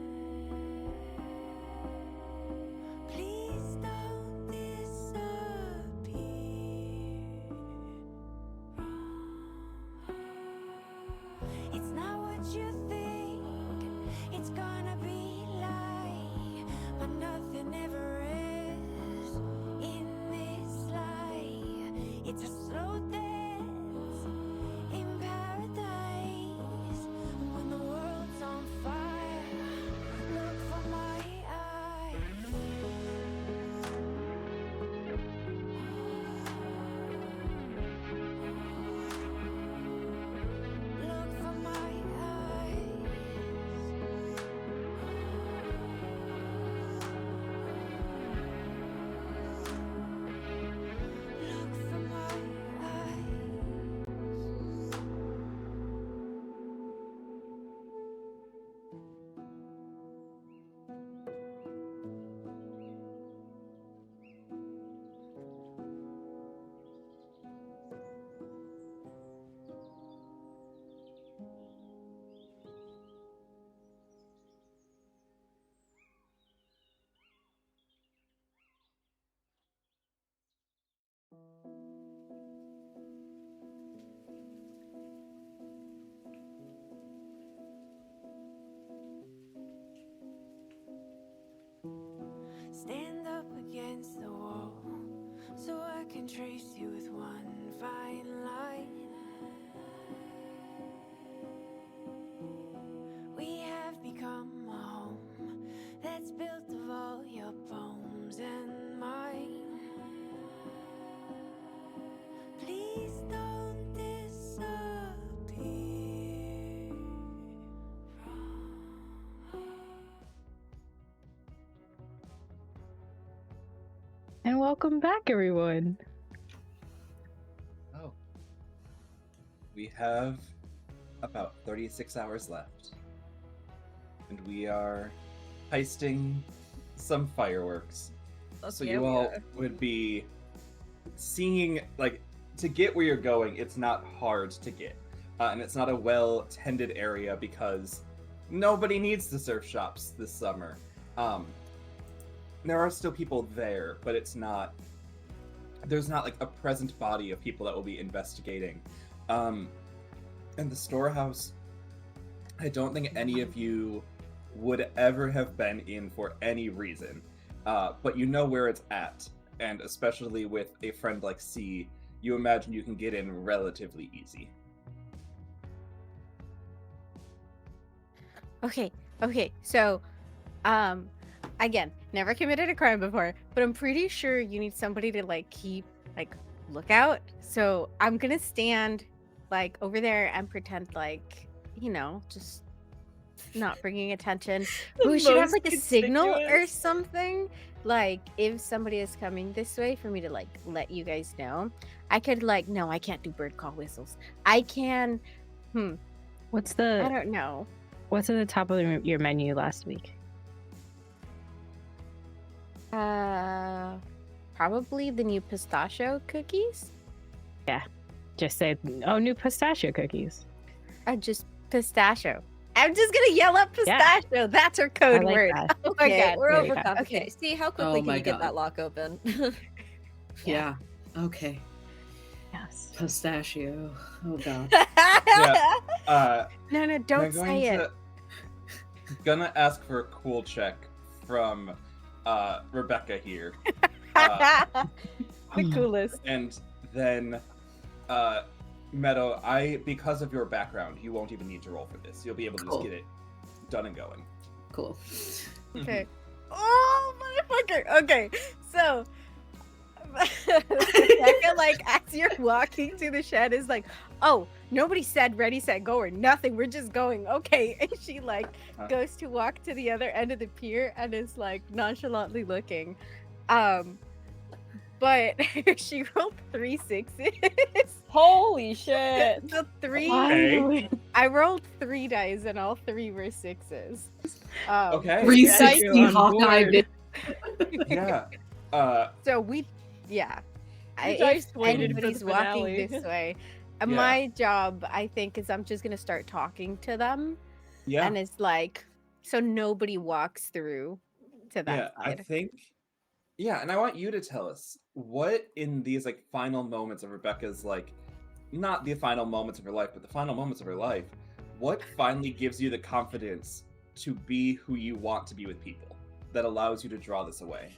Please don't disappear. It's not what you think it's gonna be like, but nothing ever is in this life. It's a slow dance in paradise. When the world's on fire, look for my eyes. Look for my eyes. Look for my eyes. Stand up against the wall so I can trace you with one fine line. We have become a home that's built of all your bones and mine. Please don't disappear. And welcome back, everyone. Oh. We have about 36 hours left. And we are heisting some fireworks. So Yeah, you we all are. would be seeing, like, to get where you're going, it's not hard to get. And it's not a well-tended area because nobody needs the surf shops this summer. There are still people there, but it's not... There's not, like, a present body of people that will be investigating. And the storehouse, I don't think any of you would ever have been in for any reason. But you know where it's at. And especially with a friend like C, you imagine you can get in relatively easy. Okay, so, again, never committed a crime before, but I'm pretty sure you need somebody to, like, keep, like, lookout. So I'm gonna stand, like, over there and pretend like, you know, just not bringing attention. But we should have, like, a signal or conspicuous. something. Like, if somebody is coming this way for me to, like, let you guys know. I could, like, no, I can't do bird call whistles. I can, What's I the don't know. what's at the top of your menu last week? Probably the new pistachio cookies. Just say, "Oh, new pistachio cookies." Just pistachio. I'm just gonna yell up Yeah. pistachio. That's our code like word. that. Oh my Okay, god. we're There you go. overcomplicated. Okay. See, how quickly can my you get God. that lock open? Yeah. Okay. Yes. Pistachio. Oh god. Uh, No, I'm don't going say it. to... Gonna ask for a cool check from Rebecca here. The coolest. And then Meadow, because of your background, you won't even need to roll for this. You'll be able to Cool. just get it done and going. Cool. Okay. Oh, motherfucker. Okay, so Rebecca, like, as you're walking to the shed, is like, oh, nobody said ready, set, go or nothing. We're just going. Okay. And she, like, Huh? goes to walk to the other end of the pier and is, like, nonchalantly looking. But she rolled 3 6s. Holy shit! The three, Okay. I rolled 3 dice and all 3 were 6s. Okay. 360 on Hawkeye. board. Yeah. So we, yeah. You dice If waited for the anybody's walking finale. this way, Yeah. my job, I think, is I'm just gonna start talking to them, Yeah. and it's like, so nobody walks through to Yeah. that I side. think. Yeah, and I want you to tell us what in these like final moments of Rebecca's like, not the final moments of her life, but the final moments of her life, what finally gives you the confidence to be who you want to be with people that allows you to draw this away?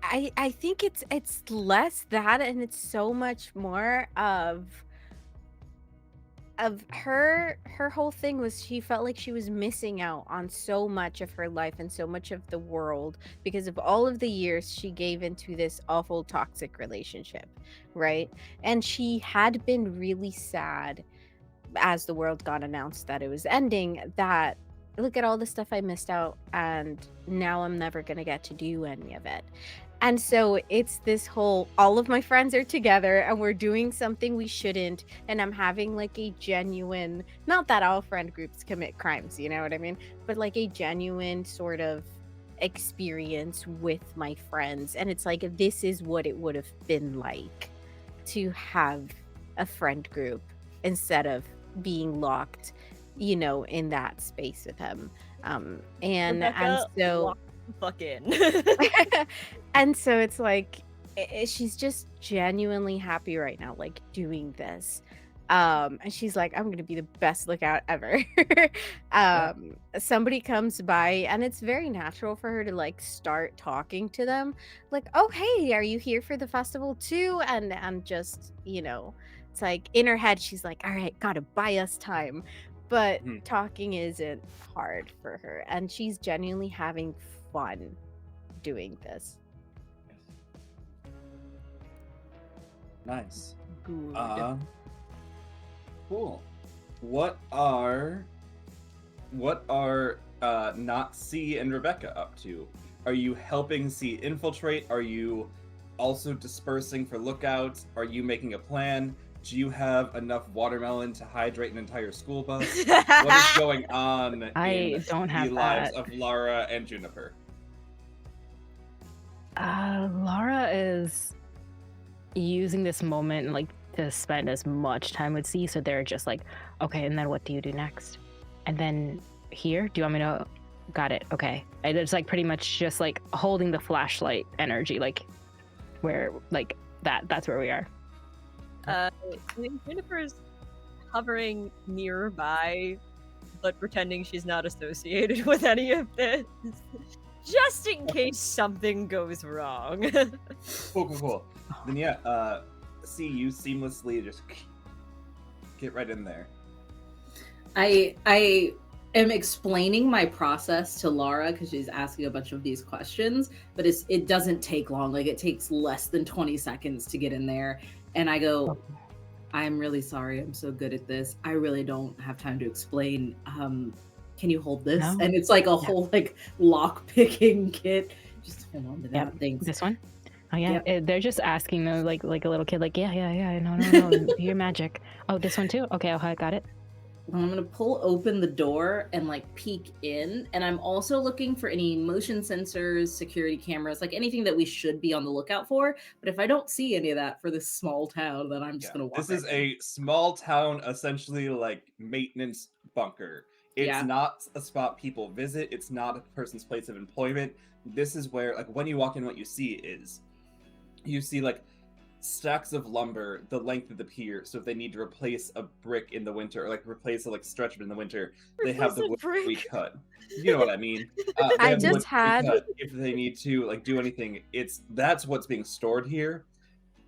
I think it's less that, and it's so much more of her whole thing was she felt like she was missing out on so much of her life and so much of the world because of all of the years she gave into this awful toxic relationship, right? And she had been really sad as the world got announced that it was ending, that look at all the stuff I missed out and now I'm never going to get to do any of it. And so it's this whole, all of my friends are together and we're doing something we shouldn't. And I'm having like a genuine, not that all friend groups commit crimes, you know what I mean? But like a genuine sort of experience with my friends. And it's like, this is what it would have been like to have a friend group instead of being locked, you know, in that space with him. And Rebecca, so lock the fuck in. and so it's like she's just genuinely happy right now, like doing this. And she's like, I'm gonna be the best lookout ever. Somebody comes by and it's very natural for her to like start talking to them, like, oh hey, are you here for the festival too? And just, you know, it's like in her head she's like, all right, gotta buy us time. But talking isn't hard for her, and she's genuinely having fun doing this. Nice. Good. Cool. What are not C and Rebecca up to? Are you helping C infiltrate? Are you also dispersing for lookouts? Are you making a plan? Do you have enough watermelon to hydrate an entire school bus? What is going on I in don't have the lives that. of Lara and Juniper? Lara is using this moment like to spend as much time with C, so they're just like, okay, and then what do you do next? And then here, do you want me to? Got it. Okay. And it's like pretty much just like holding the flashlight energy, like where like that's where we are. I think Jennifer's hovering nearby, but pretending she's not associated with any of this, just in case something goes wrong. Cool. Then yeah, C, you seamlessly just get right in there. I am explaining my process to Lara because she's asking a bunch of these questions, but it doesn't take long. Like it takes less than 20 seconds to get in there. And I go, I'm really sorry. I'm so good at this. I really don't have time to explain. Can you hold this? No. And it's like a whole like lock picking kit. Just hold on to that. Thanks. This one? Oh yeah, they're just asking them like a little kid, like yeah, no, your magic. Oh, this one too? Okay, I got it. I'm gonna pull open the door and like peek in, and I'm also looking for any motion sensors, security cameras, like anything that we should be on the lookout for. But if I don't see any of that for this small town, then I'm just gonna walk. This is a small town, essentially like maintenance bunker. It's not a spot people visit. It's not a person's place of employment. This is where, like, when you walk in, what you see is, you see like stacks of lumber the length of the pier, so if they need to replace a brick in the winter, or like replace a like stretch in the winter, they have the Replace a wood brick. pre-cut. You know what I mean? They I have the just wood had- pre-cut if they need to like do anything. That's what's being stored here.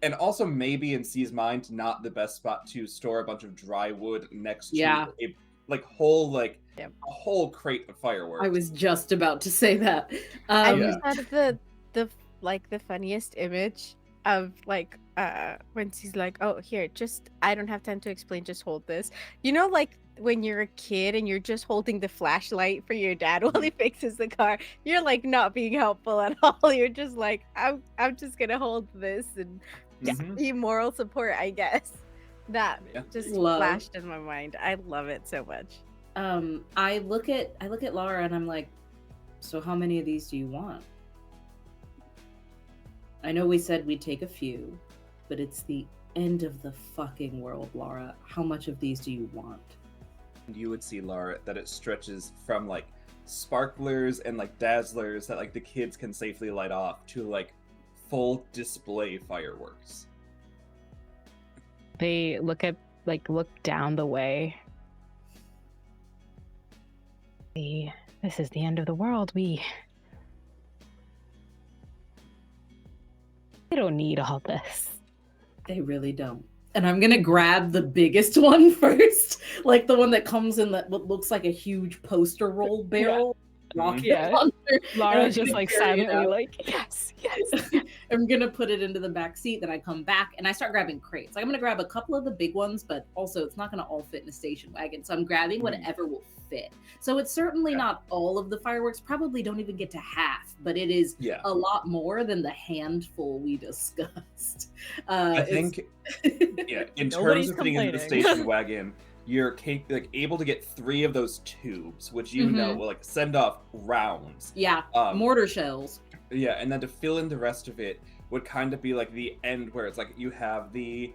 And also maybe in C's mind, not the best spot to store a bunch of dry wood next Yeah. to a whole Yep. a whole crate of fireworks. I was just about to say that. I Yeah. just had the funniest image of like when she's like, oh here, just I don't have time to explain, just hold this. You know, like when you're a kid and you're just holding the flashlight for your dad while he fixes the car, you're like not being helpful at all. You're just like, I'm just gonna hold this and Mhm. be moral support, I guess. That Yeah. just Love. flashed in my mind. I love it so much. I look at Laura and I'm like, so how many of these do you want? I know we said we'd take a few, but it's the end of the fucking world, Laura. How much of these do you want? You would see, Laura, that it stretches from like sparklers and like dazzlers that like the kids can safely light off to like full display fireworks. They look down the way. This is the end of the world. We don't need all this. They really don't. And I'm gonna grab the biggest one first, like the one that comes in what looks like a huge poster roll barrel. Rocket Yeah. launcher. Laura's I'm just gonna like carry it silently out. like, yes. I'm gonna put it into the back seat. Then I come back and I start grabbing crates. Like I'm gonna grab a couple of the big ones, but also it's not gonna all fit in a station wagon. So I'm grabbing whatever will fit. So it's certainly Yeah. not all of the fireworks. Probably don't even get to half, but it is Yeah. a lot more than the handful we discussed. I it's- think yeah, in terms Nobody's of fitting into the complaining. station wagon, you're able to get 3 of those tubes, which you know Mhm. will like send off rounds. yeah, Um, mortar shells. Yeah, and then to fill in the rest of it would kind of be like the end where it's like you have the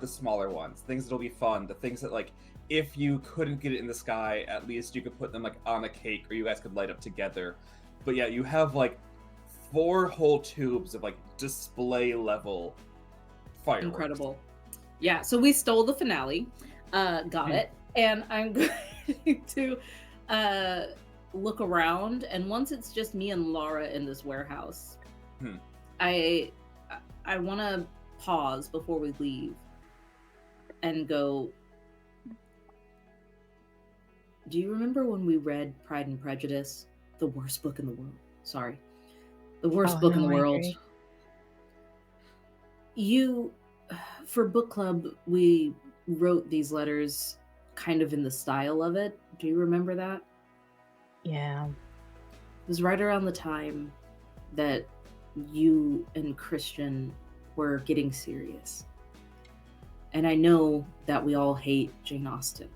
smaller ones, things that'll be fun, the things that like if you couldn't get it in the sky, at least you could put them like on a cake or you guys could light up together. But yeah, you have like 4 whole tubes of like display level fireworks. Incredible. Yeah, so we stole the finale, got it, and I'm going to look around, and once it's just me and Laura in this warehouse, Hmm. I want to pause before we leave and go, do you remember when we read Pride and Prejudice? The worst book in the world. Sorry. The worst Oh, book in no, the I world. agree. For book club, we wrote these letters kind of in the style of it. Do you remember that? Yeah. It was right around the time that you and Christian were getting serious. And I know that we all hate Jane Austen.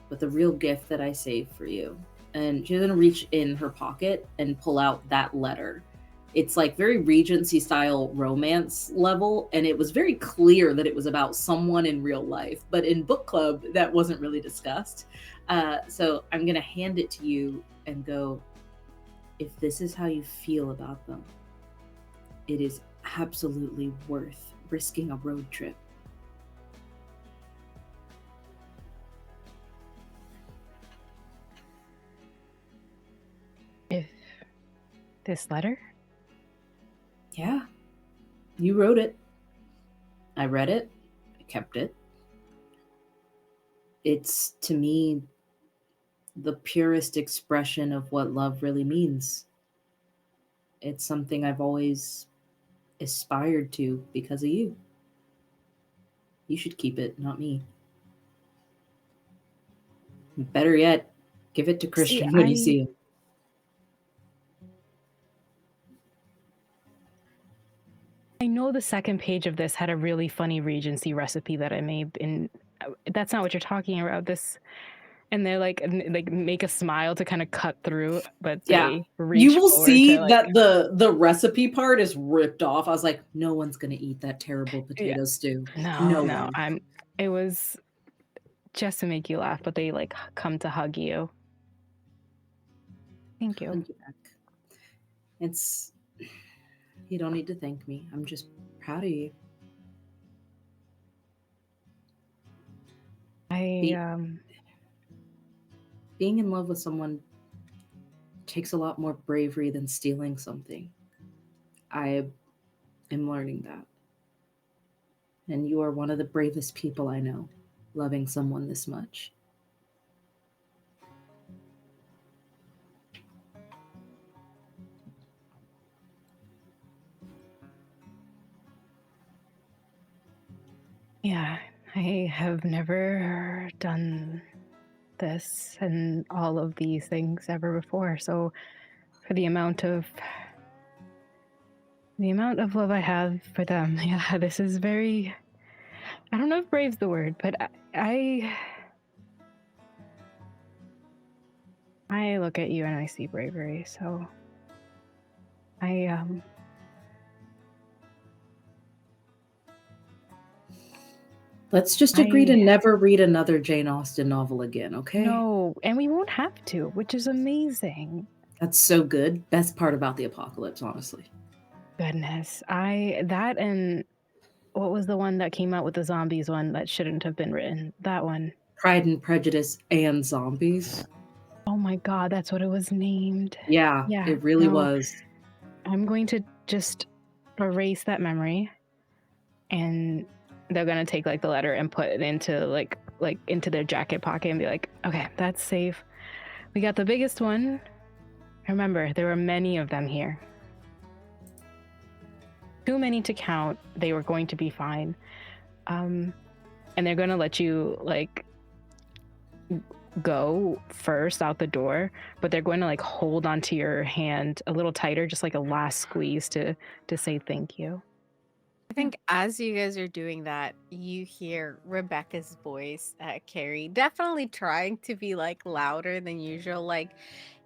But the real gift that I saved for you, and she's gonna reach in her pocket and pull out that letter. It's like very Regency style romance level, and it was very clear that it was about someone in real life. But in book club, that wasn't really discussed. So I'm gonna hand it to you and go, if this is how you feel about them, it is absolutely worth risking a road trip. If this letter? Yeah, you wrote it. I read it. I kept it. It's, to me, the purest expression of what love really means. It's something I've always aspired to because of you. You should keep it, not me. Better yet, give it to Christian when you see him. I know the second page of this had a really funny Regency recipe that I made, and that's not what you're talking about. This, and they're like make a smile to kind of cut through, but Yeah. they reach You will forward see to, like, that the recipe part is ripped off. I was like, no one's gonna eat that terrible potato stew. no, one. it was just to make you laugh, but they like come to hug you. Thank you. Thank you, Beck. It's, you don't need to thank me. I'm just Howdy. Being in love with someone takes a lot more bravery than stealing something. I am learning that. And you are one of the bravest people I know, loving someone this much. Yeah, I have never done this and all of these things ever before. So for the amount of love I have for them, yeah, this is very, I don't know if brave's the word, but I look at you and I see bravery. So Let's just agree to never read another Jane Austen novel again, okay? No, and we won't have to, which is amazing. That's so good. Best part about the apocalypse, honestly. Goodness. That and what was the one that came out with the zombies one that shouldn't have been written? That one. Pride and Prejudice and Zombies. Oh my god, that's what it was named. Yeah, it really was. I'm going to just erase that memory, and they're gonna take like the letter and put it into like into their jacket pocket and be like, okay, that's safe. We got the biggest one. Remember, there were many of them here. Too many to count. They were going to be fine. And they're gonna let you like go first out the door, but they're going to like hold onto your hand a little tighter, just like a last squeeze to say thank you. I think as you guys are doing that, you hear Rebecca's voice, Carrie, definitely trying to be like louder than usual. Like,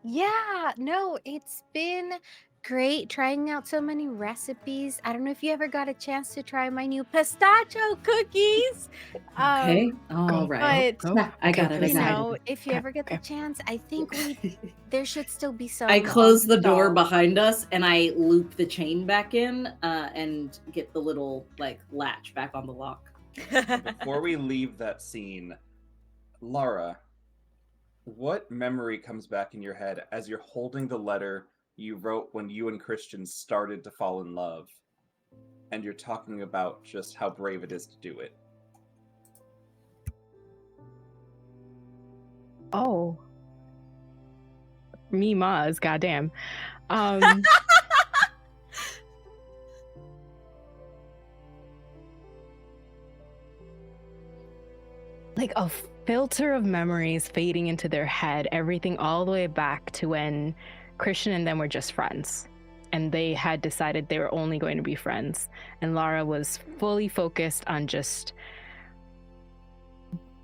yeah, no, it's been great trying out so many recipes. I don't know if you ever got a chance to try my new pistachio cookies. Okay, all right. But Yeah, I got it. you know, if you ever get the chance, I think there should still be some. I close the door behind us and I loop the chain back in and get the little like latch back on the lock. Before we leave that scene, Lara, what memory comes back in your head as you're holding the letter you wrote when you and Christian started to fall in love, and you're talking about just how brave it is to do it? Oh. Me, Maz, goddamn. Like a filter of memories fading into their head, everything all the way back to when Christian and them were just friends. And they had decided they were only going to be friends. And Lara was fully focused on just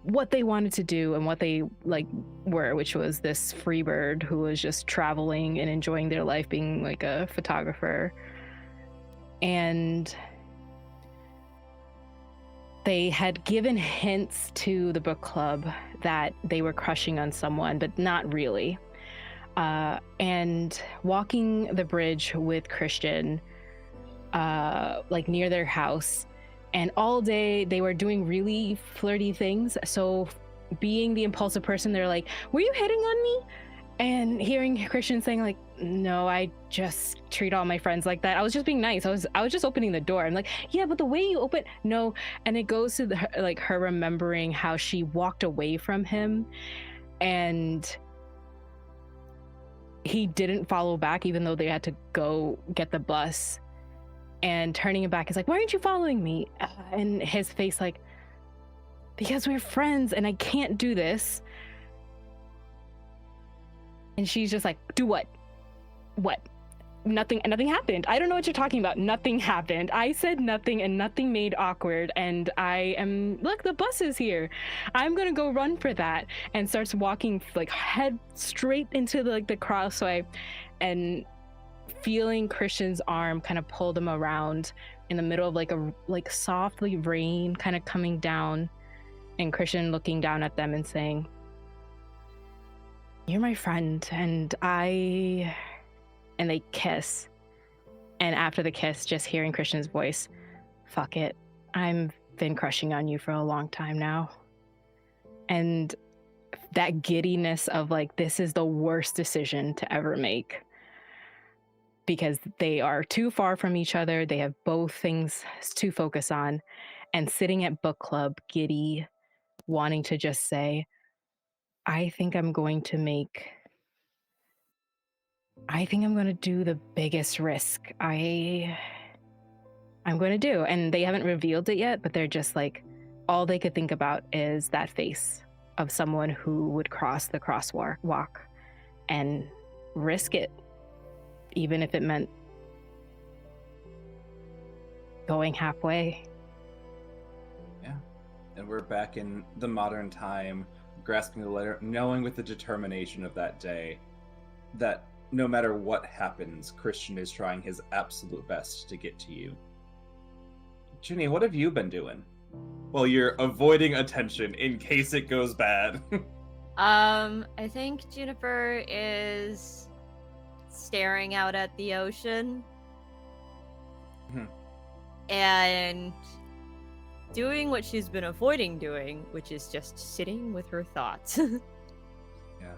what they wanted to do and what they like were, which was this free bird who was just traveling and enjoying their life being like a photographer. And they had given hints to the book club that they were crushing on someone, but not really. And walking the bridge with Christian, like near their house, and all day they were doing really flirty things. So being the impulsive person, they're like, were you hitting on me? And hearing Christian saying like, no, I just treat all my friends like that. I was just being nice. I was just opening the door. I'm like, yeah, but the way you open, no. And it goes to her remembering how she walked away from him and he didn't follow back, even though they had to go get the bus. And turning it back is like, why aren't you following me? And his face like, because we're friends and I can't do this. And she's just like, do what? What? Nothing happened. I don't know what you're talking about. Nothing happened. I said nothing and nothing made awkward. And I am, look, the bus is here. I'm going to go run for that. And starts walking like head straight into the crossway and feeling Christian's arm kind of pull them around in the middle of like softly rain kind of coming down, and Christian looking down at them and saying, you're my friend, and they kiss. And after the kiss, just hearing Christian's voice, fuck it. I've been crushing on you for a long time now. And that giddiness of like, this is the worst decision to ever make. Because they are too far from each other. They have both things to focus on. And sitting at book club, giddy, wanting to just say, I think I'm going to do the biggest risk I'm going to do. And they haven't revealed it yet, but they're just like, all they could think about is that face of someone who would cross the crosswalk and risk it, even if it meant going halfway. Yeah. And we're back in the modern time, grasping the letter, knowing with the determination of that day that no matter what happens, Christian is trying his absolute best to get to you. Ginny, what have you been doing? Well, you're avoiding attention in case it goes bad. I think Juniper is staring out at the ocean and doing what she's been avoiding doing, which is just sitting with her thoughts. Yeah.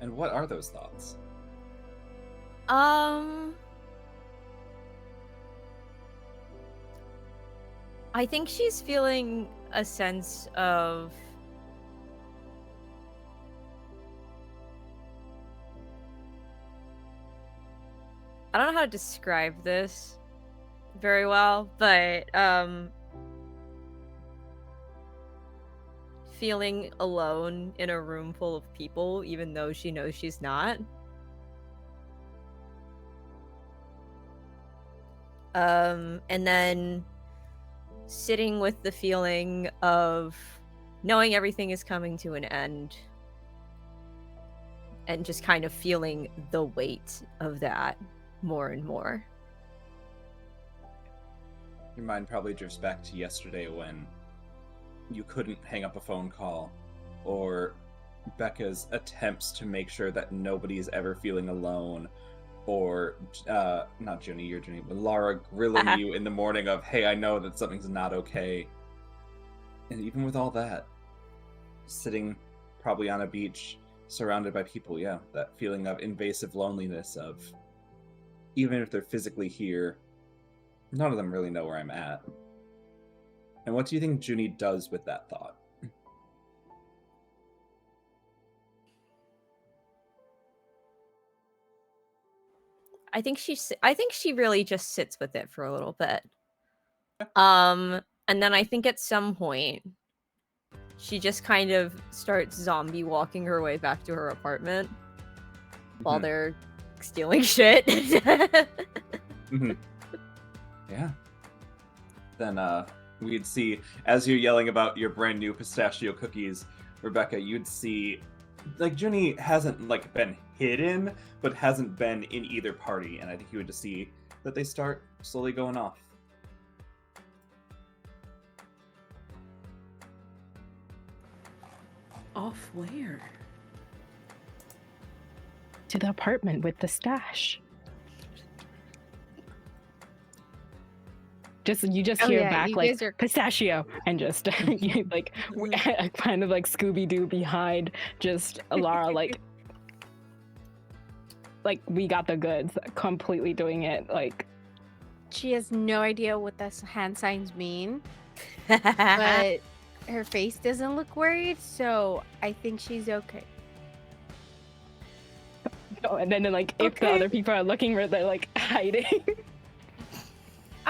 And what are those thoughts? I think she's feeling a sense of I don't know how to describe this very well, but feeling alone in a room full of people, even though she knows she's not. And then sitting with the feeling of knowing everything is coming to an end and just kind of feeling the weight of that more and more. Your mind probably drifts back to yesterday when you couldn't hang up a phone call, or Becca's attempts to make sure that nobody's ever feeling alone, or not Junie, you're Junie, but Lara grilling you in the morning of, hey, I know that something's not okay. And even with all that, sitting probably on a beach surrounded by people, yeah, that feeling of invasive loneliness of, even if they're physically here, none of them really know where I'm at. And what do you think Junie does with that thought? I think she really just sits with it for a little bit. And then I think at some point she just kind of starts zombie walking her way back to her apartment while they're stealing shit. Yeah. Then we'd see, as you're yelling about your brand new pistachio cookies, Rebecca, you'd see, like, Junie hasn't, like, been hidden, but hasn't been in either party, and I think you would just see that they start slowly going off. Off where? To the apartment with the stash. You just hear back like pistachio, and just you, like kind of like Scooby-Doo behind just Lara like we got the goods, completely doing it like. She has no idea what those hand signs mean, but her face doesn't look worried, so I think she's okay. Oh, and then like if the other people are looking, they're like hiding.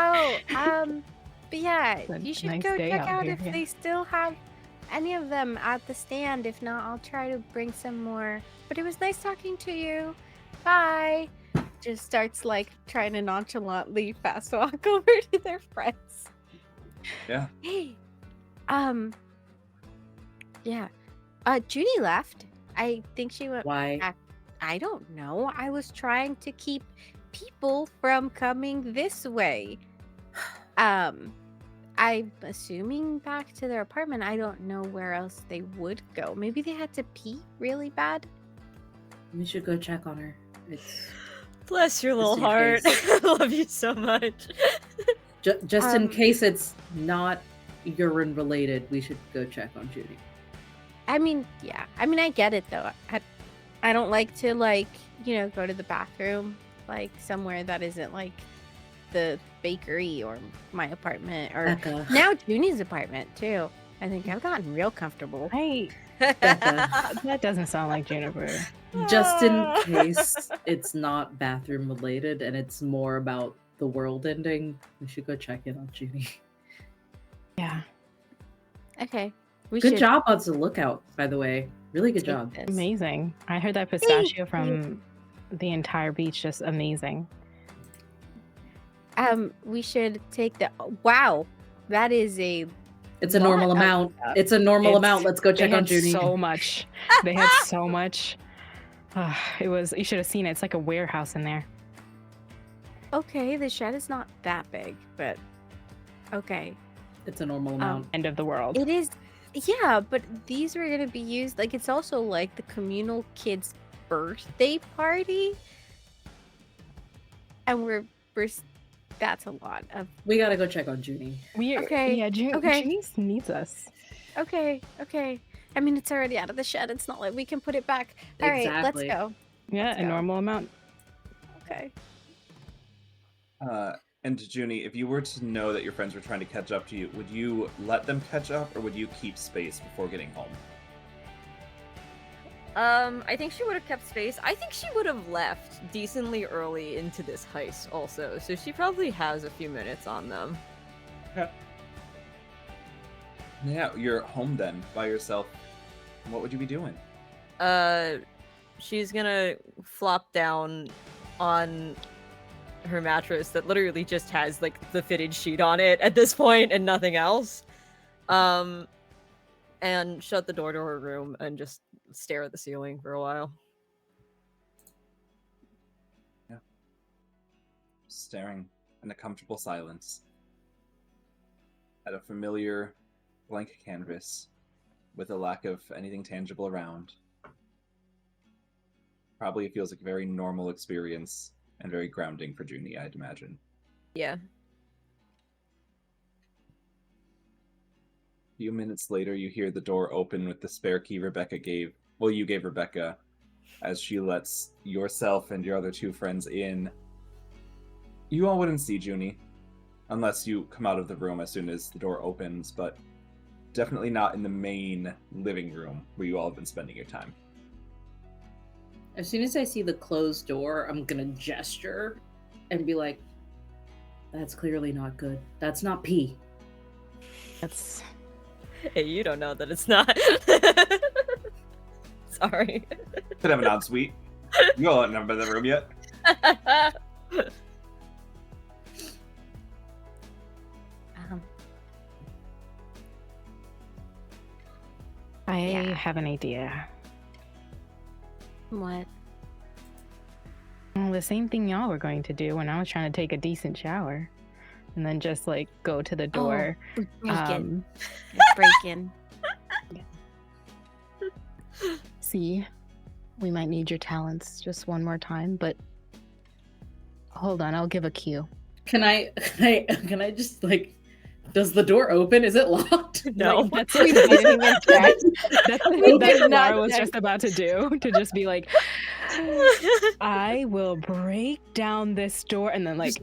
Oh, but yeah, you should nice go day check out out here, if yeah. they still have any of them at the stand. If not, I'll try to bring some more. But it was nice talking to you. Bye. Just starts like trying to nonchalantly fast walk over to their friends. Yeah. Hey, yeah. Junie left. I think she went Why? back. I don't know. I was trying to keep people from coming this way. I'm assuming back to their apartment. I don't know where else they would go. Maybe they had to pee really bad. We should go check on her. It's Bless your little Just in heart. case. I love you so much. Just in Um, case it's not urine related, we should go check on Judy. I mean, yeah. I mean, I get it though. I don't like to go to the bathroom like somewhere that isn't like the bakery or my apartment or Becca. now Junie's apartment too. I think I've gotten real comfortable. That doesn't sound like Juniper. Just in case it's not bathroom related and it's more about the world ending, we should go check in on Judy. Yeah, Okay. We Good should job on the lookout, by the way. Really good take job. this. amazing. I heard that pistachio Thank from the entire beach, just amazing. We should take the wow. That is a It's a normal lot of amount. stuff. It's a normal It's- amount. Let's go check They on had Judy. so much. They had so much. It was. You should have seen it. It's like a warehouse in there. okay. The shed is not that big, but okay. It's a normal amount. End of the world. It is, yeah, but these were gonna be used like it's also like the communal kids' birthday party, and that's a lot of. We gotta go check on Judy. Okay, Yeah, okay. Junice needs us. Okay. I mean, it's already out of the shed. It's not like we can put it back. All right, let's Exactly. go. Yeah, Let's a go. normal amount. Okay. And Junie, if you were to know that your friends were trying to catch up to you, would you let them catch up, or would you keep space before getting home? I think she would have kept space. I think she would have left decently early into this heist also, so she probably has a few minutes on them. Yeah, you're home then by yourself. What would you be doing? She's gonna flop down on her mattress that literally just has like the fitted sheet on it at this point and nothing else. And shut the door to her room and just stare at the ceiling for a while. Staring in a comfortable silence at a familiar blank canvas with a lack of anything tangible around. Probably feels like a very normal experience and very grounding for Junie, I'd imagine. Yeah. A few minutes later, you hear the door open with the spare key you gave Rebecca, as she lets yourself and your other two friends in. You all wouldn't see Junie, unless you come out of the room as soon as the door opens, but definitely not in the main living room where you all have been spending your time. As soon as I see the closed door, I'm gonna gesture and be like, that's clearly not good. That's not pee. That's Hey, you don't know that it's not. Sorry. Could have an ensuite. You all haven't number the room yet. I Yeah. have an idea. What? Well, the same thing y'all were going to do when I was trying to take a decent shower, and then just like go to the door. Break in. Um, Break in. See, we might need your talents just one more time, but hold on, I'll give a cue. Can I just like, does the door open? Is it locked? No. Like, that's what that's We what did not Laura was check. just about to do, to just be like, I will break down this door, and then like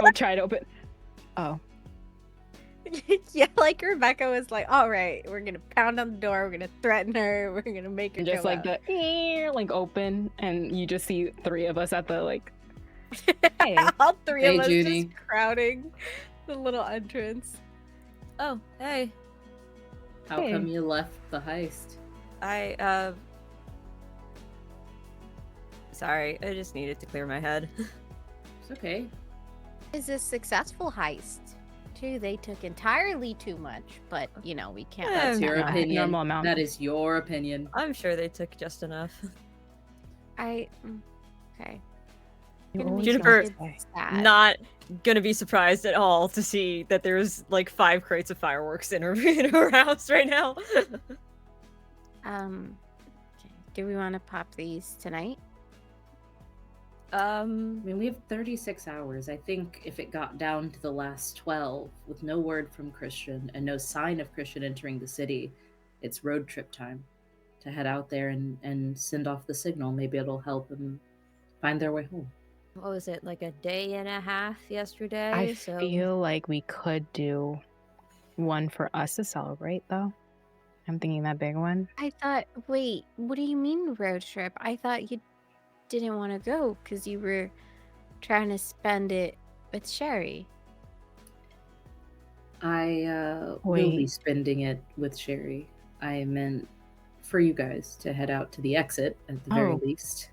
go try to open. Oh, Yeah, like Rebecca was like, all right, we're gonna pound on the door, we're gonna threaten her, we're gonna make her and just go like out. the like open, and you just see three of us at the like. Hey, All three Hey, of us Judy. just crowding the little entrance. Oh, hey. How Hey. come you left the heist? Sorry, I just needed to clear my head. It's okay. Is a successful heist. Too, they took entirely too much, but you know, we can't. That's your no, opinion. normal amount. That is your opinion. I'm sure they took just enough. Okay. You Gonna always make Juniper, want to kids say. sad. Not gonna be surprised at all to see that there's like 5 crates of fireworks in her house right now. Okay. Do we want to pop these tonight? I mean, we have 36 hours. I think if it got down to the last 12 with no word from Christian and no sign of Christian entering the city, it's road trip time to head out there and send off the signal. Maybe it'll help them find their way home. What was it, like a day and a half yesterday? I so feel like we could do one for us to celebrate, though. I'm thinking that big one. I thought, wait, what do you mean road trip? I thought you didn't want to go because you were trying to spend it with Sherry. I will be Wait. spending it with Sherry. I meant for you guys to head out to the exit at the very Oh. least.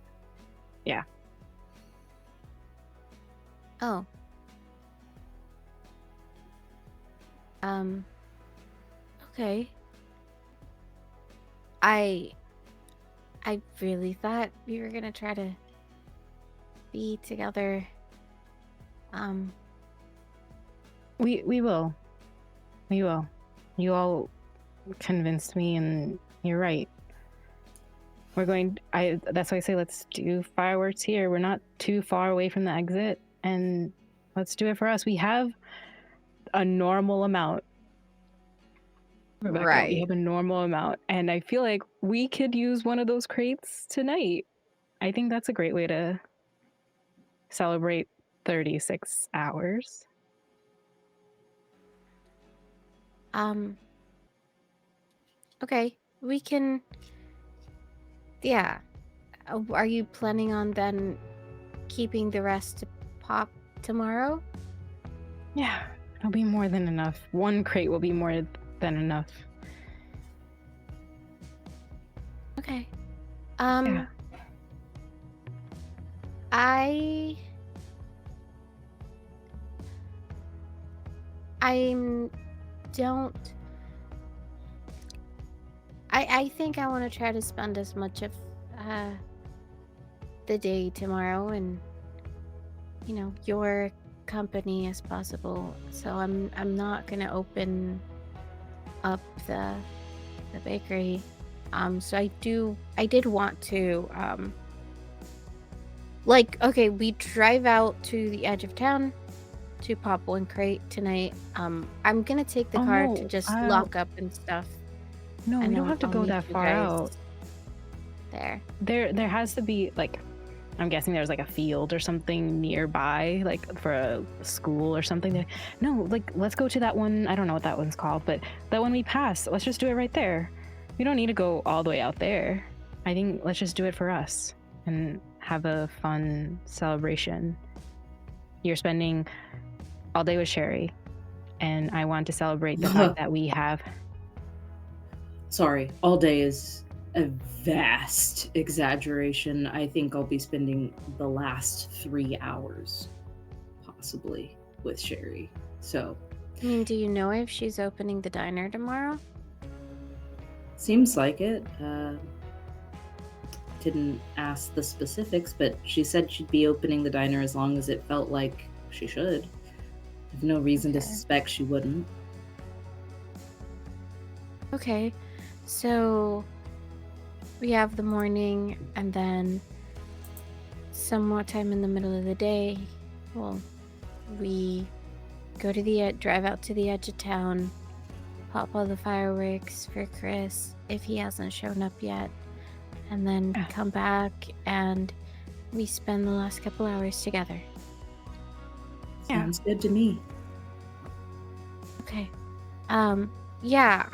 Oh. Okay. I really thought we were gonna try to be together. We will. We will. You all convinced me, and you're right. We're going. That's why I say let's do fireworks here. We're not too far away from the exit, and let's do it for us. We have a normal amount. Rebecca, we Right. have a normal amount, and I feel like we could use one of those crates tonight. I think that's a great way to celebrate 36 hours. Okay, we can. Yeah. Are you planning on then keeping the rest to pop tomorrow? Yeah, it'll be more than enough. One crate will be more than enough. Okay. Yeah. I don't. I think I want to try to spend as much of the day tomorrow and your company as possible. So I'm not gonna open up the bakery. So I did want to okay, we drive out to the edge of town to pop one crate tonight. I'm gonna take the Oh, car no, to just I'll- lock up and stuff. No, we and don't have to I'll go meet that you far guys out. There. There has to be I'm guessing there's a field or something nearby, for a school or something. There. No, let's go to that one. I don't know what that one's called, but that one we passed. Let's just do it right there. We don't need to go all the way out there. I think let's just do it for us and have a fun celebration. You're spending all day with Sherry, and I want to celebrate the fact that we have. Sorry, all day is a vast exaggeration. I think I'll be spending the last 3 hours, possibly, with Sherry. So, I mean, do you know if she's opening the diner tomorrow? seems like it. Didn't ask the specifics, but she said she'd be opening the diner as long as it felt like she should. I have no reason to Okay. suspect she wouldn't. Okay, so we have the morning and then somewhat time in the middle of the day. Well, we go to the drive out to the edge of town, pop all the fireworks for Chris if he hasn't shown up yet, and then Yeah. come back and we spend the last couple hours together. Yeah. Sounds good to me. Okay. Yeah,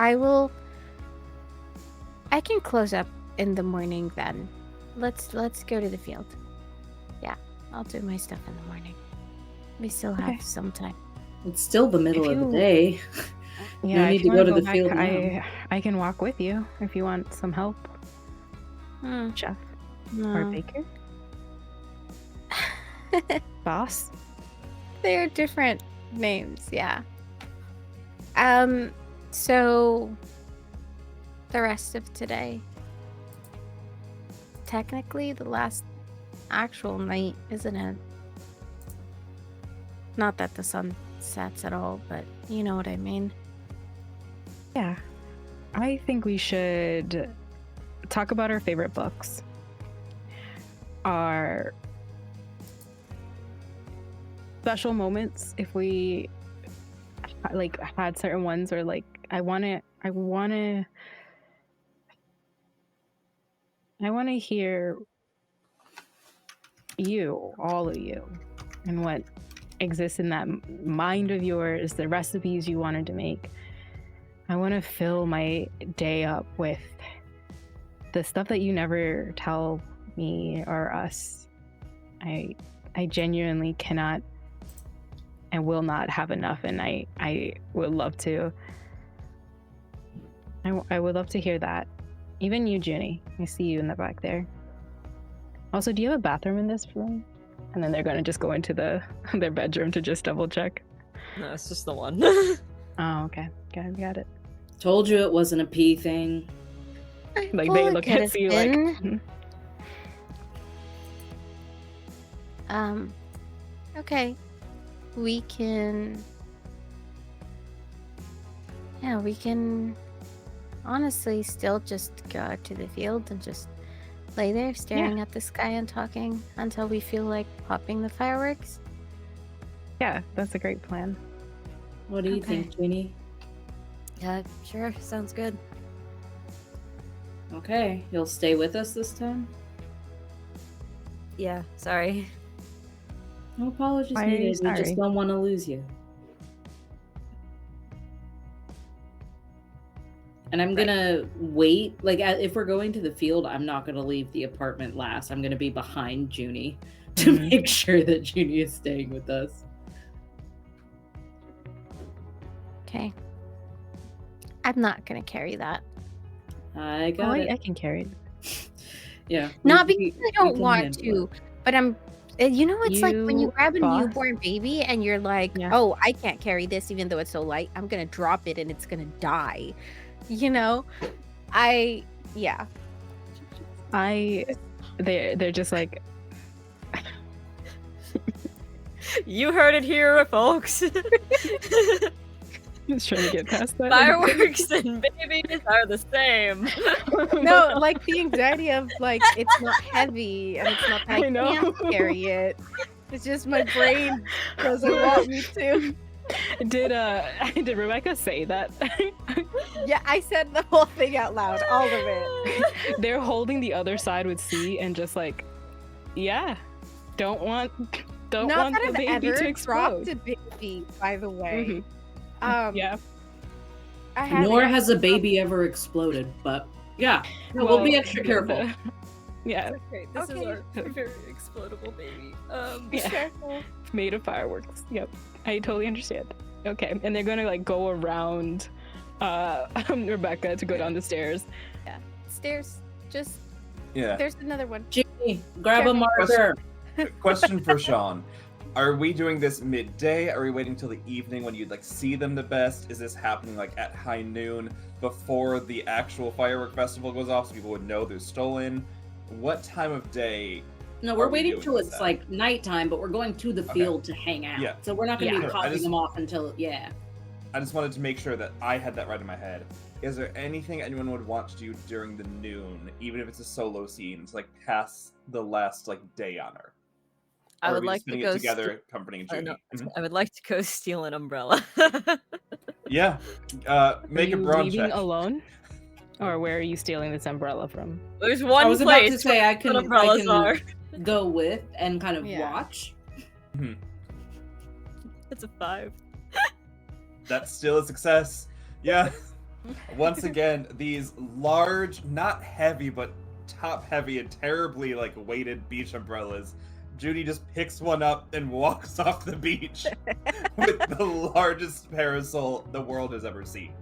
I can close up in the morning then. Let's go to the field. Yeah, I'll do my stuff in the morning. We still have Okay. some time. It's still the middle of the you- day. Yeah, No if need you to go wanna to the back, field now. I can walk with you if you want some help, chef or No. baker, boss. They're different names, yeah. So the rest of today. Technically the last actual night, isn't it? Not that the sun sets at all, but you know what I mean. Yeah, I think we should talk about our favorite books, our special moments if we like had certain ones, or like I want to hear you, all of you, and what exists in that mind of yours, the recipes you wanted to make. I want to fill my day up with the stuff that you never tell me or us. I genuinely cannot and will not have enough, and I would love to. I would love to hear that. Even you, Junie. I see you in the back there. Also, do you have a bathroom in this room? And then they're going to just go into their bedroom to just double check. No, it's just the one. Oh, okay. Got it. Told you it wasn't a pee thing. Like, Well, they it look could at have you like... been. Okay. We can honestly still just go out to the field and just lay there staring at the sky and talking until we feel like popping the fireworks. Yeah, that's a great plan. What do you Okay. think, Jeannie? Yeah, sure. Sounds good. Okay, you'll stay with us this time? Yeah, sorry. No apologies Why are you needed. We sorry? just don't want to lose you. And I'm gonna wait. Like, if we're going to the field, I'm not gonna leave the apartment last. I'm gonna be behind Junie to Mhm. make sure that Junie is staying with us. Okay. I'm not gonna carry that. I got it. I can carry it. Yeah. Not we- because I we don't can want handle to, it. but I'm. You know, it's like when you You grab a boss. newborn baby and you're like, Yeah. "Oh, I can't carry this, even though it's so light. I'm gonna drop it and it's gonna die." You know, yeah. They're just like, You heard it here, folks. just trying to get past that. Fireworks and babies are the same. No, like the anxiety of like it's not heavy and it's not that I I know. can't carry it. It's just my brain doesn't want me to. Did Rebecca say that? Yeah, I said the whole thing out loud, all of it. They're holding the other side with C and just like, yeah, don't want Not the that I've baby ever to explode. dropped a baby, by the way. Mhm. Yeah. I haven't. Nor has a baby ever exploded, but yeah, no, we'll be Well, extra careful. Yeah, Okay, this Okay. is our very explodable baby. Yeah. Careful. made of fireworks. Yep, I totally understand. Okay, and they're gonna like go around Rebecca to go down the stairs. Stairs. Just Yeah. there's another one. Junie, grab a Careful. marker. Question for Sean. Are we doing this midday? Are we waiting till the evening when you'd like see them the best? Is this happening like at high noon before the actual firework festival goes off so people would know they're stolen? What time of day? No, Are we're we waiting doing till with it's that? like nighttime, but we're going to the Okay. field to hang out. Yeah. So we're not going to Yeah. be Sure, I popping just- them off until, yeah. I just wanted to make sure that I had that right in my head. Is there anything anyone would want to do during the noon, even if it's a solo scene, to like pass the last like day on her? I Or are would we like just to spinning go it together, comforting Junie. no, Mhm. I would like to go steal an umbrella. Yeah. Make a Are you brawn leaving check. alone, or where are you stealing this umbrella from? There's one I was about to place say I where can, umbrellas are. go with and kind of Yeah. watch. It's a 5. That's still a success. Yeah. Once again, these large, not heavy, but top heavy and terribly like weighted beach umbrellas. Judy just picks one up and walks off the beach with the largest parasol the world has ever seen.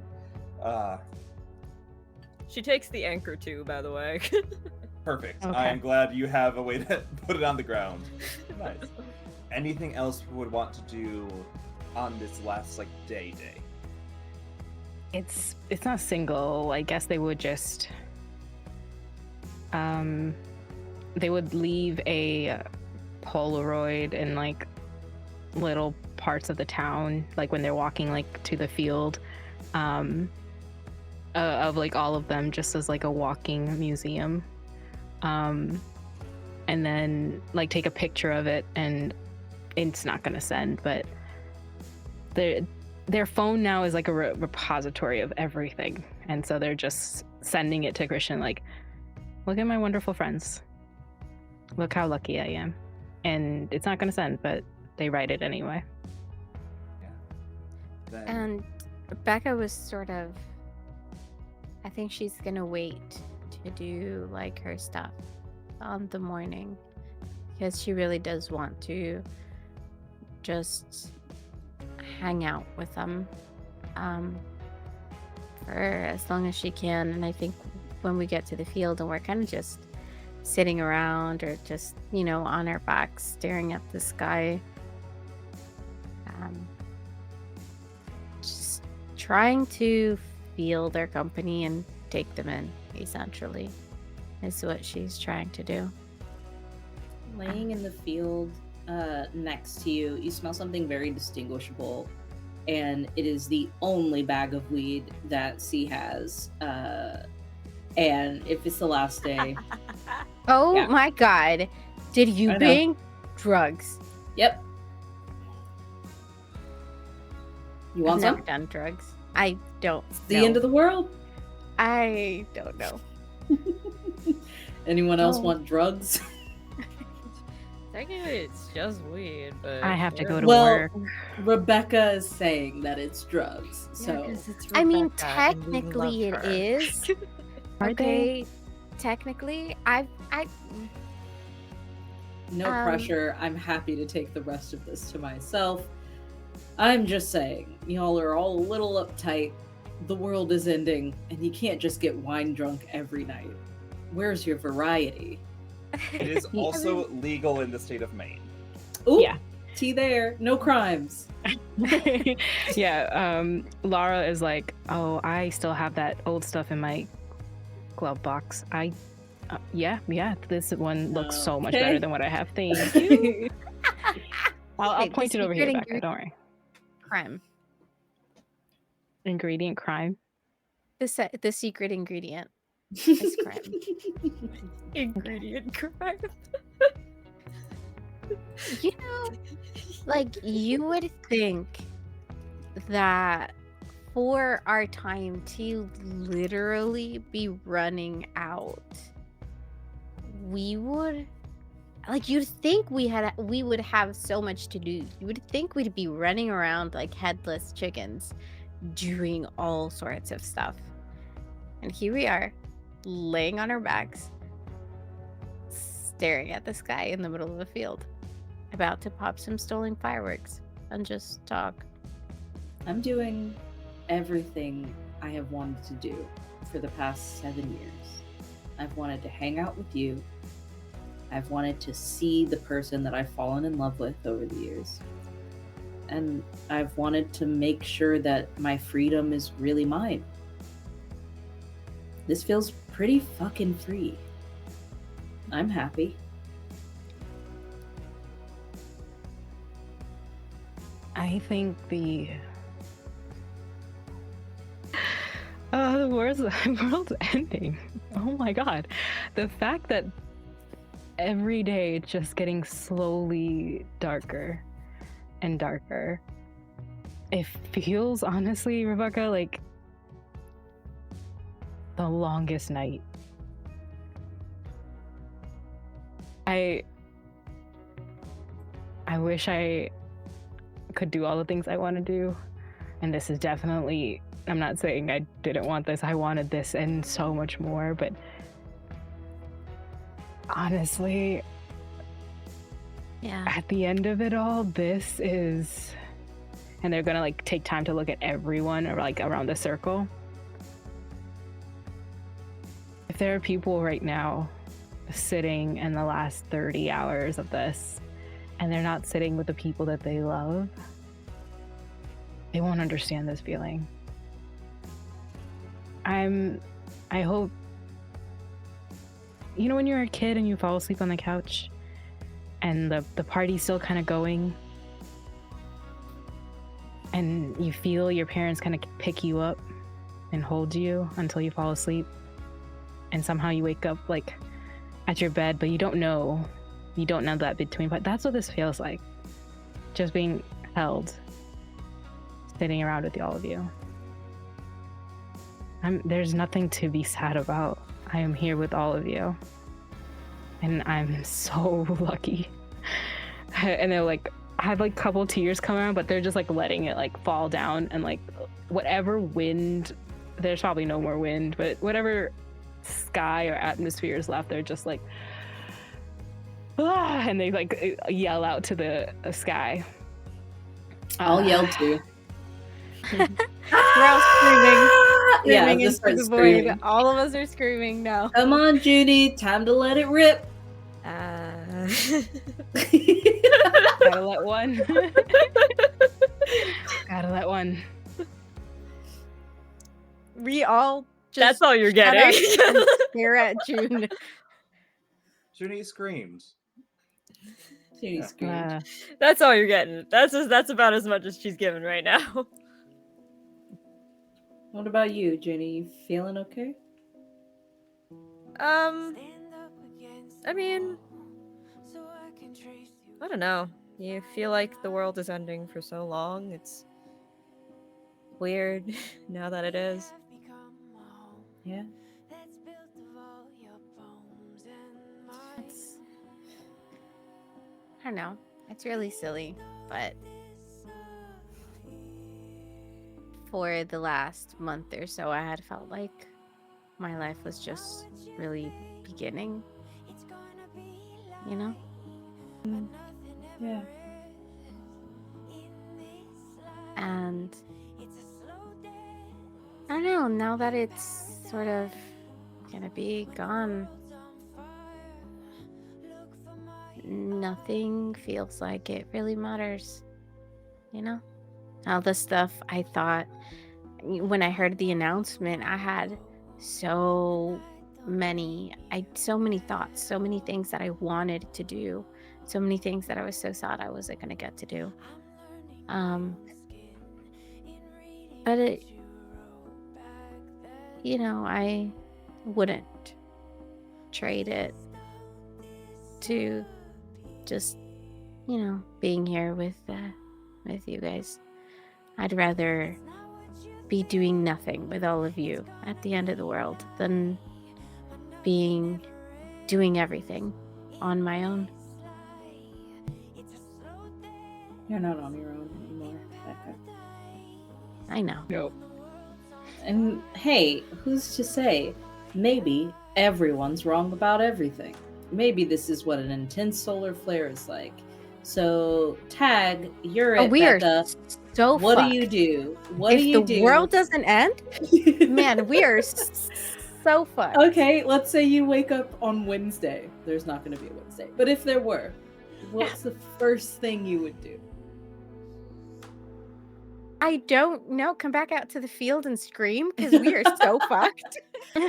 She takes the anchor too, by the way. Perfect. Okay. I am glad you have a way to put it on the ground. Nice. Anything else we would want to do on this last like day? It's not single. I guess they would just they would leave a Polaroid in like little parts of the town, like when they're walking like to the field, of like all of them, just as like a walking museum, and then like take a picture of it and it's not gonna send. But their phone now is like a repository of everything, and so they're just sending it to Christian like, look at my wonderful friends, look how lucky I am. And it's not gonna send, but they write it anyway. Then, And Becca was sort of, I think she's gonna wait to do like her stuff on the morning because she really does want to just hang out with them for as long as she can. And I think when we get to the field and we're kind of just sitting around or just, on our backs staring at the sky, just trying to feel their company and take them in, essentially, is what she's trying to do. Laying in the field next to you, you smell something very distinguishable, and it is the only bag of weed that C has. And if it's the last day, Oh Yeah. my god. Did you I know. bring drugs? yep. You I've want never some? done drugs. I don't The know. end of the world. I don't know. Anyone else No. want drugs? Technically, it's just weed, but I have to go to Well, work. Rebecca is saying that it's drugs. Yeah, So 'cause it's I mean, Rebecca, and we technically love it her. is. Are they? Okay. Technically, I no Um, pressure. I'm happy to take the rest of this to myself. I'm just saying, y'all are all a little uptight. The world is ending, and you can't just get wine drunk every night. Where's your variety? it is also legal in the state of Maine. Ooh, Yeah. tea there. No crimes. Yeah, Lara is like, oh, I still have that old stuff in my glove box. Yeah, this one looks so much Okay. better than what I have. Thank you. I'll Wait, point the it over here, secret Becca. Don't worry. crime. Ingredient crime. The secret ingredient is crime. Ingredient crime. You know, like you would think that for our time to literally be running out, we would you'd think we would have so much to do. You would think we'd be running around like headless chickens doing all sorts of stuff. And here we are, laying on our backs, staring at the sky in the middle of a field, about to pop some stolen fireworks and just talk. I'm doing everything I have wanted to do for the past 7 years. I've wanted to hang out with you. I've wanted to see the person that I've fallen in love with over the years. And I've wanted to make sure that my freedom is really mine. This feels pretty fucking free. I'm happy. I think the world's ending. Oh my god. The fact that every day it's just getting slowly darker and darker. It feels honestly, Rebecca, like the longest night. I wish I could do all the things I want to do. And this is definitely, I'm not saying I didn't want this, I wanted this and so much more, but honestly, Yeah. at the end of it all, this is, and they're gonna like take time to look at everyone or like around the circle. If there are people right now sitting in the last 30 hours of this and they're not sitting with the people that they love, they won't understand this feeling. I hope, you know, when you're a kid and you fall asleep on the couch and the party's still kind of going and you feel your parents kind of pick you up and hold you until you fall asleep, and somehow you wake up like at your bed, but you don't know that between, but that's what this feels like. just being held, sitting around with all of you. There's nothing to be sad about. I am here with all of you. And I'm so lucky. And they're like, I had like a couple tears come out, but they're just like letting it like fall down, and like whatever wind, there's probably no more wind, but whatever sky or atmosphere is left, they're just like, ah, and they like yell out to the sky. I'll yell too. We're all screaming. Yeah, Screaming just into start the void. screaming. All of us are screaming now. Come on, Judy, time to let it rip. Gotta let one. Gotta let one. We all just That's all you're shut getting. up and stare at June. Junie screamed. Judy screamed. That's all you're getting. That's about as much as she's given right now. What about you, Junie? You feeling okay? I mean, I don't know. You feel like the world is ending for so long. It's weird now that it is. Yeah. It's, I don't know. It's really silly, but for the last month or so, I had felt like my life was just really beginning. You know? Yeah. And I don't know, now that it's sort of gonna be gone, nothing feels like it really matters. You know? All the stuff I thought, when I heard the announcement, I had so many thoughts, so many things that I wanted to do, so many things that I was so sad I wasn't gonna get to do. But it, you know, I wouldn't trade it to just, you know, being here with you guys. I'd rather be doing nothing with all of you at the end of the world than doing everything on my own. You're not on your own anymore, Becca. I know. Nope. And hey, who's to say? Maybe everyone's wrong about everything. Maybe this is what an intense solar flare is like. So, Tag, you're Oh, it, we are Becca. so What fucked. do you do? What if do you the do? world doesn't end, man, we are so fucked. Okay, let's say you wake up on Wednesday. There's not going to be a Wednesday. But if there were, what's the first thing you would do? I don't know. Come back out to the field and scream because we are so fucked.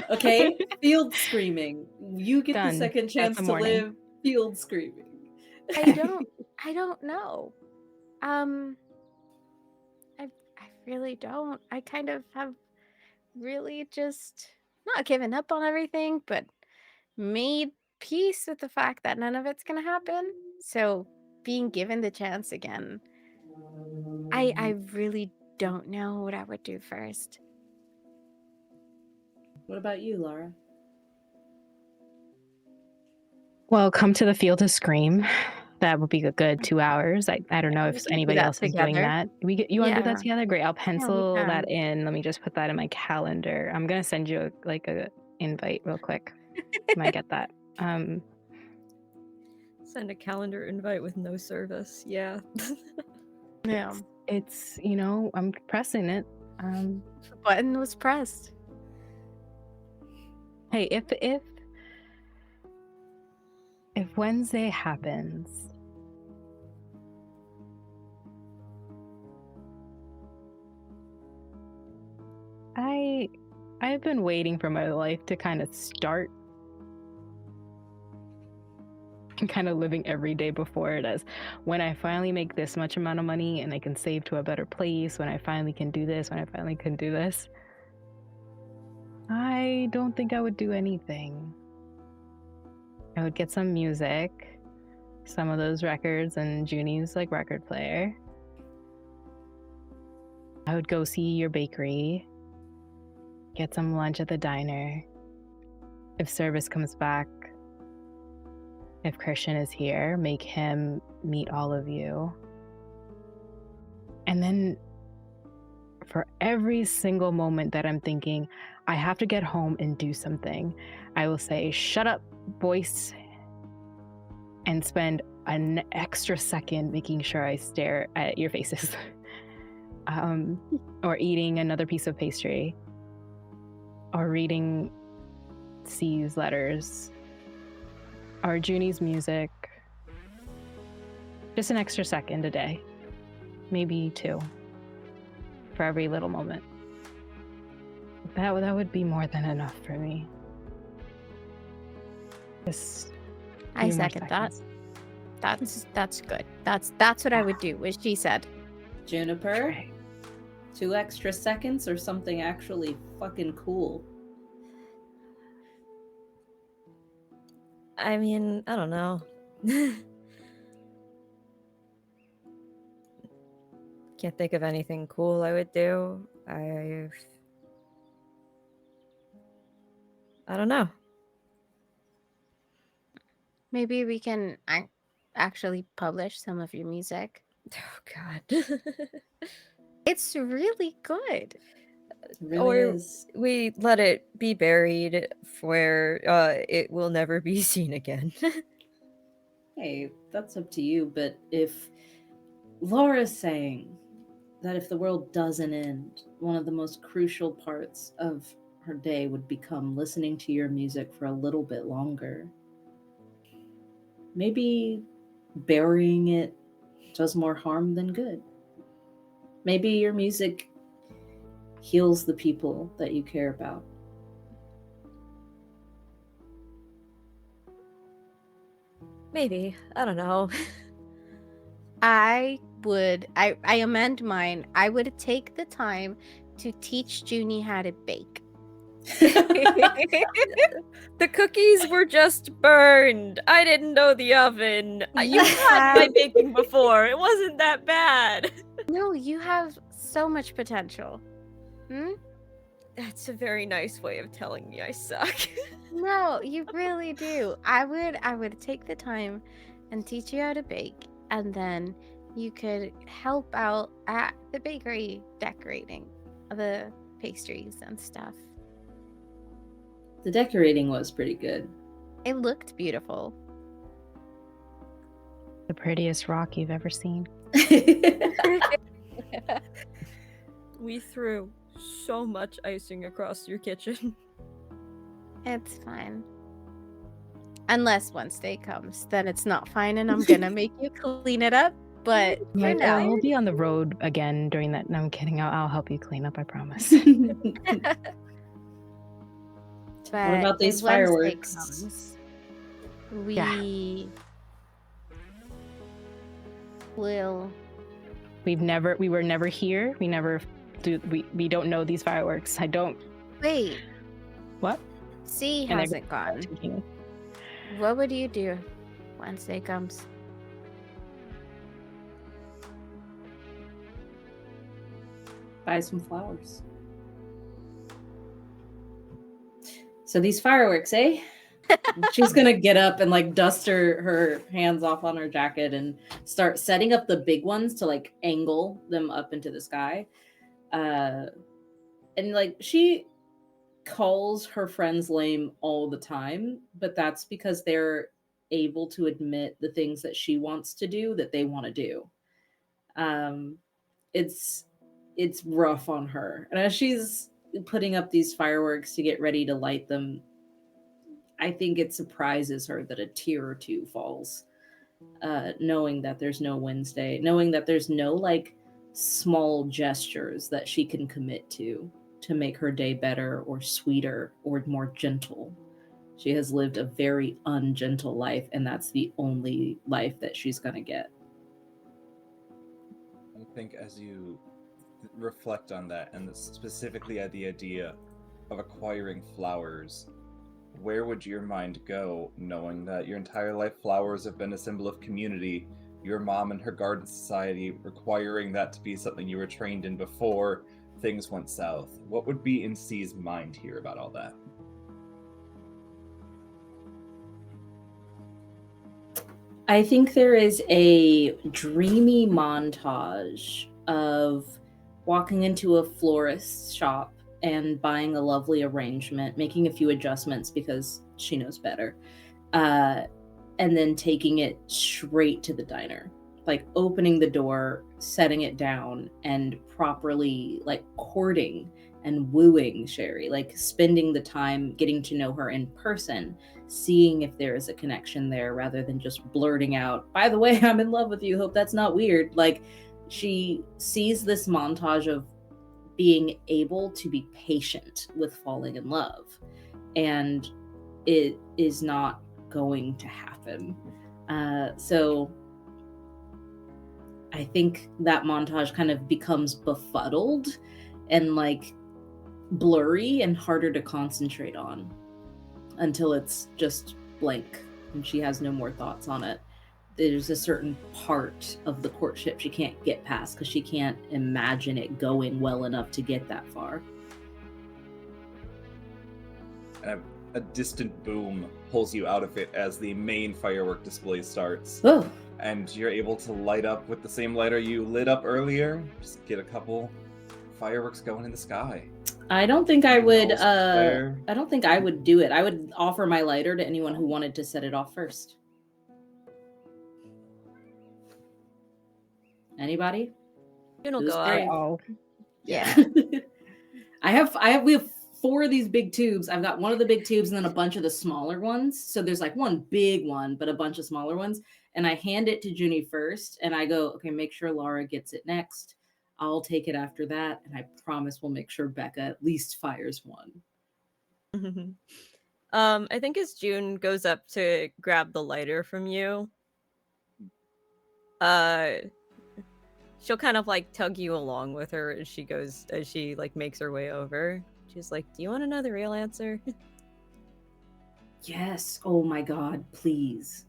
Okay, field screaming. You get Done. the second That's chance the to morning. live field screaming. I don't know. I really don't. I kind of have really just not given up on everything, but made peace with the fact that none of it's gonna happen. So being given the chance again, I really don't know what I would do first. What about you, Laura? Well, come to the field to scream. That would be a good 2 hours. I don't know We if can do anybody that else is doing together. that. You want to do that Yeah. together? Great. I'll pencil that can. in. Let me just put that in my calendar. I'm gonna send you a invite real quick. You might get that. Send a calendar invite with no service. Yeah. Yeah. It's you know I'm pressing it. The button was pressed. Hey, if Wednesday happens, I've been waiting for my life to kind of start and kind of living every day before it as when I finally make this much amount of money and I can save to a better place, when I finally can do this, when I finally can do this. I don't think I would do anything. I would get some music. some of those records, and Junie's like record player. I would go see your bakery, get some lunch at the diner. If Service comes back, if Christian is here, make him meet all of you. And then for every single moment that I'm thinking, I have to get home and do something, I will say, shut up, voice, and spend an extra second making sure I stare at your faces. Or eating another piece of pastry, or reading C's letters, or Junie's music. Just an extra second a day, maybe 2, for every little moment. That would be more than enough for me. Just I few more second that. seconds. That's good. That's what I would do, as she said. Juniper, Right. 2 extra seconds or something actually fucking cool. I mean, I don't know. Can't think of anything cool I would do. I don't know. Maybe we can actually publish some of your music. Oh God. It's really good. It really Or is. we let it be buried where it will never be seen again. Hey, that's up to you, but if Laura's saying that if the world doesn't end, one of the most crucial parts of her day would become listening to your music for a little bit longer, maybe burying it does more harm than good. Maybe your music heals the people that you care about. Maybe. I don't know. I amend mine. I would take the time to teach Junie how to bake. The cookies were just burned. I didn't know the oven. You had my baking before. It wasn't that bad. No, you have so much potential. That's a very nice way of telling me I suck. No, you really do. I would take the time and teach you how to bake, and then you could help out at the bakery decorating the pastries and stuff. The decorating was pretty good. It looked beautiful. The prettiest rock you've ever seen. We threw so much icing across your kitchen. It's fine. Unless Wednesday comes, then it's not fine, and I'm gonna make you clean it up. But for Yeah, now, we'll be on the road again during that. No, I'm kidding. I'll help you clean up, I promise. but about these if Wednesday fireworks? comes, we will. We were never here. We don't know these fireworks. I don't. Wait, What? C And I- hasn't gone. What would you do? Wednesday comes. Buy some flowers. So these fireworks, eh? She's gonna get up and like dust her hands off on her jacket and start setting up the big ones to like angle them up into the sky. And like she calls her friends lame all the time, but that's because they're able to admit the things that she wants to do that they want to do. It's rough on her. And as she's putting up these fireworks to get ready to light them, I think it surprises her that a tear or two falls, knowing that there's no Wednesday, knowing that there's no like small gestures that she can commit to make her day better or sweeter or more gentle. She has lived a very ungentle life, and that's the only life that she's going to get. I think as you reflect on that, and specifically at the idea of acquiring flowers where would your mind go knowing that your entire life flowers have been a symbol of community, your mom and her garden society requiring that to be something you were trained in before things went south? What would be in C's mind here about all that? I think there is a dreamy montage of walking into a florist's shop and buying a lovely arrangement, making a few adjustments because she knows better, and then taking it straight to the diner. Like opening the door, setting it down, and properly like courting and wooing Sherry, like spending the time getting to know her in person, seeing if there is a connection there rather than just blurting out, by the way, I'm in love with you, hope that's not weird. Like, she sees this montage of being able to be patient with falling in love, and it is not going to happen. So I think that montage kind of becomes befuddled and like blurry and harder to concentrate on until it's just blank and she has no more thoughts on it. There's a certain part of the courtship she can't get past because she can't imagine it going well enough to get that far. A distant boom pulls you out of it as the main firework display starts. Oh, And you're able to light up with the same lighter you lit up earlier. Just get a couple fireworks going in the sky. I don't think I would. Balls flare. I don't think I would do it. I would offer my lighter to anyone who wanted to set it off first. Anybody? It'll Who's go brave? out. Oh, Yeah. we have 4 of these big tubes. I've got one of the big tubes and then a bunch of the smaller ones. So there's like one big one, but a bunch of smaller ones. And I hand it to Junie first and I go, okay, make sure Laura gets it next. I'll take it after that. And I promise we'll make sure Becca at least fires one. I think as June goes up to grab the lighter from you, she'll kind of like tug you along with her as she like makes her way over. She's like, "Do you want to know the real answer?" Yes. Oh my God, please.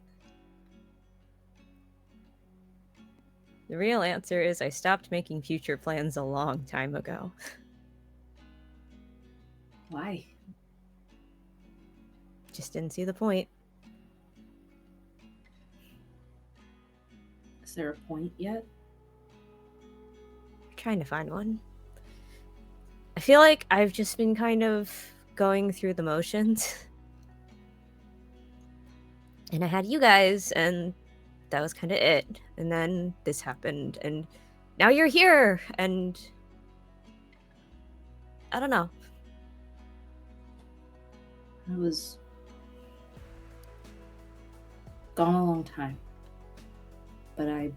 The real answer is I stopped making future plans a long time ago. Why? Just didn't see the point. Is there a point yet? Trying to find one. I feel like I've just been kind of going through the motions. And I had you guys, and that was kind of it. And then this happened, and now you're here, and I don't know. I was gone a long time, but I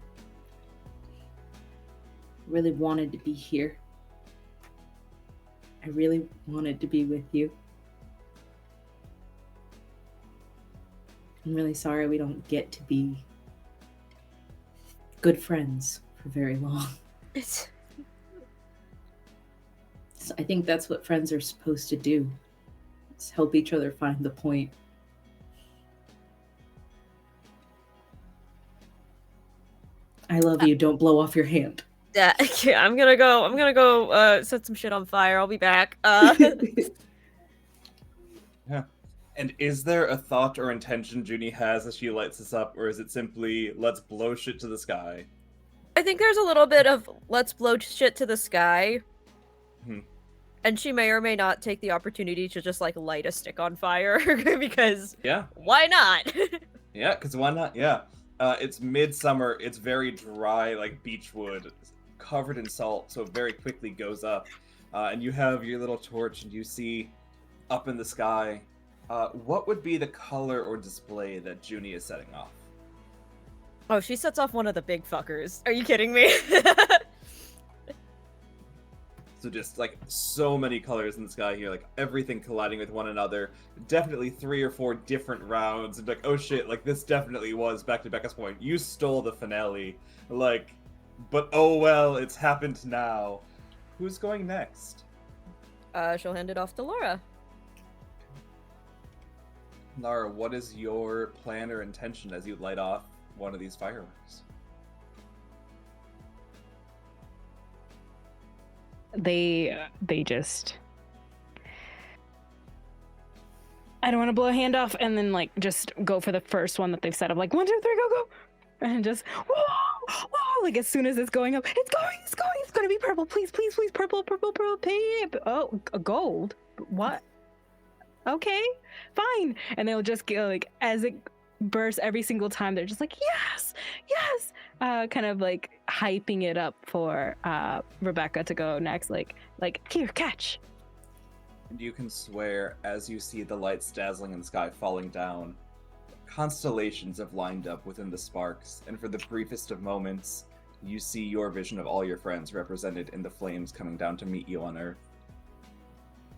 really wanted to be here. I really wanted to be with you. I'm really sorry we don't get to be good friends for very long. It's So I think that's what friends are supposed to do. Is help each other find the point. I love you. Don't blow off your hand. yeah. I'm gonna go set some shit on fire. I'll be back. Yeah. And is there a thought or intention Junie has as she lights this up, or is it simply let's blow shit to the sky? I think there's a little bit of let's blow shit to the sky. Hmm. And she may or may not take the opportunity to just like light a stick on fire because Yeah. why not? Yeah, because why not? Yeah. It's midsummer. It's very dry, like beechwood, covered in salt, so it very quickly goes up. And you have your little torch, and you see up in the sky. What would be the color or display that Junie is setting off? Oh, she sets off one of the big fuckers. Are you kidding me? So just like so many colors in the sky here, like everything colliding with one another. Definitely 3 or 4 different rounds. And like, oh shit, like this definitely was, back to Becca's point, you stole the finale. Like, but oh well, it's happened now. Who's going next? She'll hand it off to Laura. Lara, what is your plan or intention as you light off one of these fireworks? They just. I don't want to blow a hand off, and then like just go for the first one that they've set up. Like 1, 2, 3, go, and just whoa, whoa! Like as soon as it's going up, it's gonna be purple. Please, purple, pink. Oh, gold. What? Okay, fine. And they'll just go like as it bursts every single time. They're just like yes, kind of like hyping it up for Rebecca to go next. Like here, catch. And you can swear, as you see the lights dazzling in the sky falling down, constellations have lined up within the sparks, and for the briefest of moments, you see your vision of all your friends represented in the flames coming down to meet you on Earth.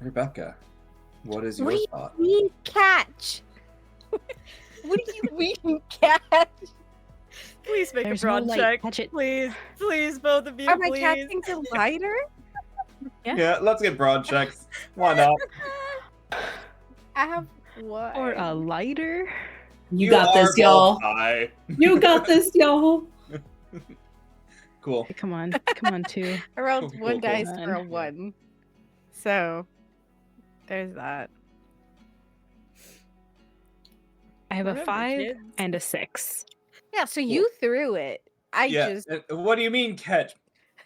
Rebecca, what is your What do thought? you mean catch? What do you mean catch? Please make There's a no broad light. check. Catch it. Please, both of you, Am I please. catching the lighter? Yeah, let's get broad checks. Why not? I have what? Or a lighter. You got this, are y'all. both high. You got this, y'all. Cool. Come on, two. I rolled Cool, one cool. dice for a One. 1. So there's that. I have a Remember, 5 kids. and a 6. Yeah, so you threw it. I Yeah. just What do you mean catch?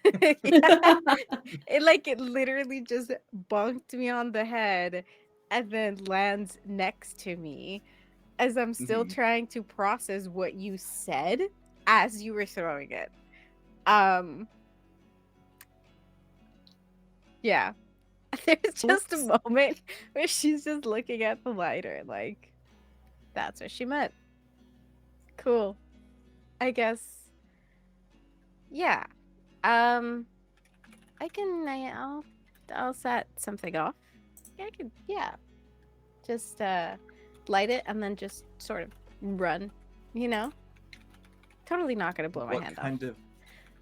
yeah. It literally just bonked me on the head and then lands next to me as I'm still Mhm. trying to process what you said as you were throwing it. Yeah. There's just a Oops. moment where she's just looking at the lighter like that's what she meant. Cool. I guess. Yeah. I'll set something off. Yeah, I could, yeah. Just light it and then just sort of run, you know? Totally not gonna blow my What hand kind off. of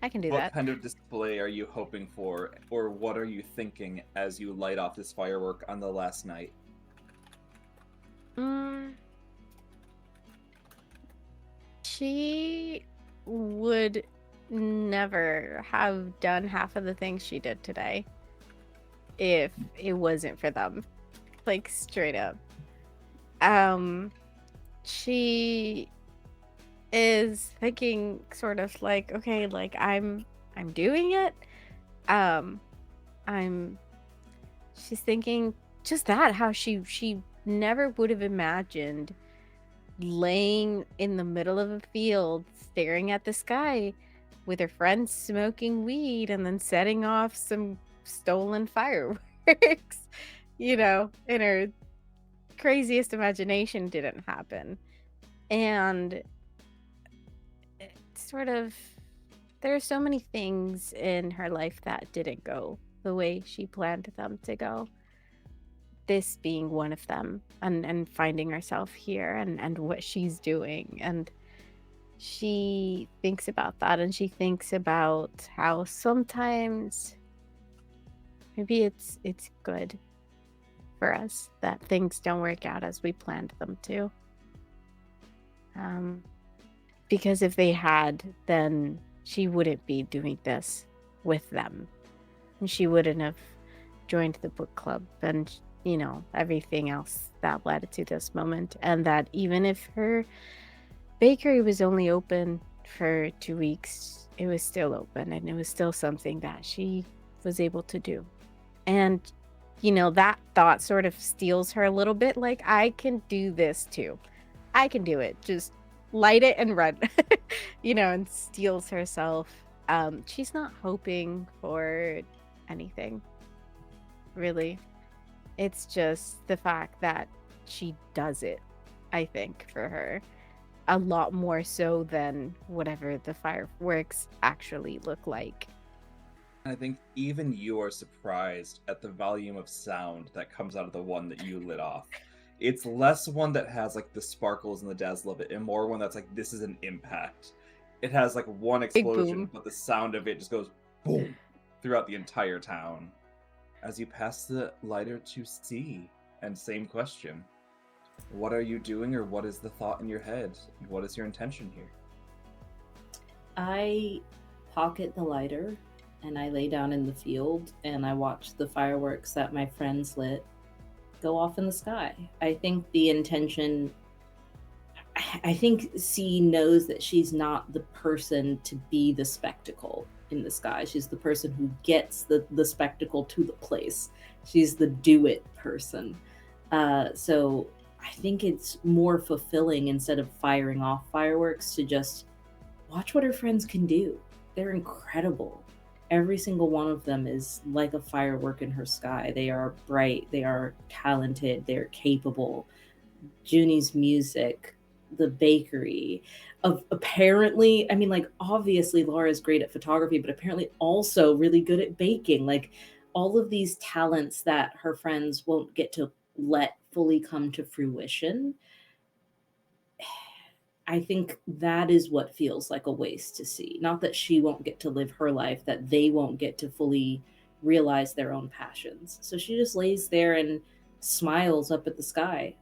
I can do what that. kind of display are you hoping for, or what are you thinking as you light off this firework on the last night? She would never have done half of the things she did today if it wasn't for them. Like straight up. She is thinking sort of like, okay, like I'm doing it. She's thinking just that, how she never would have imagined laying in the middle of a field staring at the sky with her friends smoking weed and then setting off some stolen fireworks. You know, in her craziest imagination didn't happen. And it's sort of, there are so many things in her life that didn't go the way she planned them to go. This being one of them, and finding herself here and what she's doing. And she thinks about that, and she thinks about how sometimes maybe it's good for us that things don't work out as we planned them to. Because if they had, then she wouldn't be doing this with them. And she wouldn't have joined the book club and, you know, everything else that led to this moment. And that even if her bakery was only open for 2 weeks, it was still open, and it was still something that she was able to do. And, you know, that thought sort of steals her a little bit. Like, I can do this too. I can do it. Just light it and run, you know, and steals herself. She's not hoping for anything, really. It's just the fact that she does it, I think, for her. A lot more so than whatever the fireworks actually look like. I think even you are surprised at the volume of sound that comes out of the one that you lit off. It's less one that has like the sparkles and the dazzle of it, and more one that's like, this is an impact. It has like one explosion, boom. but the sound of it just goes boom throughout the entire town. As you pass the lighter to C, and same question. What are you doing, or what is the thought in your head? What is your intention here? I pocket the lighter and I lay down in the field and I watch the fireworks that my friends lit go off in the sky. I think the intention, I think C knows that she's not the person to be the spectacle in the sky. She's the person who gets the spectacle to the place. She's the do it person. So I think it's more fulfilling, instead of firing off fireworks, to just watch what her friends can do. They're incredible. Every single one of them is like a firework in her sky. They are bright, they are talented, they're capable. Junie's music, the bakery, of apparently, I mean, like, obviously Laura is great at photography, but apparently also really good at baking. Like, all of these talents that her friends won't get to let fully come to fruition. I think that is what feels like a waste to see. Not that she won't get to live her life, that they won't get to fully realize their own passions. So she just lays there and smiles up at the sky,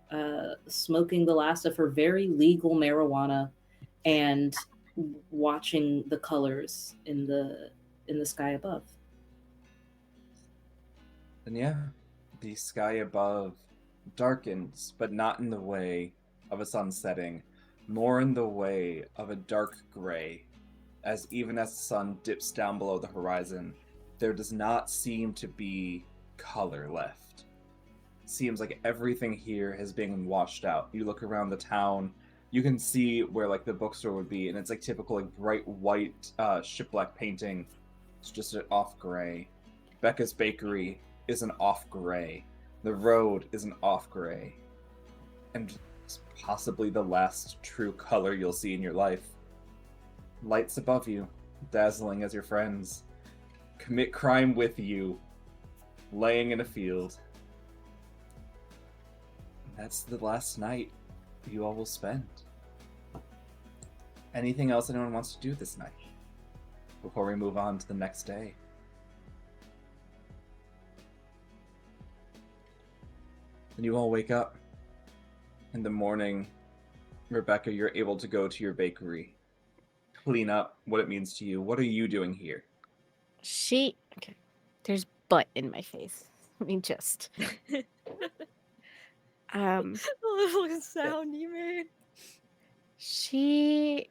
smoking the last of her very legal marijuana and watching the colors in the sky above. And yeah, the sky above darkens, but not in the way of a sun setting, more in the way of a dark gray, as even as the sun dips down below the horizon, there does not seem to be color left. Seems like everything here has been washed out. You look around the town, you can see where like the bookstore would be, and it's like typical like bright white shipwreck painting. It's just an off gray. Becca's Bakery is an off gray. The road is an off gray. And it's possibly the last true color you'll see in your life. Lights above you, dazzling as your friends, commit crime with you, laying in a field. That's the last night you all will spend. Anything else anyone wants to do this night before we move on to the next day? Then you all wake up. In the morning, Rebecca, you're able to go to your bakery, clean up what it means to you. What are you doing here? Okay. There's butt in my face. Let me just. The little sound you made. She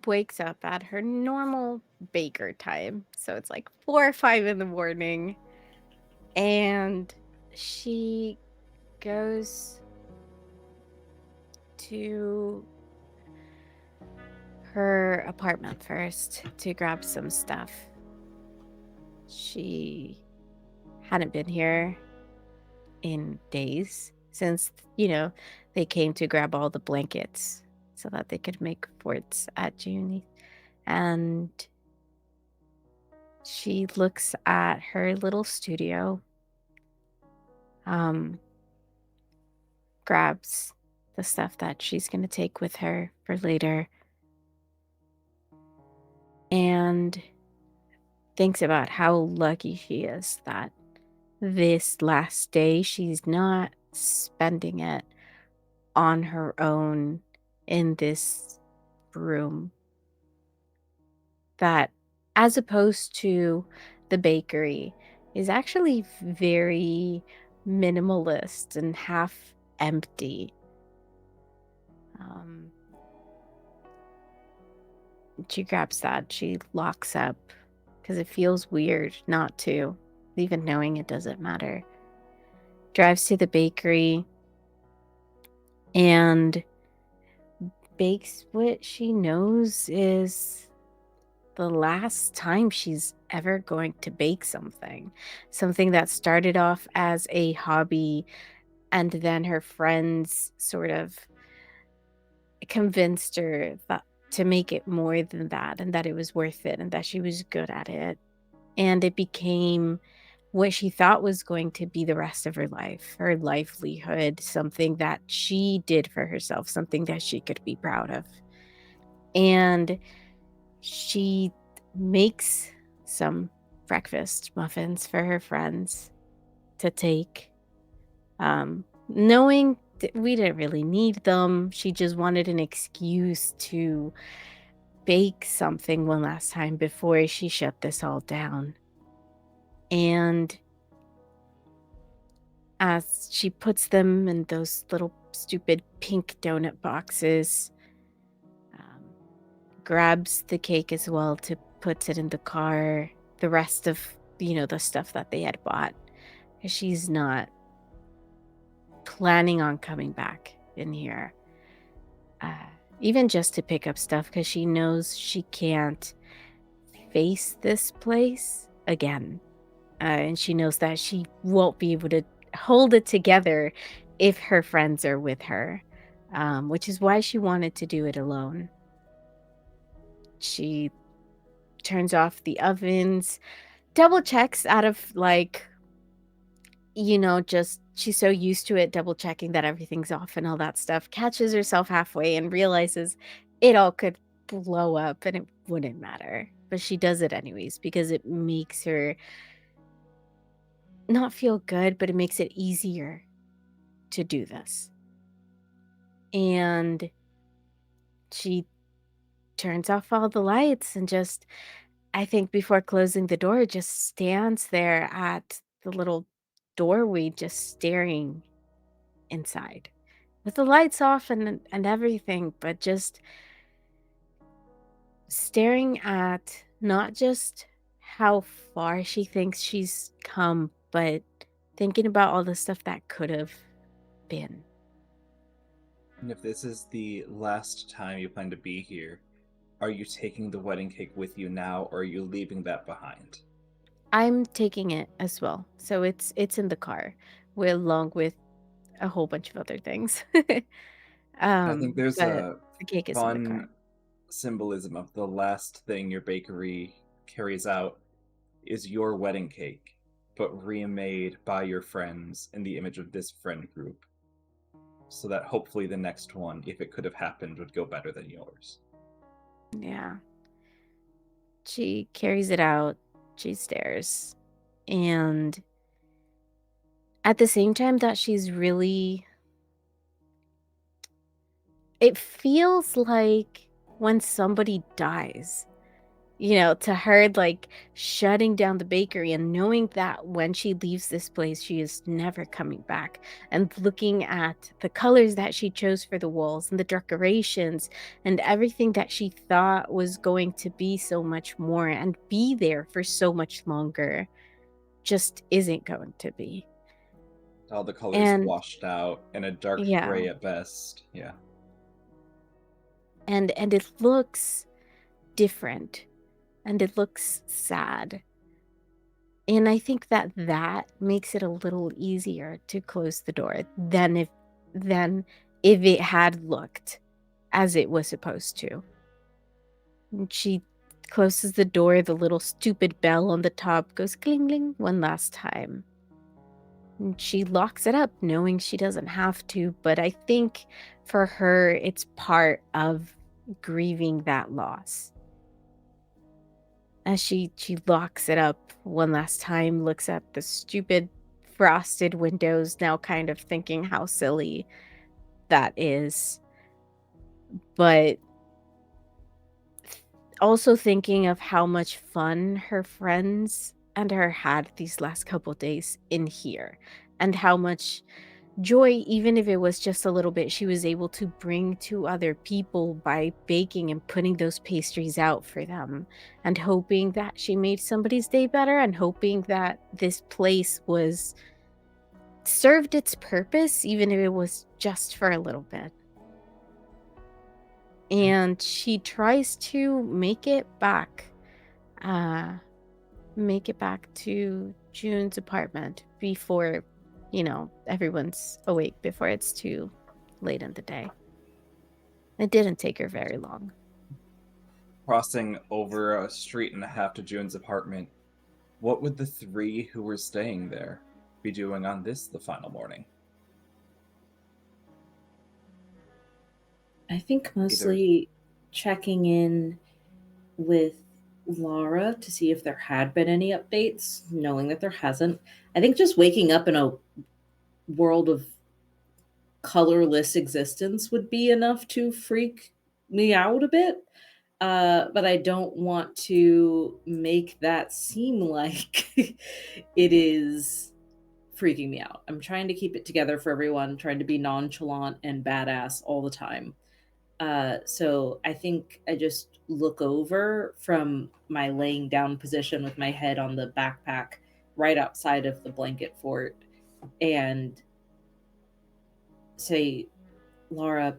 wakes up at her normal baker time. So it's like 4 or 5 in the morning. And she goes to her apartment first to grab some stuff. She hadn't been here in days since, they came to grab all the blankets so that they could make forts at Junie. And she looks at her little studio, grabs the stuff that she's going to take with her for later, and thinks about how lucky she is that this last day she's not spending it on her own in this room. That, as opposed to the bakery, is actually very minimalist and half empty. She grabs that. She locks up because it feels weird not to, even knowing it doesn't matter. Drives to the bakery and bakes what she knows is the last time she's ever going to bake something that started off as a hobby, and then her friends sort of convinced her that to make it more than that, and that it was worth it, and that she was good at it, and it became what she thought was going to be the rest of her life, her livelihood, something that she did for herself, something that she could be proud of. And she makes some breakfast muffins for her friends to take, knowing that we didn't really need them. She just wanted an excuse to bake something one last time before she shut this all down. And as she puts them in those little stupid pink donut boxes, grabs the cake as well to put it in the car, the rest of, the stuff that they had bought. 'Cause she's not planning on coming back in here. Even just to pick up stuff, because she knows she can't face this place again. And she knows that she won't be able to hold it together if her friends are with her, which is why she wanted to do it alone. She turns off the ovens, double checks out of just she's so used to it, double checking that everything's off and all that stuff, catches herself halfway and realizes it all could blow up and it wouldn't matter. But she does it anyways because it makes her not feel good, but it makes it easier to do this. And she turns off all the lights and just, I think before closing the door, just stands there at the little doorway, just staring inside with the lights off and everything, but just staring at not just how far she thinks she's come, but thinking about all the stuff that could have been. And if this is the last time you plan to be here, are you taking the wedding cake with you now, or are you leaving that behind? I'm taking it as well. So it's in the car, along with a whole bunch of other things. I think there's But a the cake is in the car. fun symbolism of the last thing your bakery carries out is your wedding cake, but remade by your friends in the image of this friend group, so that hopefully the next one, if it could have happened, would go better than yours. Yeah. She carries it out. She stares. And at the same time that she's really, it feels like when somebody dies, to her, like shutting down the bakery and knowing that when she leaves this place, she is never coming back. And looking at the colors that she chose for the walls and the decorations and everything that she thought was going to be so much more and be there for so much longer, just isn't going to be. All the colors And washed out and a dark yeah, gray at best. Yeah. and it looks different and it looks sad. And I think that makes it a little easier to close the door than if it had looked as it was supposed to. And she closes the door, the little stupid bell on the top goes cling cling one last time. And she locks it up knowing she doesn't have to, but I think for her it's part of grieving that loss. As she locks it up one last time, looks at the stupid frosted windows, now kind of thinking how silly that is. But also thinking of how much fun her friends and her had these last couple days in here, and how much joy, even if it was just a little bit, she was able to bring to other people by baking and putting those pastries out for them, and hoping that she made somebody's day better, and hoping that this place was served its purpose, even if it was just for a little bit. And she tries to make it back to June's apartment before everyone's awake, before it's too late in the day. It didn't take her very long. Crossing over a street and a half to June's apartment, what would the three who were staying there be doing on the final morning? I think mostly checking in with Laura to see if there had been any updates, knowing that there hasn't. I think just waking up in a world of colorless existence would be enough to freak me out a bit. But I don't want to make that seem like it is freaking me out. I'm trying to keep it together for everyone, trying to be nonchalant and badass all the time. So I think I just look over from my laying down position with my head on the backpack right outside of the blanket fort and say, Laura,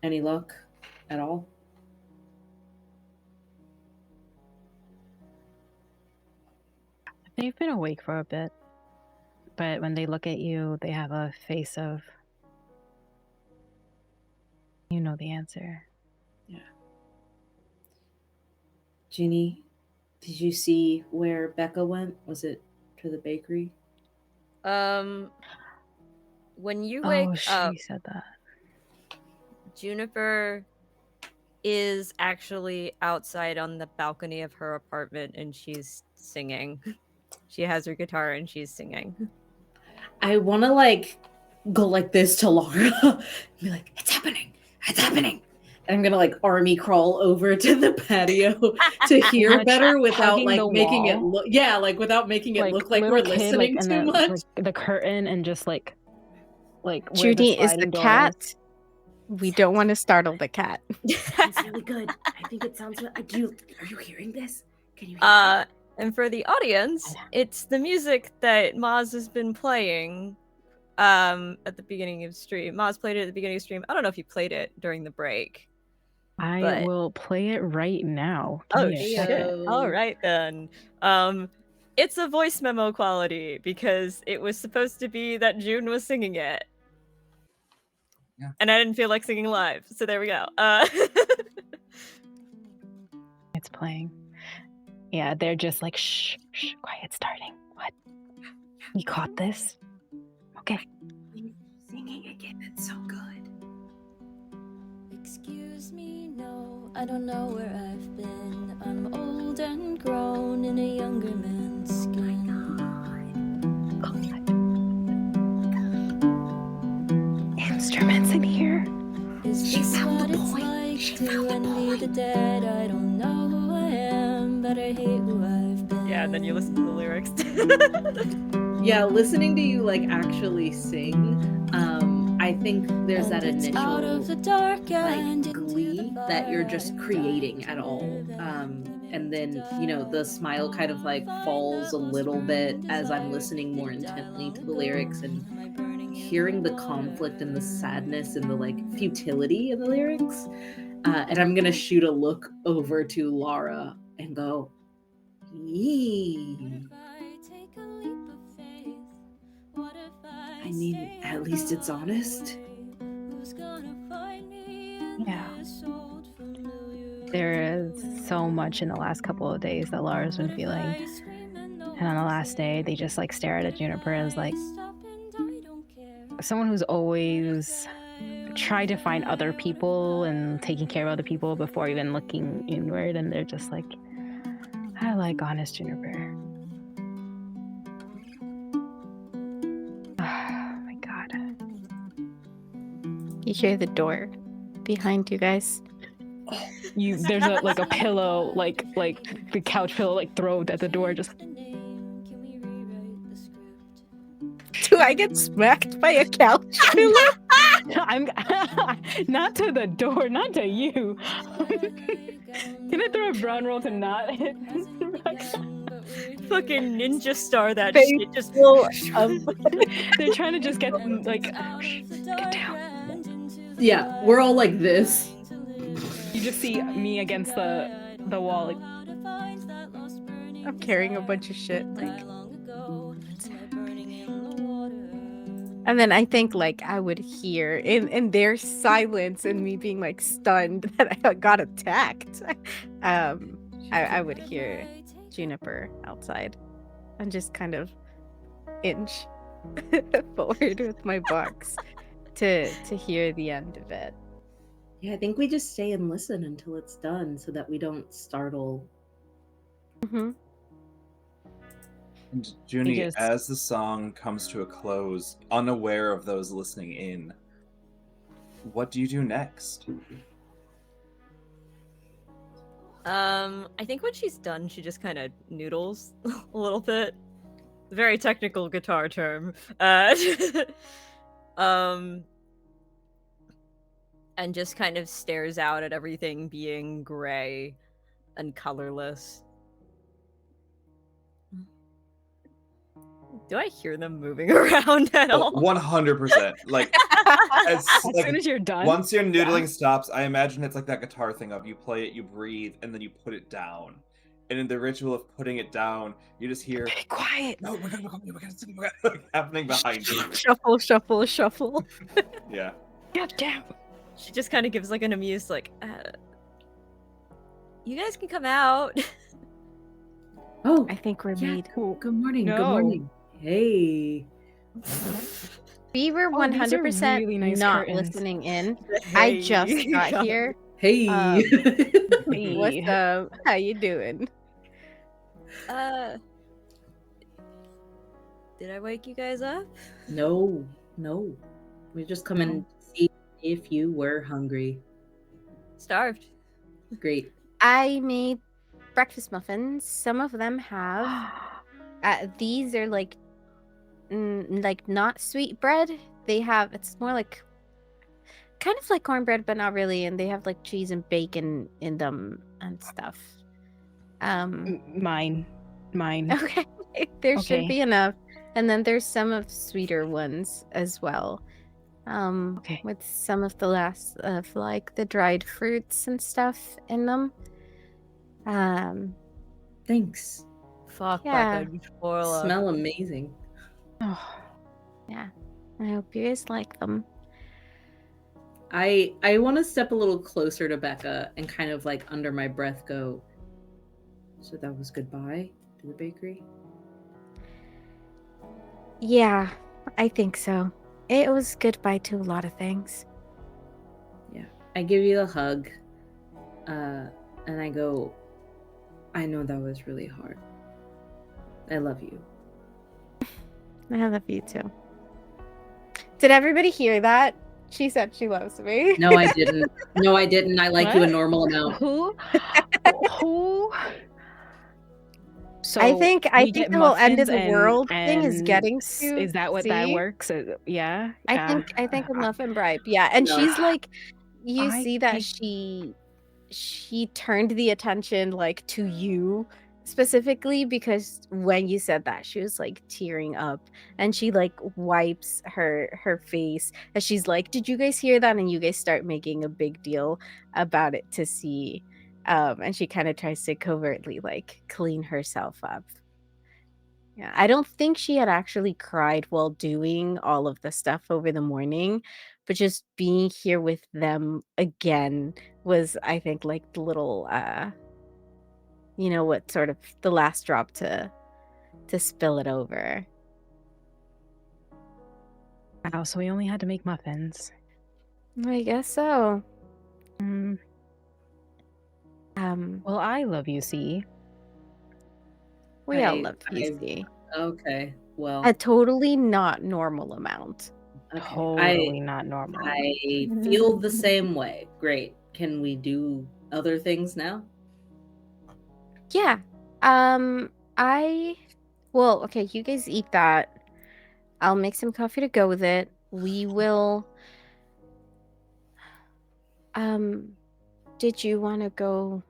any luck at all? They've been awake for a bit, but when they look at you, they have a face of, you know the answer. Yeah. Ginny, did you see where Becca went? Was it to the bakery? When you Oh, wake she up, said that. Juniper is actually outside on the balcony of her apartment and she's singing. She has her guitar and she's singing. I want to like go like this to Laura and be like, it's happening. It's happening. And I'm going to like army crawl over to the patio to hear Much better without hugging like the making it wall. look, yeah, like without making it Like look like little we're kid, listening like, too in much. the curtain and just like where the Judy is the sliding door cat. We don't want to startle the cat. Sounds really good. I think it sounds. Are you hearing this? Can you hear it? And for the audience, it's the music that Maz has been playing at the beginning of stream. Maz played it at the beginning of stream. I don't know if you played it during the break. I But- will play it right now. Give Oh me a shit. second. All right then. It's a voice memo quality because it was supposed to be that June was singing it. Yeah. And I didn't feel like singing live, so there we go. It's playing. Yeah, they're just like, shh, shh, quiet, starting. What? You caught this? Okay. Singing again. It's so good. Excuse me, no, I don't know where I've been. I'm old and grown in a younger man's skin. Instruments in here. Is She this found what the it's point. like She to found the envy the point. dead? I don't know who I am, but I hate who I've been. Yeah, and then you listen to the lyrics. Yeah, listening to you like actually sing, I think there's that And it's out of the initial dark like and into glee the that you're fire. just I'm creating dying at to all. live And then, you know, the smile kind of like falls a little bit as I'm listening more intently to the lyrics and hearing the conflict and the sadness and the like futility in the lyrics. And I'm gonna shoot a look over to Laura and go, "Yee." I mean, at least it's honest. Yeah. There is so much in the last couple of days that Laura's been feeling. And on the last day, they just like stare at Juniper as like someone who's always tried to find other people and taking care of other people before even looking inward. And they're just like, I like honest Juniper. Oh my God. You hear the door behind you guys. There's a pillow, like the couch pillow, like thrown at the door. Just Do I get smacked by a couch pillow? I'm not to the door, not to you. Can I throw a brown roll to not hit? Fucking ninja star that They shit. Just They're trying to just get like, shh, get down. Yeah, we're all like this. You just see me against the wall, like. I'm carrying a bunch of shit, like. And then I think like I would hear in their silence and me being like stunned that I got attacked. I would hear Juniper outside and just kind of inch forward with my box to hear the end of it. Yeah, I think we just stay and listen until it's done so that we don't startle. Mm-hmm. And Junie, just- as the song comes to a close, unaware of those listening in, what do you do next? I think when she's done, she just kind of noodles a little bit. Very technical guitar term. And just kind of stares out at everything being gray and colorless. Do I hear them moving around at all? 100%. Like, As like, soon as you're done. once your noodling stops, I imagine it's like that guitar thing of you play it, you breathe, and then you put it down. And in the ritual of putting it down, you just hear, Be quiet. no, we're gonna like, happening behind you. Shuffle, shuffle, shuffle. Yeah. God damn. She just kind of gives like an amused, like, you guys can come out. Oh, I think we're yeah. made. Good morning. Good No. morning. Hey. We were Oh, these are 100% really nice not curtains. listening in. I just got here. Hey. Hey. What's up? How you doing? Did I wake you guys up? No. We're just coming to see if you were hungry. Starved. Great. I made breakfast muffins. Some of them have. These are like not sweet bread. They have. It's more like kind of like cornbread, but not really. And they have like cheese and bacon in them and stuff. Mine. Okay, there should Okay. be enough. And then there's some of sweeter ones as well. Okay. With some of the last of like the dried fruits and stuff in them. Thanks. Fuck, Yeah. like a spoil up. Smell amazing. Oh, I hope you guys like them. I want to step a little closer to Becca and kind of like under my breath go, so that was goodbye to the bakery? Yeah, I think so. It was goodbye to a lot of things. Yeah. I give you a hug. And I go, I know that was really hard. I love you. I love you too. Did everybody hear that? She said she loves me. No, I didn't. No, I didn't. I like you a What? normal amount. who? Who? So I think we get the whole end of muffins the world thing is and getting s- to. Is that what that see? works? Yeah. I think a muffin bribe. Yeah, and No. she's like, you I see that think- she turned the attention like to you specifically because when you said that she was like tearing up and she like wipes her face and she's like, did you guys hear that? And you guys start making a big deal about it to see. And she kind of tries to covertly like clean herself up. Yeah, I don't think she had actually cried while doing all of the stuff over the morning, but just being here with them again was, I think, like the little, what sort of the last drop to spill it over. Wow, so we only had to make muffins. I guess so. Mm, well, I love you, see. We all I- love I- PC. Okay. Well, A totally not normal amount. okay. Totally not normal. I feel the same way. Great. Can we do other things now? Yeah. Okay, you guys eat that. I'll make some coffee to go with it. We will did you want to go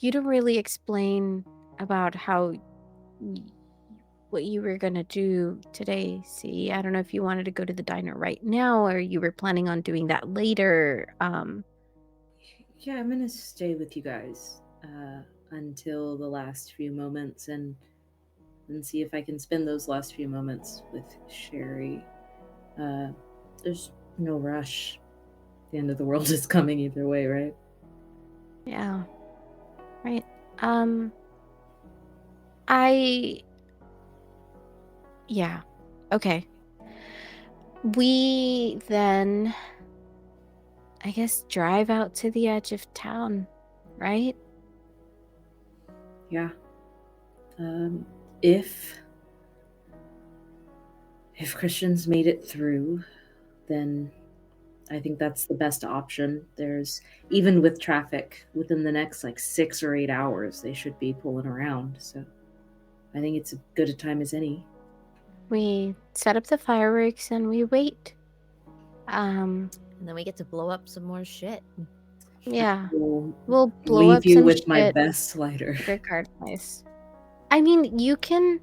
you don't really explain about how what you were going to do today. See, I don't know if you wanted to go to the diner right now or you were planning on doing that later. Yeah, I'm gonna stay with you guys until the last few moments and see if I can spend those last few moments with Sherry. There's no rush. The end of the world is coming either way, right? Yeah. Right. Yeah. Okay. We then, I guess, drive out to the edge of town, right? Yeah. if Christian's made it through, then I think that's the best option. There's, even with traffic, within the next like 6 or 8 hours, they should be pulling around. So I think it's as good a time as any. We set up the fireworks and we wait. And then we get to blow up some more shit. Yeah, We'll we'll blow leave up you some with my shit best lighter. regardless. I mean, you can.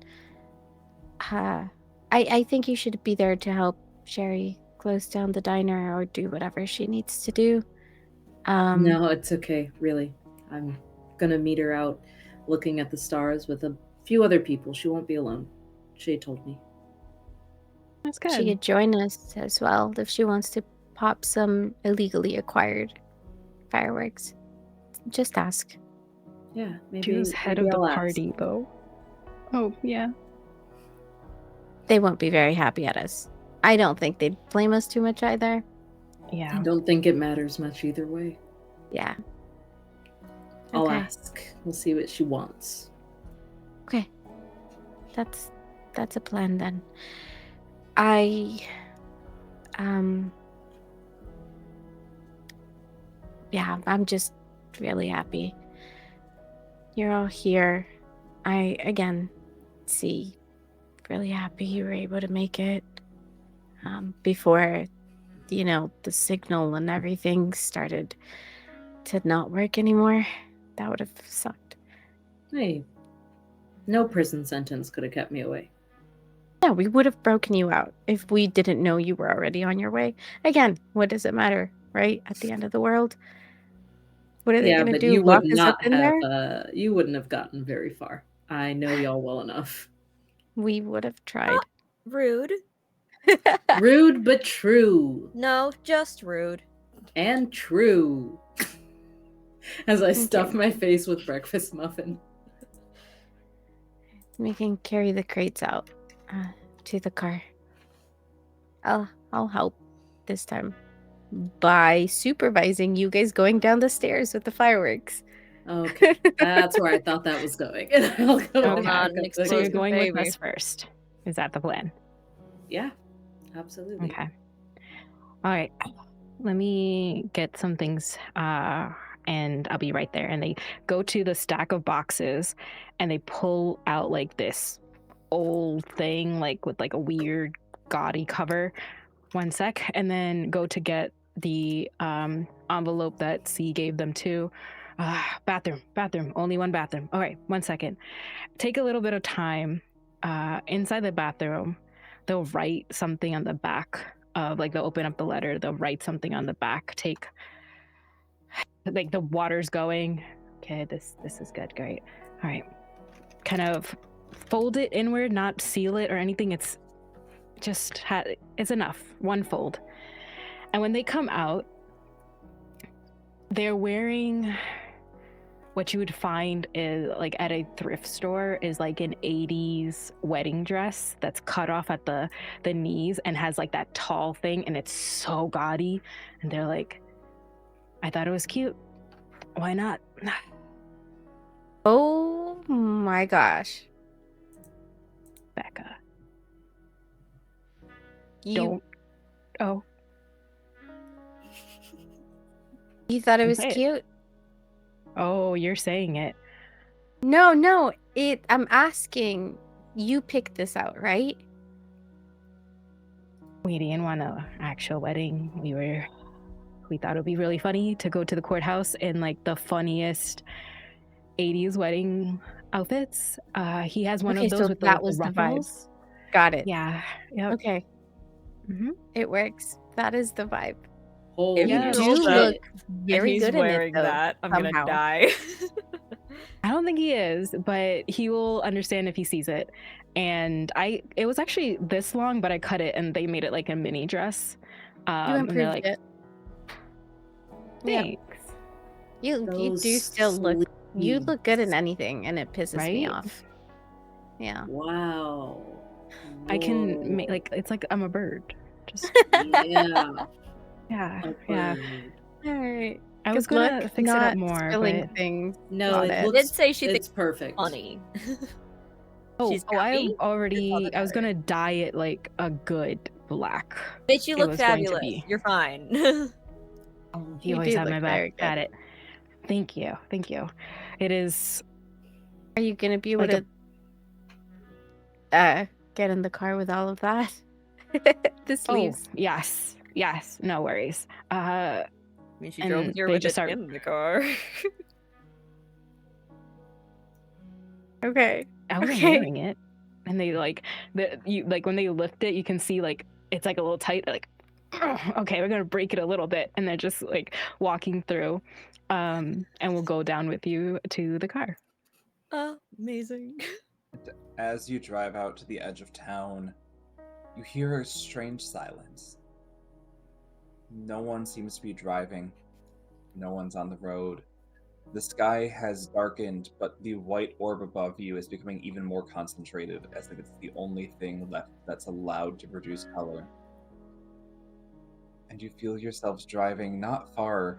I think you should be there to help Sherry close down the diner or do whatever she needs to do. No, it's okay, really. I'm gonna meet her out looking at the stars with a few other people. She won't be alone. She told me. That's She good. could join us as well if she wants to pop some illegally acquired fireworks. Just ask. Yeah, maybe She was head of maybe the I'll ask. party, though. Oh, yeah. They won't be very happy at us. I don't think they'd blame us too much either. Yeah. I don't think it matters much either way. Yeah. I'll Okay. ask. We'll see what she wants. Okay. That's a plan then. Yeah, I'm just really happy. You're all here. I again see really happy you were able to make it. Before the signal and everything started to not work anymore. That would have sucked. Hey, no prison sentence could have kept me away. Yeah, we would have broken you out if we didn't know you were already on your way. Again, what does it matter, right? At the end of the world, what are they Yeah, gonna but do? you Lock would us up not in have. there? You wouldn't have gotten very far. I know y'all well enough. We would have tried. Rude. Rude but true, No, just rude. and true. As I stuff Okay. my face with breakfast muffin. We can carry the crates out to the car. I'll help this time by supervising you guys going down the stairs with the fireworks. Okay, that's where I thought that was going. And I'll go Hold back on, up the explosive So you're stairs. going with baby. us first. Is that the plan? Yeah, absolutely. Okay. All right. Let me get some things and I'll be right there. And they go to the stack of boxes and they pull out like this old thing, like with like a weird gaudy cover. One sec. And then go to get the envelope that C gave them too. Bathroom. Only one bathroom. All right, 1 second. Take a little bit of time. Inside the bathroom, they'll write something on the back of, like, they'll open up the letter. They'll write something on the back. Take, like, the water's going. Okay, this is good. Great. All right. Kind of fold it inward, not seal it or anything. It's just it's enough. One fold. And when they come out, they're wearing what you would find is like at a thrift store is like an 80s wedding dress that's cut off at the knees and has like that tall thing, and it's so gaudy. And they're like, I thought it was cute. Why not? Oh my gosh. Becca, You don't. Oh, you thought it was say it. cute? Oh, you're saying it. No, I'm asking. You picked this out, right? We didn't want an actual wedding. We thought it would be really funny to go to the courthouse in like the funniest 80s wedding outfits. He has one Okay, of those so with that the was the vibe. ruffles. Got it. Yeah. Yep. Okay, Mm-hmm. it works. That is the vibe. Holy You Yeah, do rolled shit. that. look very he's good wearing in it, though. that. I'm somehow. gonna die. I don't think he is, but he will understand if he sees it. And it was actually this long, but I cut it and they made it like a mini dress. You And they're improved like, it. Yep. thanks. You do Those still look. You look good in sleeves. anything, and it pisses me Right? off. Yeah. Wow. I can Whoa. make like it's like I'm a bird. Just Yeah. yeah, a yeah. bird. All right. I was Good gonna luck fix it up not more, spilling but things. No, Got it it. I looks. did say she it's thinks perfect. funny. She's got I me? already. I was matters. gonna dye it like a good black. Bitch, you It look was going to fabulous. be. You're fine. You You always do have my look back. very good. Got it. Thank you. Thank you. It is Are you gonna be able like to get in the car with all of that? The oh sleeves. yes, yes. No worries. I mean, she drove And here they with just it start. in the car. Okay. I wasn't Okay. wearing it, and they like when they lift it, you can see like it's like a little tight. They're like, okay, we're gonna break it a little bit, and they're just like walking through, and we'll go down with you to the car. Amazing. As you drive out to the edge of town, you hear a strange silence. No one seems to be driving. No one's on the road. The sky has darkened, but the white orb above you is becoming even more concentrated, as if it's the only thing left that's allowed to produce color. And you feel yourselves driving not far,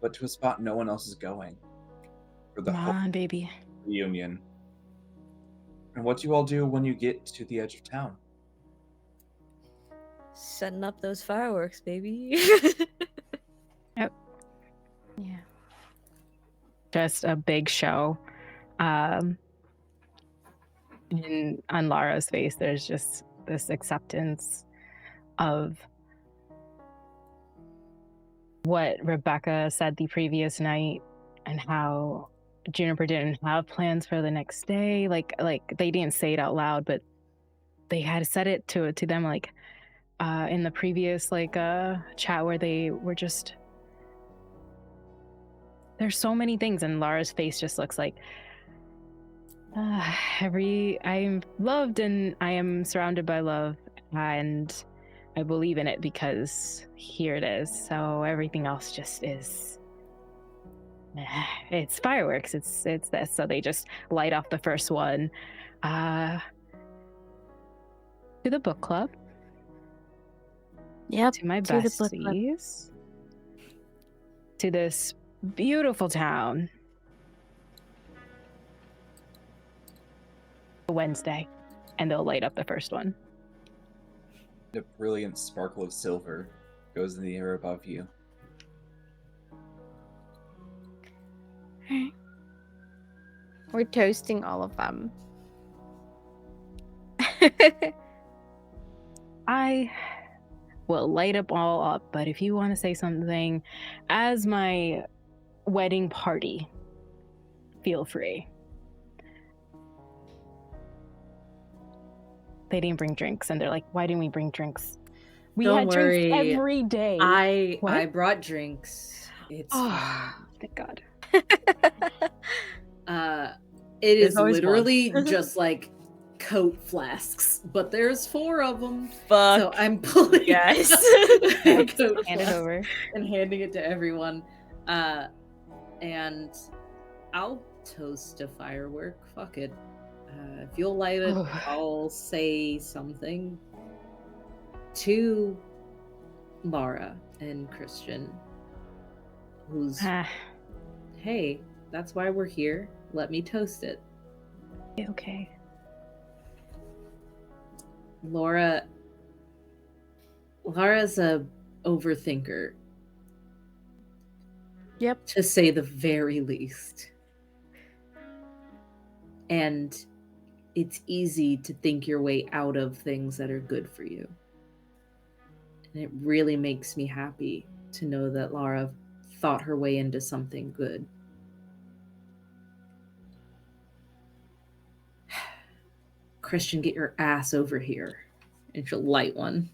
but to a spot no one else is going. For the Come whole on, baby. reunion. And what do you all do when you get to the edge of town? Setting up those fireworks, baby. Yeah. Just a big show. And on Lara's face, there's just this acceptance of what Rebecca said the previous night and how Juniper didn't have plans for the next day. Like they didn't say it out loud, but they had said it to them like in the previous chat where they were just there's so many things, and Lara's face just looks like I am loved and I am surrounded by love, and I believe in it because here it is. So everything else just is. It's fireworks. It's this. So they just light off the first one. To the book club. Yep. To my To the book club. besties. To this beautiful town. Wednesday, and they'll light up the first one. A brilliant sparkle of silver goes in the air above you. We're toasting all of them. I will light up all up, but if you want to say something as my wedding party, feel free. They didn't bring drinks, and they're like, why didn't we bring drinks? We Don't had worry. drinks every day. I What? brought drinks. It's fine. Oh, thank God. It There's is always literally one. just like coat flasks, but there's 4 of them. Fuck. So I'm pulling yes. out coat Hand it flasks over. and handing it to everyone. And I'll toast a firework. Fuck it. If you'll light it, I'll say something to Lara and Christian, who's hey, that's why we're here. Let me toast it. Okay. Lara's a overthinker. Yep. To say the very least. And it's easy to think your way out of things that are good for you. And it really makes me happy to know that Lara thought her way into something good. Christian, get your ass over here. And she'll light one.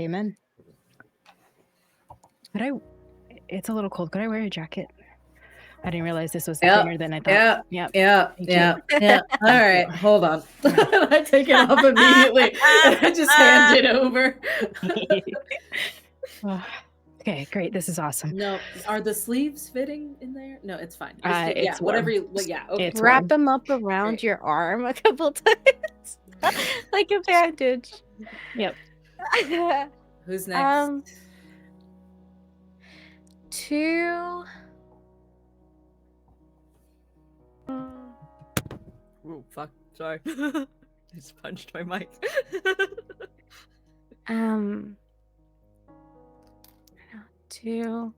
Amen. It's a little cold. Could I wear a jacket? I didn't realize this was thinner than I thought. Yeah. Thank Yeah. All right, hold on. I take it off immediately and I just hand it over. Oh, okay, great. This is awesome. No, are the sleeves fitting in there? No, it's fine. It's whatever warm. you. Well, yeah, okay. It's Wrap warm. them up around Great. your arm a couple times. Like a bandage. Yep. Who's next? To Ooh, fuck. Sorry. Just punched my mic. To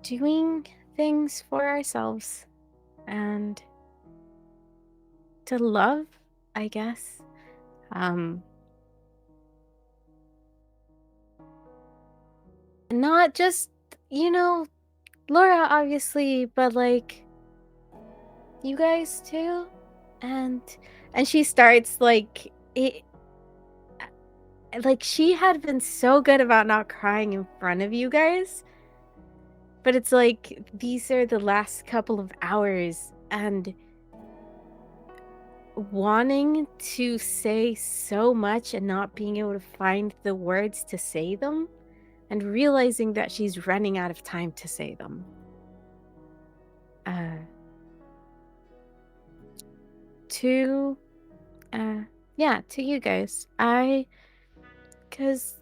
doing things for ourselves and to love, I guess. Not just, Laura, obviously, but like you guys too. And she starts like it like she had been so good about not crying in front of you guys. But it's like these are the last couple of hours and wanting to say so much and not being able to find the words to say them and realizing that she's running out of time to say them. To you guys. Because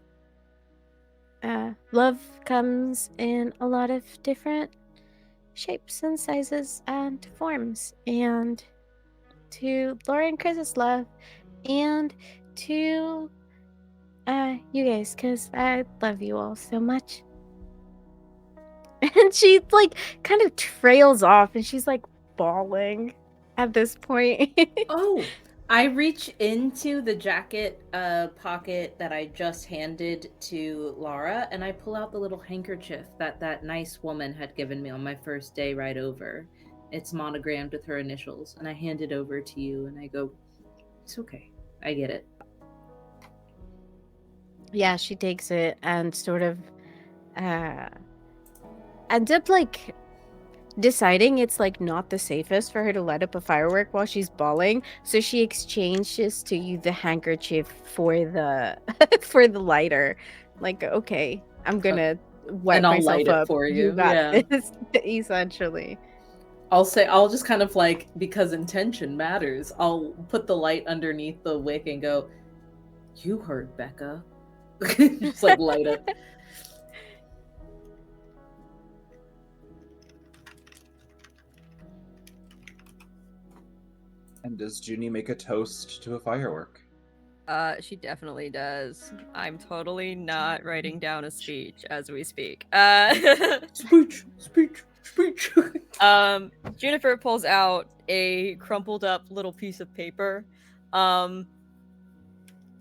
love comes in a lot of different shapes and sizes and forms. And to Laura and Chris's love, and to you guys, because I love you all so much. And she like kind of trails off and she's like bawling at this point. Oh, I reach into the jacket pocket that I just handed to Laura, and I pull out the little handkerchief that nice woman had given me on my first day right over. It's monogrammed with her initials, and I hand it over to you, and I go, "It's okay. I get it." Yeah, she takes it and sort of ends up like deciding it's like not the safest for her to light up a firework while she's bawling, so she exchanges to you the handkerchief for the for the lighter. Like, okay, I'm gonna wet And I'll myself light it up. for you, got yeah. this, essentially. I'll just kind of like, because intention matters, I'll put the light underneath the wick and go, "You heard Becca." Just like light it. And does Junie make a toast to a firework? She definitely does. I'm totally not writing down a speech as we speak. Speech. Juniper pulls out a crumpled up little piece of paper,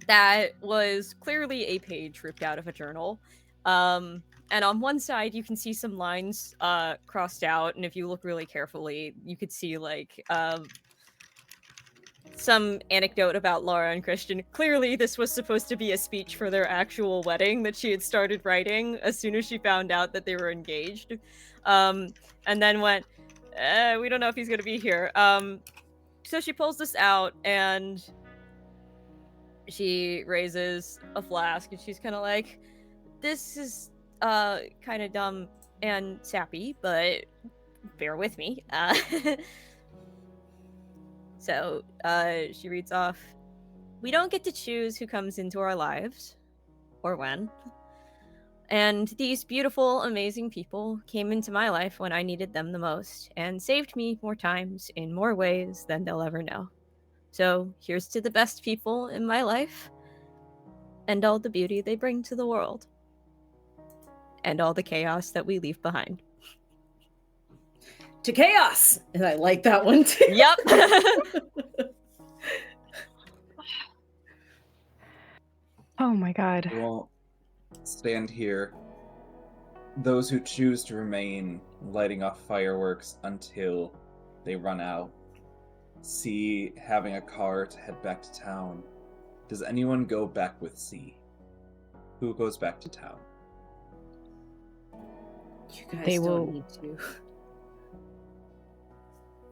that was clearly a page ripped out of a journal. And on one side, you can see some lines crossed out, and if you look really carefully, you could see like some anecdote about Laura and Christian. Clearly, this was supposed to be a speech for their actual wedding that she had started writing as soon as she found out that they were engaged. And then went, we don't know if he's going to be here. So she pulls this out and she raises a flask and she's kind of like, this is kind of dumb and sappy, but bear with me. So she reads off, "We don't get to choose who comes into our lives or when. And these beautiful, amazing people came into my life when I needed them the most and saved me more times in more ways than they'll ever know. So here's to the best people in my life and all the beauty they bring to the world and all the chaos that we leave behind." To chaos! And I like that one too. Yep. Oh my god. We won't stand here. Those who choose to remain lighting off fireworks until they run out. C having a car to head back to town. Does anyone go back with C? Who goes back to town? You guys They don't will- need to.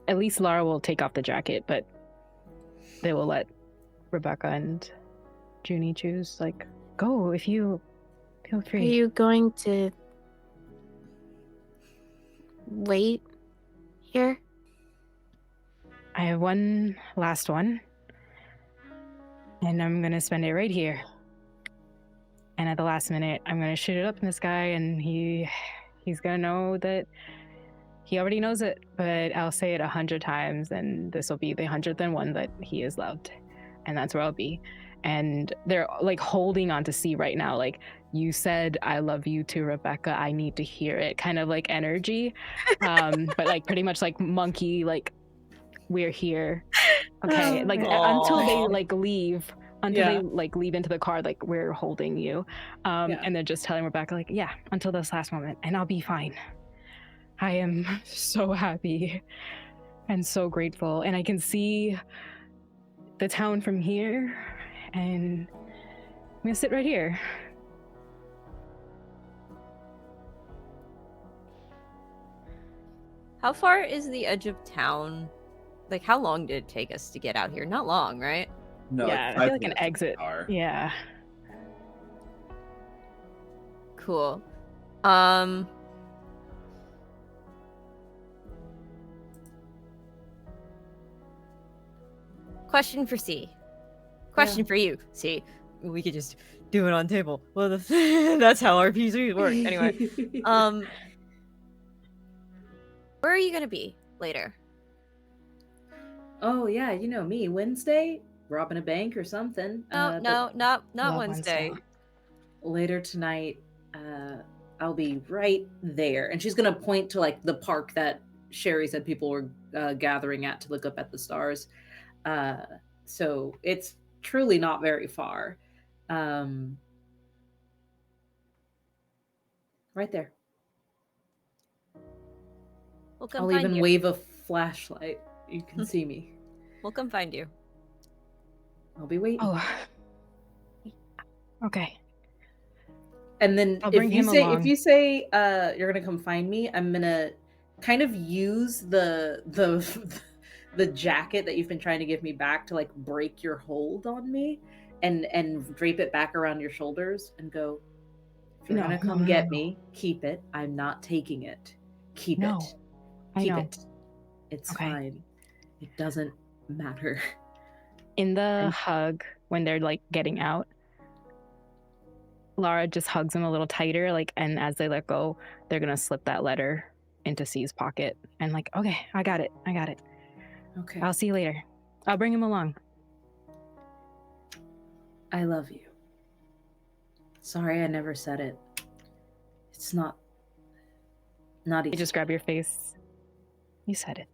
At least Lara will take off the jacket, but they will let Rebecca and Junie choose. Like, go if you feel Are free. you going to wait here? I have one last one, and I'm gonna spend it right here. And at the last minute, I'm gonna shoot it up in the sky, and he's gonna know that he already knows it, but I'll say it 100 times, and this will be the 101 that he is loved, and that's where I'll be. And they're like holding on to C right now, like, you said I love you to Rebecca, I need to hear it, kind of like energy. But like pretty much like monkey, like, we're here. Okay, like until they like leave, they like leave into the car, like, we're holding you. And then just telling Rebecca, like, yeah, until this last moment, and I'll be fine. I am so happy and so grateful, and I can see the town from here, and I'm gonna sit right here. How far is the edge of town? Like, how long did it take us to get out here? Not long, right? No, Yeah, it's I feel 5 like an minutes in the exit. car. Yeah. Cool. Question for C. Question for you, C. We could just do it on table. Well, that's how RPGs work. Anyway, where are you gonna be later? Oh yeah, you know me. Wednesday, robbing a bank or something. No, but not Love Wednesday. later tonight, I'll be right there. And she's gonna point to like the park that Sherry said people were gathering at to look up at the stars. So it's truly not very far. Right there. We'll come I'll find even you. wave a flashlight. You can see me. We'll come find you. I'll be waiting. Oh. Okay. And then I'll bring him if along. you say you're gonna come find me, I'm gonna kind of use the the jacket that you've been trying to give me back to like break your hold on me and drape it back around your shoulders and go, if you're No, gonna no, come no, get no. me, keep it. I'm not taking it. Keep No, it. I Keep know. it. It's Okay. fine. It doesn't matter. In the And- hug, when they're like getting out, Lara just hugs him a little tighter, like, and as they let go, they're gonna slip that letter into C's pocket and like, okay, I got it. Okay. I'll see you later. I'll bring him along. I love you. Sorry I never said it. It's not easy. You just grab your face. You said it.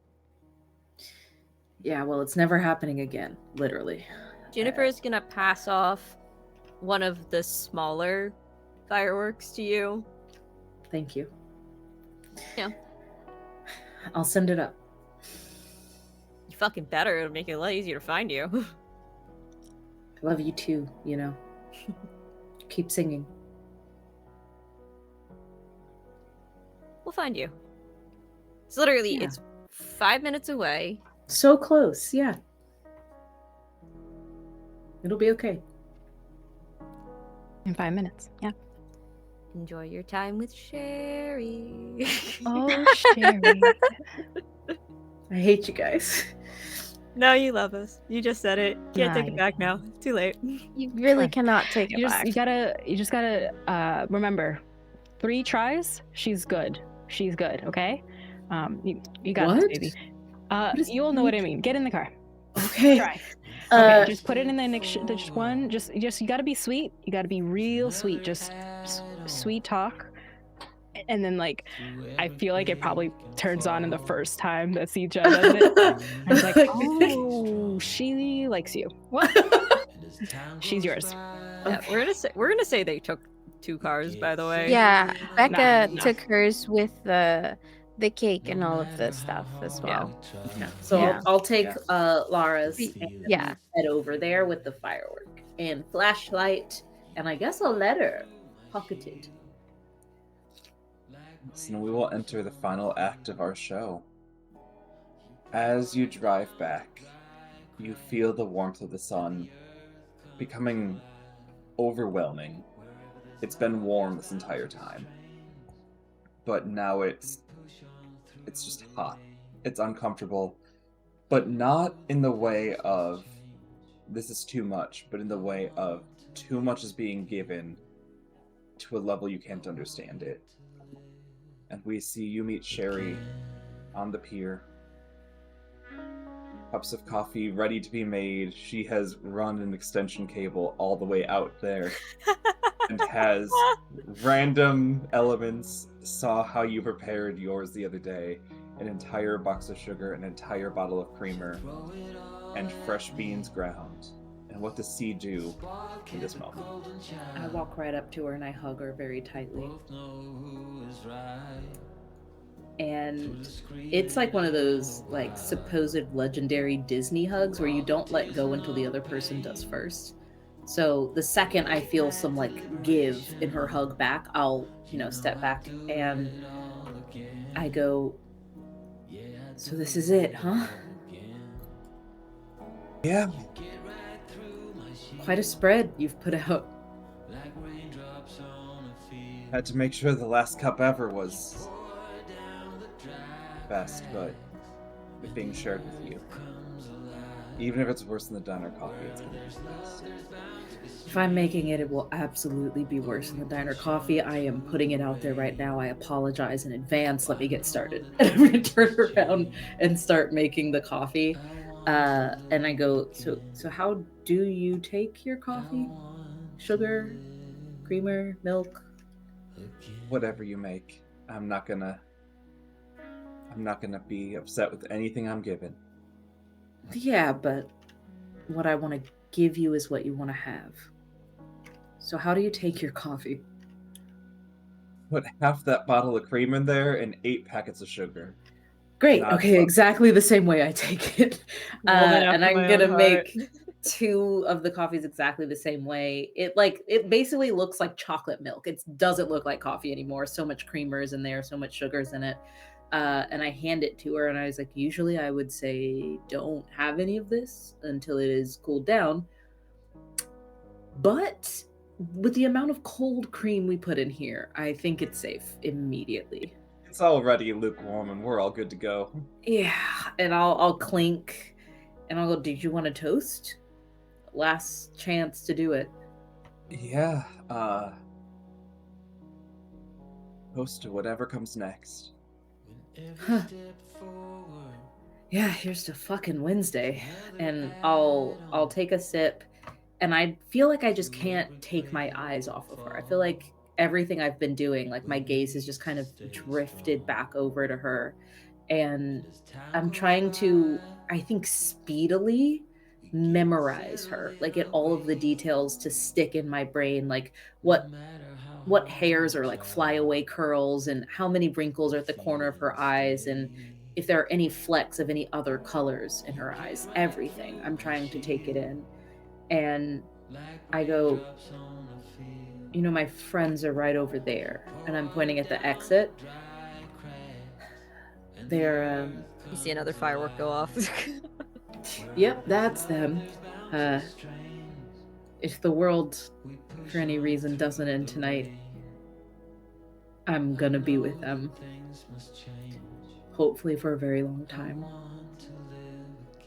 Yeah, well, it's never happening again, literally. Juniper is gonna pass off one of the smaller fireworks to you. Thank you. Yeah. I'll send it up. You fucking better. It'll make it a lot easier to find you. I love you too, you know. Keep singing. We'll find you. It's literally, Yeah. it's 5 minutes away. So close, yeah. It'll be okay. In 5 minutes. Yeah. Enjoy your time with Sherry. Oh, Sherry. I hate you guys. No, you love us. You just said it. Can't take Nice. it back now. Too late. You really Fine. cannot take it back. You just gotta remember, 3 tries, she's good. She's good, okay? You got this, What? baby. is You'll know what I mean. Get in the car. Okay. Try. Okay, just put it in the ignition. Just one. Just you gotta be sweet. You gotta be real sweet. Just sweet talk. And then, like, I feel like it probably turns on in the first time that CJ does it. And it's like, oh, she likes you. What? She's yours. Yeah, we're gonna say they took 2 cars, by the way. Yeah, Becca Nah. took hers with the cake and all of the stuff as well. So Yeah. I'll take Lara's and Yeah. head over there with the firework and flashlight, and I guess a letter pocketed. So we will enter the final act of our show. As you drive back, you feel the warmth of the sun becoming overwhelming. It's been warm this entire time, but now it's just hot. It's uncomfortable, but not in the way of this is too much, but in the way of too much is being given to a level you can't understand it. And we see you meet Sherry on the pier. Cups of coffee ready to be made. She has run an extension cable all the way out there and has random elements. Saw how you prepared yours the other day. An entire box of sugar, an entire bottle of creamer, and fresh beans ground. And what does C do in this moment? I walk right up to her and I hug her very tightly. And it's like one of those like supposed legendary Disney hugs where you don't let go until the other person does first. So the second I feel some like give in her hug back, I'll, step back and I go, so this is it, huh? Yeah. Quite a spread you've put out. Had to make sure the last cup ever was best, but it's being shared with you. Even if it's worse than the diner coffee, it's gonna be best. If I'm making it, it will absolutely be worse than the diner coffee. I am putting it out there right now. I apologize in advance. Let me get started. And I'm going to turn around and start making the coffee. And I go, so how do you take your coffee? Sugar, creamer, milk? Whatever you make. I'm not gonna be upset with anything I'm given. Yeah, but what I want to give you is what you want to have. So how do you take your coffee? Put half that bottle of cream in there and 8 packets of sugar. Great. Not Okay, fun. exactly the same way I take it. Woman And after I'm my gonna own heart. make 2 of the coffees exactly the same way. It basically looks like chocolate milk. It doesn't look like coffee anymore. So much creamer is in there, so much sugar's in it. And I hand it to her and I was like, usually I would say don't have any of this until it is cooled down. But with the amount of cold cream we put in here, I think it's safe immediately. It's already lukewarm and we're all good to go. Yeah, and I'll clink and I'll go, did you want a toast? Last chance to do it. Yeah, toast to whatever comes next. Huh. Yeah, here's to fucking Wednesday. And I'll take a sip and I feel like I just can't take my eyes off of her. I feel like everything I've been doing, like my gaze has just kind of drifted back over to her. And I'm trying to, I think, speedily memorize her, like get all of the details to stick in my brain, like what hairs are like flyaway curls and how many wrinkles are at the corner of her eyes and if there are any flecks of any other colors in her eyes. Everything. I'm trying to take it in. And I go, my friends are right over there. And I'm pointing at the exit. They're, You see another firework go off. yep, that's them. If the world, for any reason, doesn't end tonight, I'm gonna be with them. Hopefully for a very long time.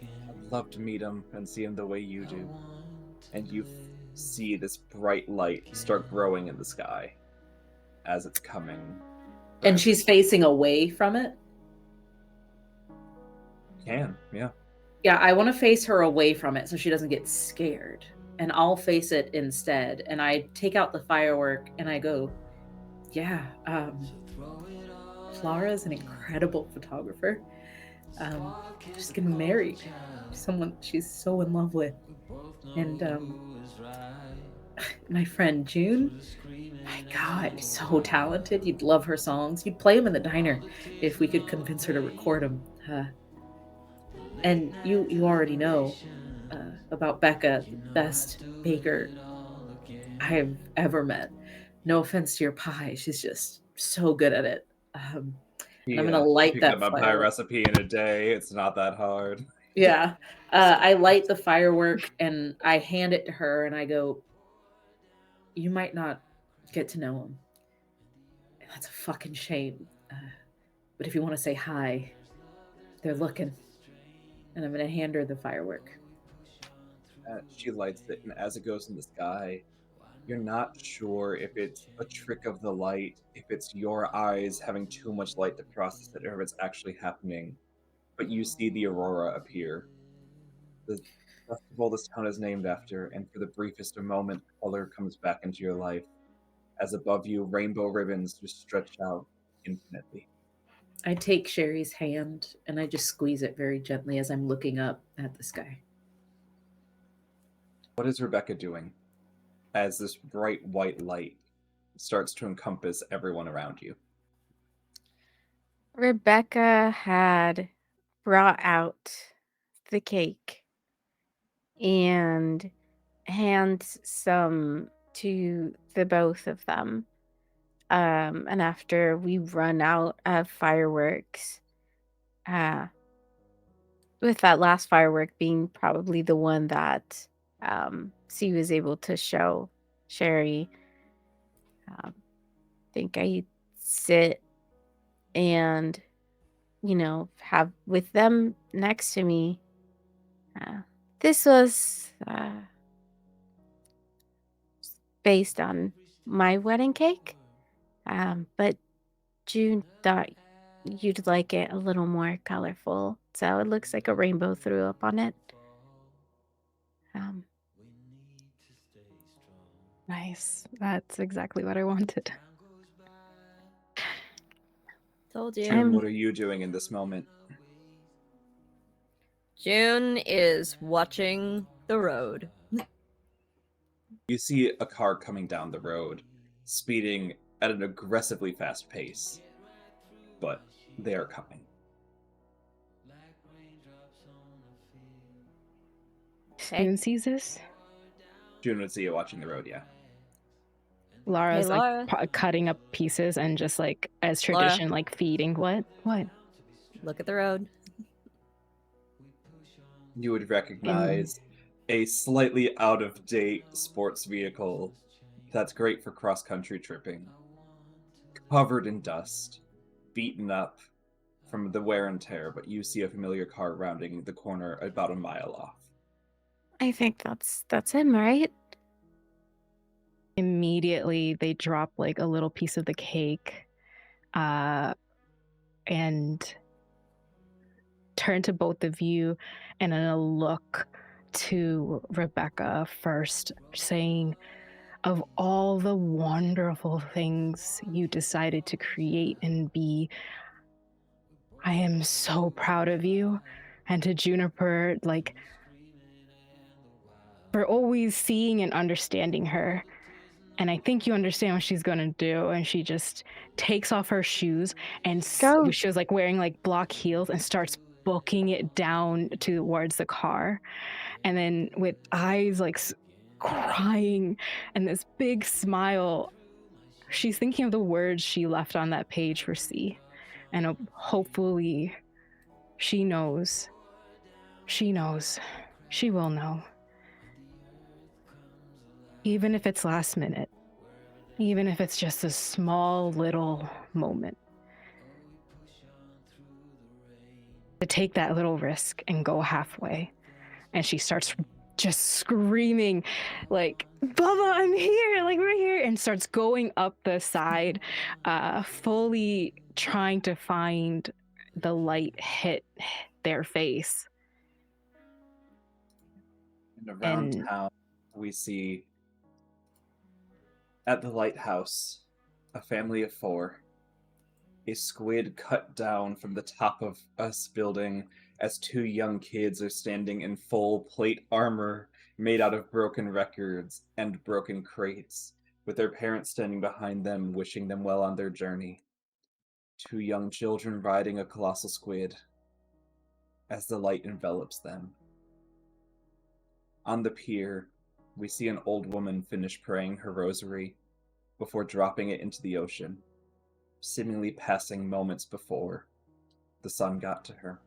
I'd love to meet him and see him the way you do. And you see this bright light start growing in the sky as it's coming. And she's facing away from it? Yeah. Yeah, I want to face her away from it so she doesn't get scared. And I'll face it instead. And I take out the firework and I go, yeah, Flara's an incredible photographer. She's getting married. Someone she's so in love with. And my friend June, my God, so talented. You'd love her songs. You'd play them in the diner if we could convince her to record them. And you already know about Becca, the best baker I've ever met. No offense to your pie, she's just so good at it. I'm gonna light pick that up a pie firework. recipe in a day. It's not that hard. Yeah. I light the firework and I hand it to her and I go, you might not get to know him. That's a fucking shame. But if you want to say hi, they're looking. And I'm going to hand her the firework. She lights it, and as it goes in the sky, You're not sure if it's a trick of the light, if it's your eyes having too much light to process it, or if it's actually happening. But you see the aurora appear. The festival this town is named after, and for the briefest of moment, color comes back into your life. As above you, rainbow ribbons just stretch out infinitely. I take Sherry's hand and I just squeeze it very gently as I'm looking up at the sky. What is Rebecca doing as this bright white light starts to encompass everyone around you? Rebecca had brought out the cake and hands some to the both of them. And after we run out of fireworks, uh, with that last firework being probably the one that she was able to show Sherry, I think I sit and, have with them next to me. This was based on my wedding cake, but June thought you'd like it a little more colorful, so it looks like a rainbow threw up on it. Um, Nice. That's exactly what I wanted. Told you. June, what are you doing in this moment? June is watching the road. You see a car coming down the road, speeding at an aggressively fast pace. But they are coming. Okay. June sees this. June would see you watching the road, yeah. Laura's Hey, Laura. cutting up pieces and just like as Laura. tradition, like feeding. What? Look at the road. You would recognize a slightly out-of-date sports vehicle that's great for cross-country tripping. Covered in dust, beaten up from the wear and tear, but you see a familiar car rounding the corner about a mile off. I think that's him, right? Immediately they drop like a little piece of the cake and turn to both of you and then a look to Rebecca first, saying, of all the wonderful things you decided to create and be, I am so proud of you. And to Juniper, like, for always seeing and understanding her. And I think you understand what she's gonna do. And she just takes off her shoes and Go. she was like wearing like block heels and starts booking it down towards the car. And then with eyes like crying and this big smile, she's thinking of the words she left on that page for C. And hopefully she knows. She knows. She will know. Even if it's last minute. Even if it's just a small little moment. To take that little risk and go halfway. And she starts just screaming like, Bubba, I'm here, like we're here, and starts going up the side, fully trying to find the light hit their face. And around town, we see at the lighthouse a family of 4. A squid cut down from the top of us building as 2 young kids are standing in full plate armor made out of broken records and broken crates, with their parents standing behind them, wishing them well on their journey. 2 young children riding a colossal squid as the light envelops them. On the pier, we see an old woman finish praying her rosary before dropping it into the ocean, seemingly passing moments before the sun got to her.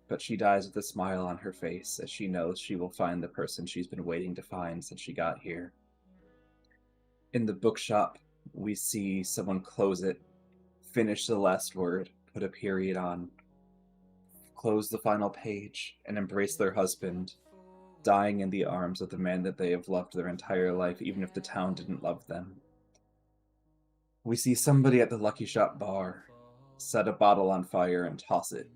But she dies with a smile on her face as she knows she will find the person she's been waiting to find since she got here. In the bookshop, we see someone close it, finish the last word, put a period on, close the final page, and embrace their husband dying in the arms of the man that they have loved their entire life, even if the town didn't love them. We see somebody at the Lucky Shot bar set a bottle on fire and toss it,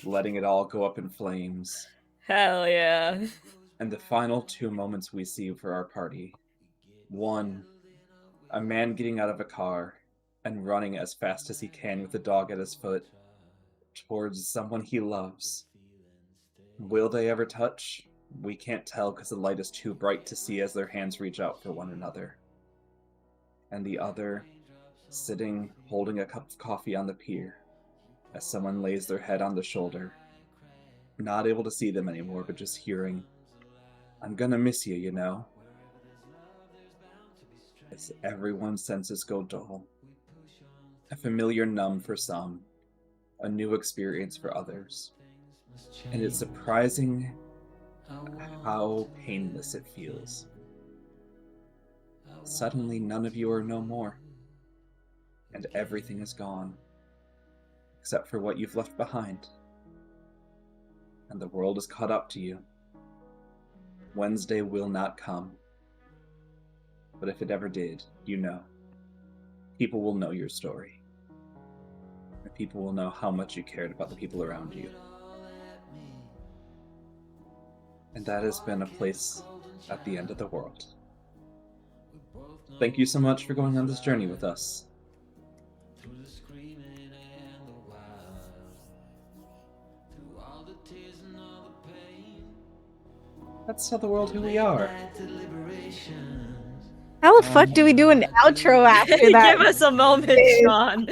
letting it all go up in flames. Hell yeah. And the final 2 moments we see for our party. One, a man getting out of a car and running as fast as he can with a dog at his foot towards someone he loves. Will they ever touch? We can't tell because the light is too bright to see as their hands reach out for one another. And the other, sitting, holding a cup of coffee on the pier, as someone lays their head on the shoulder. Not able to see them anymore, but just hearing, "I'm gonna miss you, you know." As everyone's senses go dull. A familiar numb for some, a new experience for others. And it's surprising how painless it feels. Suddenly, none of you are no more, and everything is gone, except for what you've left behind. And the world is caught up to you. Wednesday will not come. But if it ever did, you know, people will know your story. And people will know how much you cared about the people around you. And that has been A Place at the End of the World. Thank you so much for going on this journey with us. Let's tell the world who we are. How the fuck do we do an outro after that? Give us a moment, Sean.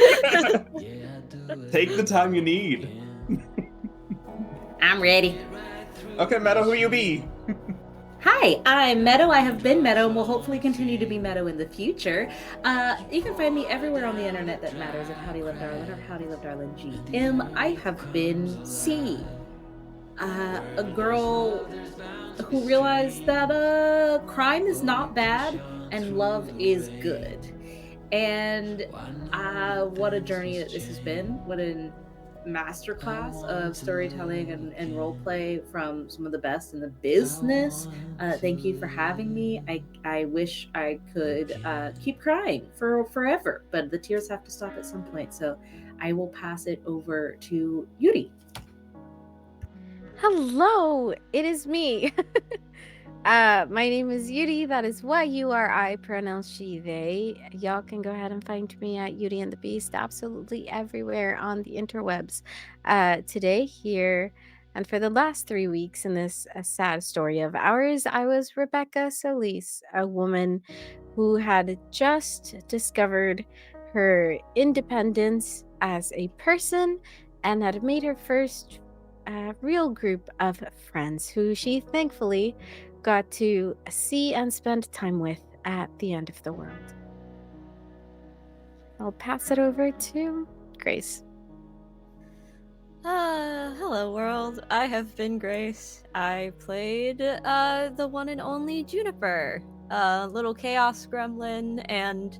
Take the time you need. I'm ready. Okay, Meadow, who you be? Hi, I'm Meadow. I have been Meadow and will hopefully continue to be Meadow in the future. You can find me everywhere on the internet that matters at Howdy Love Darlin or Howdy Love Darlin GM. I have been C, a girl who realized that crime is not bad and love is good. And what a journey that this has been. What a masterclass of storytelling and role play from some of the best in the business. Thank you for having me. I wish I could keep crying for forever, but the tears have to stop at some point. So I will pass it over to Yuri. Hello, it is me. My name is Yuri. That is Y-U-R-I, pronounced she, they. Y'all can go ahead and find me at Yuri and the Beast absolutely everywhere on the interwebs. Today, here, and for the last 3 weeks in this sad story of ours, I was Rebecca Solis, a woman who had just discovered her independence as a person and had made her first real group of friends who she thankfully got to see and spend time with at the end of the world. I'll pass it over to Grace. Hello world. I have been Grace. I played the one and only Juniper, little chaos gremlin, and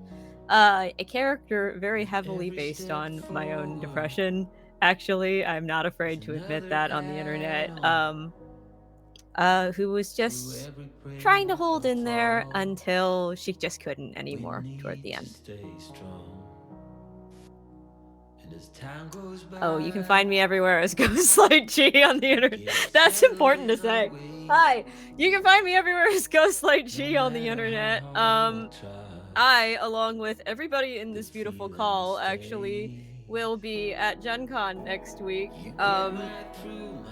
a character very heavily based on my own depression. Actually, I'm not afraid to admit that on the internet. Who was just trying to hold in there until she just couldn't anymore toward the end. Oh, you can find me everywhere as Ghostlight G on the internet. That's important to say. Hi, you can find me everywhere as Ghostlight G on the internet. I, along with everybody in this beautiful call, actually will be at Gen Con next week.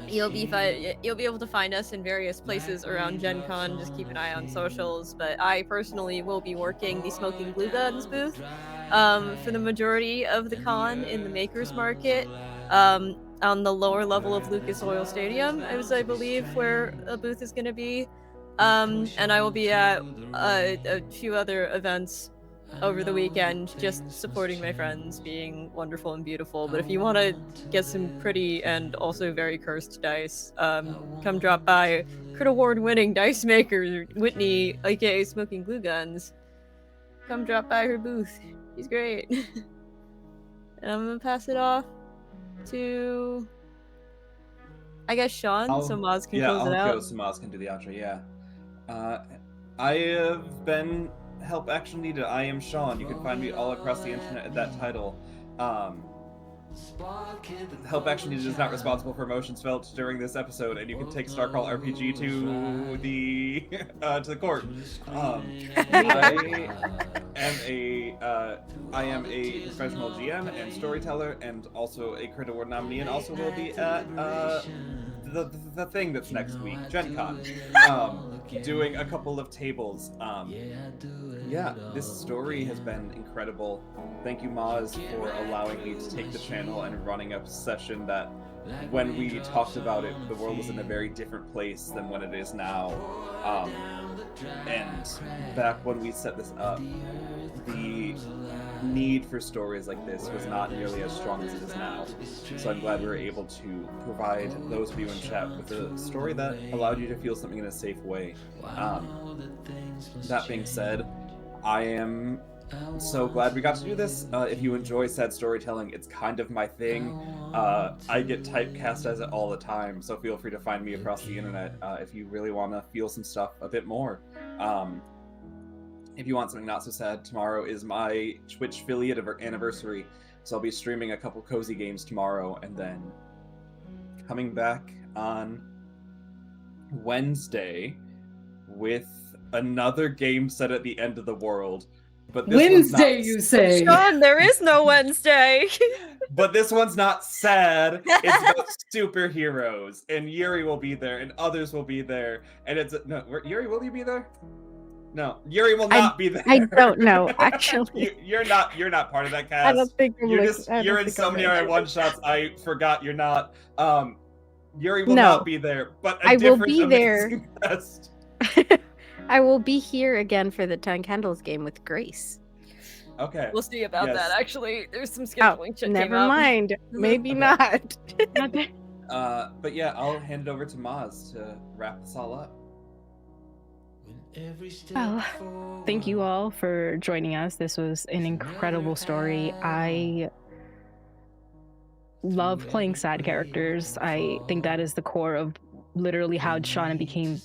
You'll be able to find us in various places around Gen Con. Just keep an eye on socials. But I personally will be working the Smoking Glue Guns booth for the majority of the con in the Makers Market on the lower level of Lucas Oil Stadium, is I believe where a booth is going to be. And I will be at a few other events over the weekend, just supporting my friends, being wonderful and beautiful. But if you want to get some pretty and also very cursed dice, come drop by Crit Award-winning dice maker Whitney, aka Smoking Glue Guns. Come drop by her booth. She's great. And I'm gonna pass it off to I guess Sean, so Maz can close I'll it out. go so Maz can do the outro, yeah. I have been Help Action Needed. I am Sean. You can find me all across the internet at that title. Help Action Needed is not responsible for emotions felt during this episode, and you can take Starcrawl RPG to the court. I am a professional GM and storyteller, and also a Crit Award nominee, and also will be at the thing that's next week, Gen Con, doing a couple of tables. Yeah, this story has been incredible. Thank you, Maz, for allowing me to take the channel and running a session that, when we talked about it, the world was in a very different place than when it is now. And back when we set this up, the need for stories like this was not nearly as strong as it is now. So I'm glad we were able to provide those of you in chat with a story that allowed you to feel something in a safe way. That being said, I am so glad we got to do this. If you enjoy sad storytelling, it's kind of my thing. I get typecast as it all the time, so feel free to find me across the internet if you really want to feel some stuff a bit more. If you want something not so sad, tomorrow is my Twitch affiliate anniversary, so I'll be streaming a couple cozy games tomorrow, and then coming back on Wednesday with another game set at the end of the world. But this Wednesday, one's not, you say? Sean, there is no Wednesday. but this one's not sad. It's about superheroes, and Yuri will be there, and others will be there, and it's no. Yuri, will you be there? No, Yuri will not be there. I don't know, actually. You're not part of that cast. I don't think I'm You're in so many other one shots. I forgot you're not. Yuri will No. not be there, but I will different be there. amazing cast. I will be here again for the 10 Candles game with Grace. Okay. We'll see about Yes. that. Actually, there's some Oh, scheduling shit came never up. mind. Maybe Okay. not. But yeah, I'll hand it over to Maz to wrap this all up. Well, thank you all for joining us. This was an incredible story. I love playing sad characters. I think that is the core of literally how Sean and became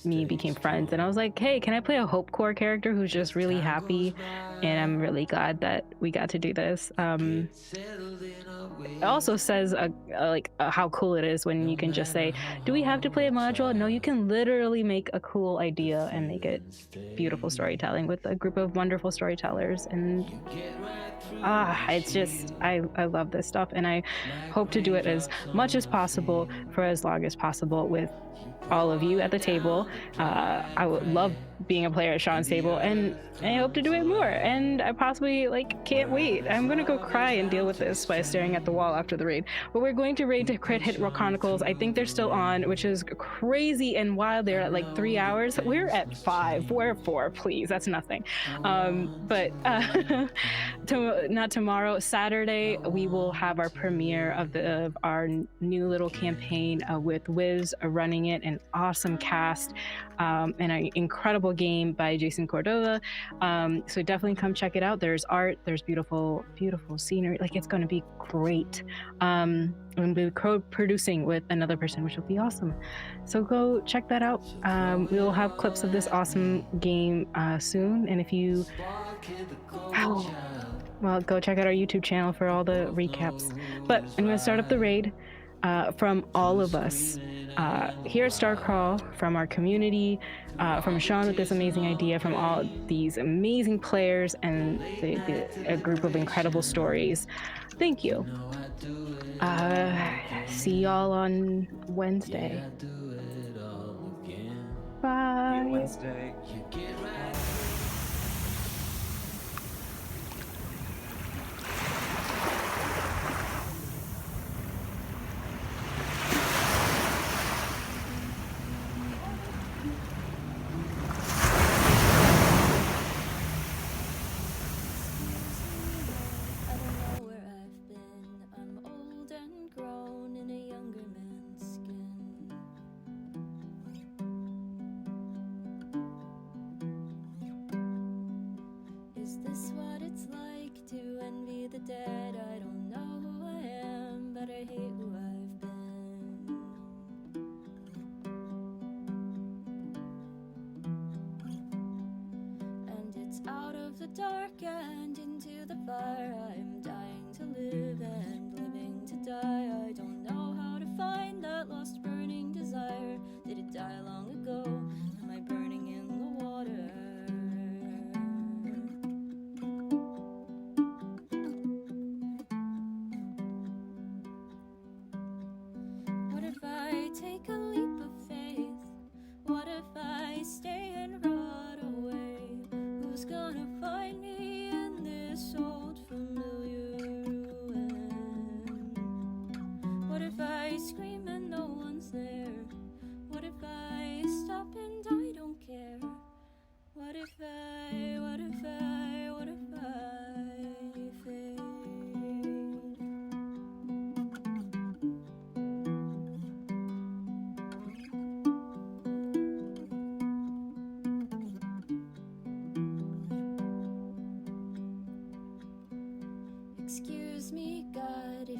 friends. And I was like, hey, can I play a Hope Core character who's just really happy? And I'm really glad that we got to do this. It also says how cool it is when you can just say, do we have to play a module? No, you can literally make a cool idea and make it beautiful storytelling with a group of wonderful storytellers. And it's just, I love this stuff, and I hope to do it as much as possible for as long as possible with all of you at the table. I would love being a player at Sean's table, and I hope to do it more, and I possibly can't wait. I'm gonna go cry and deal with this by staring at the wall after the raid. But we're going to raid to Crit Hit Chronicles. I think they're still on, which is crazy and wild. They're at 3 hours. We're at 5. We're at 4, please. That's nothing. But not tomorrow, Saturday, we will have our premiere of our new little campaign with Wiz running it, an awesome cast, and an incredible game by Jason Cordova. So definitely come check it out. There's art, there's beautiful scenery. It's going to be great. I'm going to be co-producing with another person, which will be awesome. So go check that out. We'll have clips of this awesome game soon. And if you, well, go check out our YouTube channel for all the recaps. But I'm going to start up the raid from all of us. Here at Starcrawl, from our community, from Sean with this amazing idea, from all these amazing players and a group of incredible stories. Thank you. See y'all on Wednesday. Bye. Wednesday. I don't know where I've been. I'm old and grown in a younger man's skin. Is this what it's like to envy the dead? I don't know who I am, but I hate who I've been. the dark and into the fire. I'm dying to live and living to die. I don't know how to find that lost burning desire. Did it die long ago? Am I burning in the water? What if I take a leap of faith? What if I stay and rot away? Who's gonna find me in this old familiar ruin? What if I scream and no one's there? What if I stop and I don't care? What if I, what if I, what if I fade? Excuse me, God, if